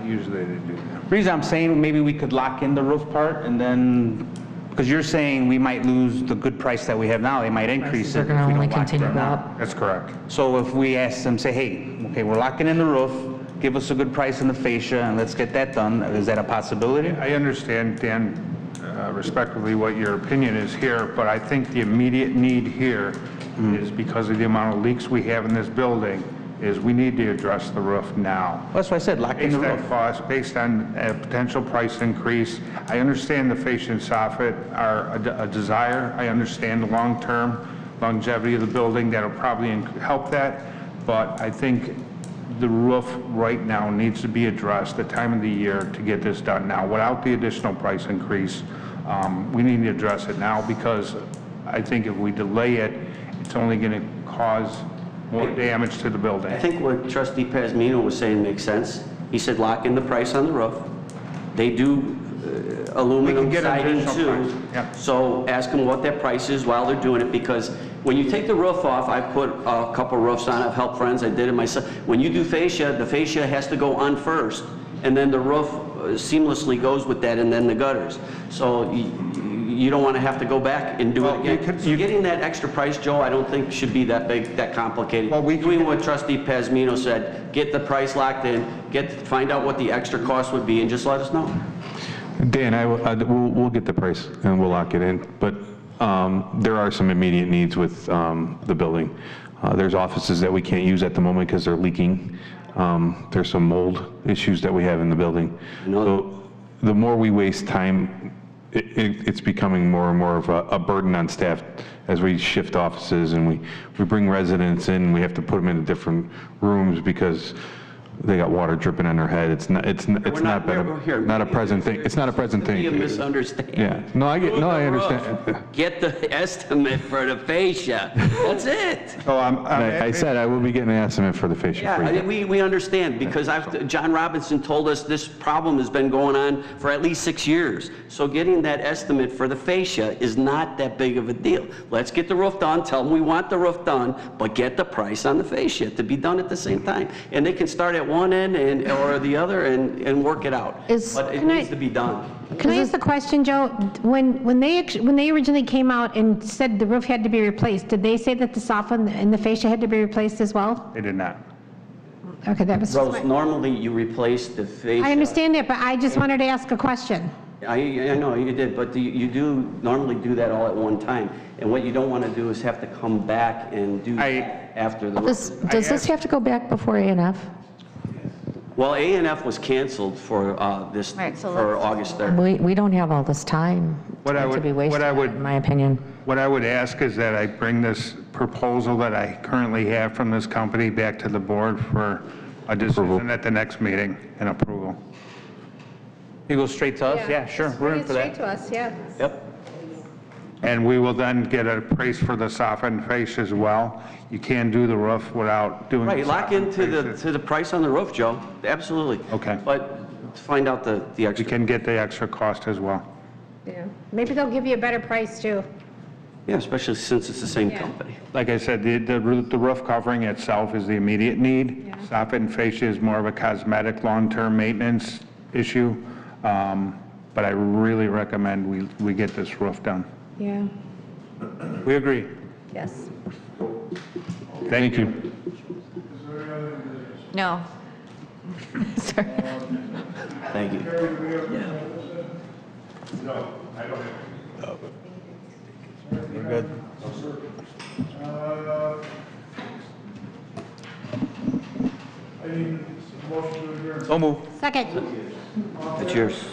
Usually they do. The reason I'm saying maybe we could lock in the roof part and then, because you're saying we might lose the good price that we have now, they might increase it. They're going to only continue up. That's correct. So if we ask them, say, hey, okay, we're locking in the roof, give us a good price in the fascia and let's get that done, is that a possibility? I understand, Dan, respectively what your opinion is here, but I think the immediate need here is because of the amount of leaks we have in this building, is we need to address the roof now. Well, that's why I said lock in the roof. Based on cost, based on a potential price increase. I understand the fascia and soffit are a desire. I understand the long-term longevity of the building. That'll probably help that, but I think the roof right now needs to be addressed, the time of the year to get this done now, without the additional price increase. We need to address it now, because I think if we delay it, it's only going to cause more damage to the building. I think what Trustee Pasmino was saying makes sense. He said lock in the price on the roof. They do aluminum siding too. So ask them what that price is while they're doing it, because when you take the roof off, I've put a couple roofs on, I've helped friends, I did it myself. When you do fascia, the fascia has to go on first, and then the roof seamlessly goes with that, and then the gutters. So you don't want to have to go back and do it again. So getting that extra price, Joe, I don't think should be that big, that complicated. Doing what Trustee Pasmino said, get the price locked in, find out what the extra cost would be, and just let us know. Dan, we'll get the price and we'll lock it in, but there are some immediate needs with the building. There's offices that we can't use at the moment because they're leaking. There's some mold issues that we have in the building. So the more we waste time, it's becoming more and more of a burden on staff as we shift offices and we bring residents in, we have to put them into different rooms because they got water dripping on their head. It's not a present thing. It's not a present thing. Be a misunderstanding. Yeah. No, I understand. Get the estimate for the fascia. That's it. Oh, I said I will be getting an estimate for the fascia. Yeah, we understand, because John Robinson told us this problem has been going on for at least 6 years. So getting that estimate for the fascia is not that big of a deal. Let's get the roof done, tell them we want the roof done, but get the price on the fascia to be done at the same time. And they can start at one end or the other and work it out. But it needs to be done. Can I ask a question, Joe? When they originally came out and said the roof had to be replaced, did they say that the soffit and the fascia had to be replaced as well? They did not. Okay, that was Rose, normally you replace the fascia. I understand that, but I just wanted to ask a question. I know you did, but you do normally do that all at one time. And what you don't want to do is have to come back and do that after the roof. Does this have to go back before A&F? Well, A&F was canceled for for August 3rd. We don't have all this time to be wasted, in my opinion. What I would ask is that I bring this proposal that I currently have from this company back to the board for a decision at the next meeting and approval. You go straight to us? Yeah, sure, we're in for that. Straight to us, yeah. Yep. And we will then get a price for the soffit fascia as well. You can't do the roof without doing. Right, lock into the price on the roof, Joe. Absolutely. Okay. But find out the extra. We can get the extra cost as well. Yeah. Maybe they'll give you a better price too. Yeah, especially since it's the same company. Like I said, the roof covering itself is the immediate need. Soffit and fascia is more of a cosmetic, long-term maintenance issue. But I really recommend we get this roof done. Yeah. We agree. Yes. Thank you. No. Sorry. Thank you. No, I don't have. You're good. I need a motion to adjourn. So move. Second. That's yours.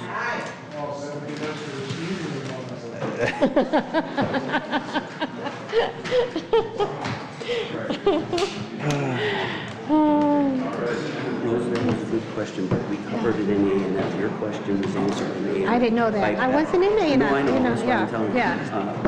Rose, that was a good question, but we covered it in A&F. Your question was answered in A&F. I didn't know that. I wasn't in A&F. No, I know. That's what Yeah, I'm telling you. yeah.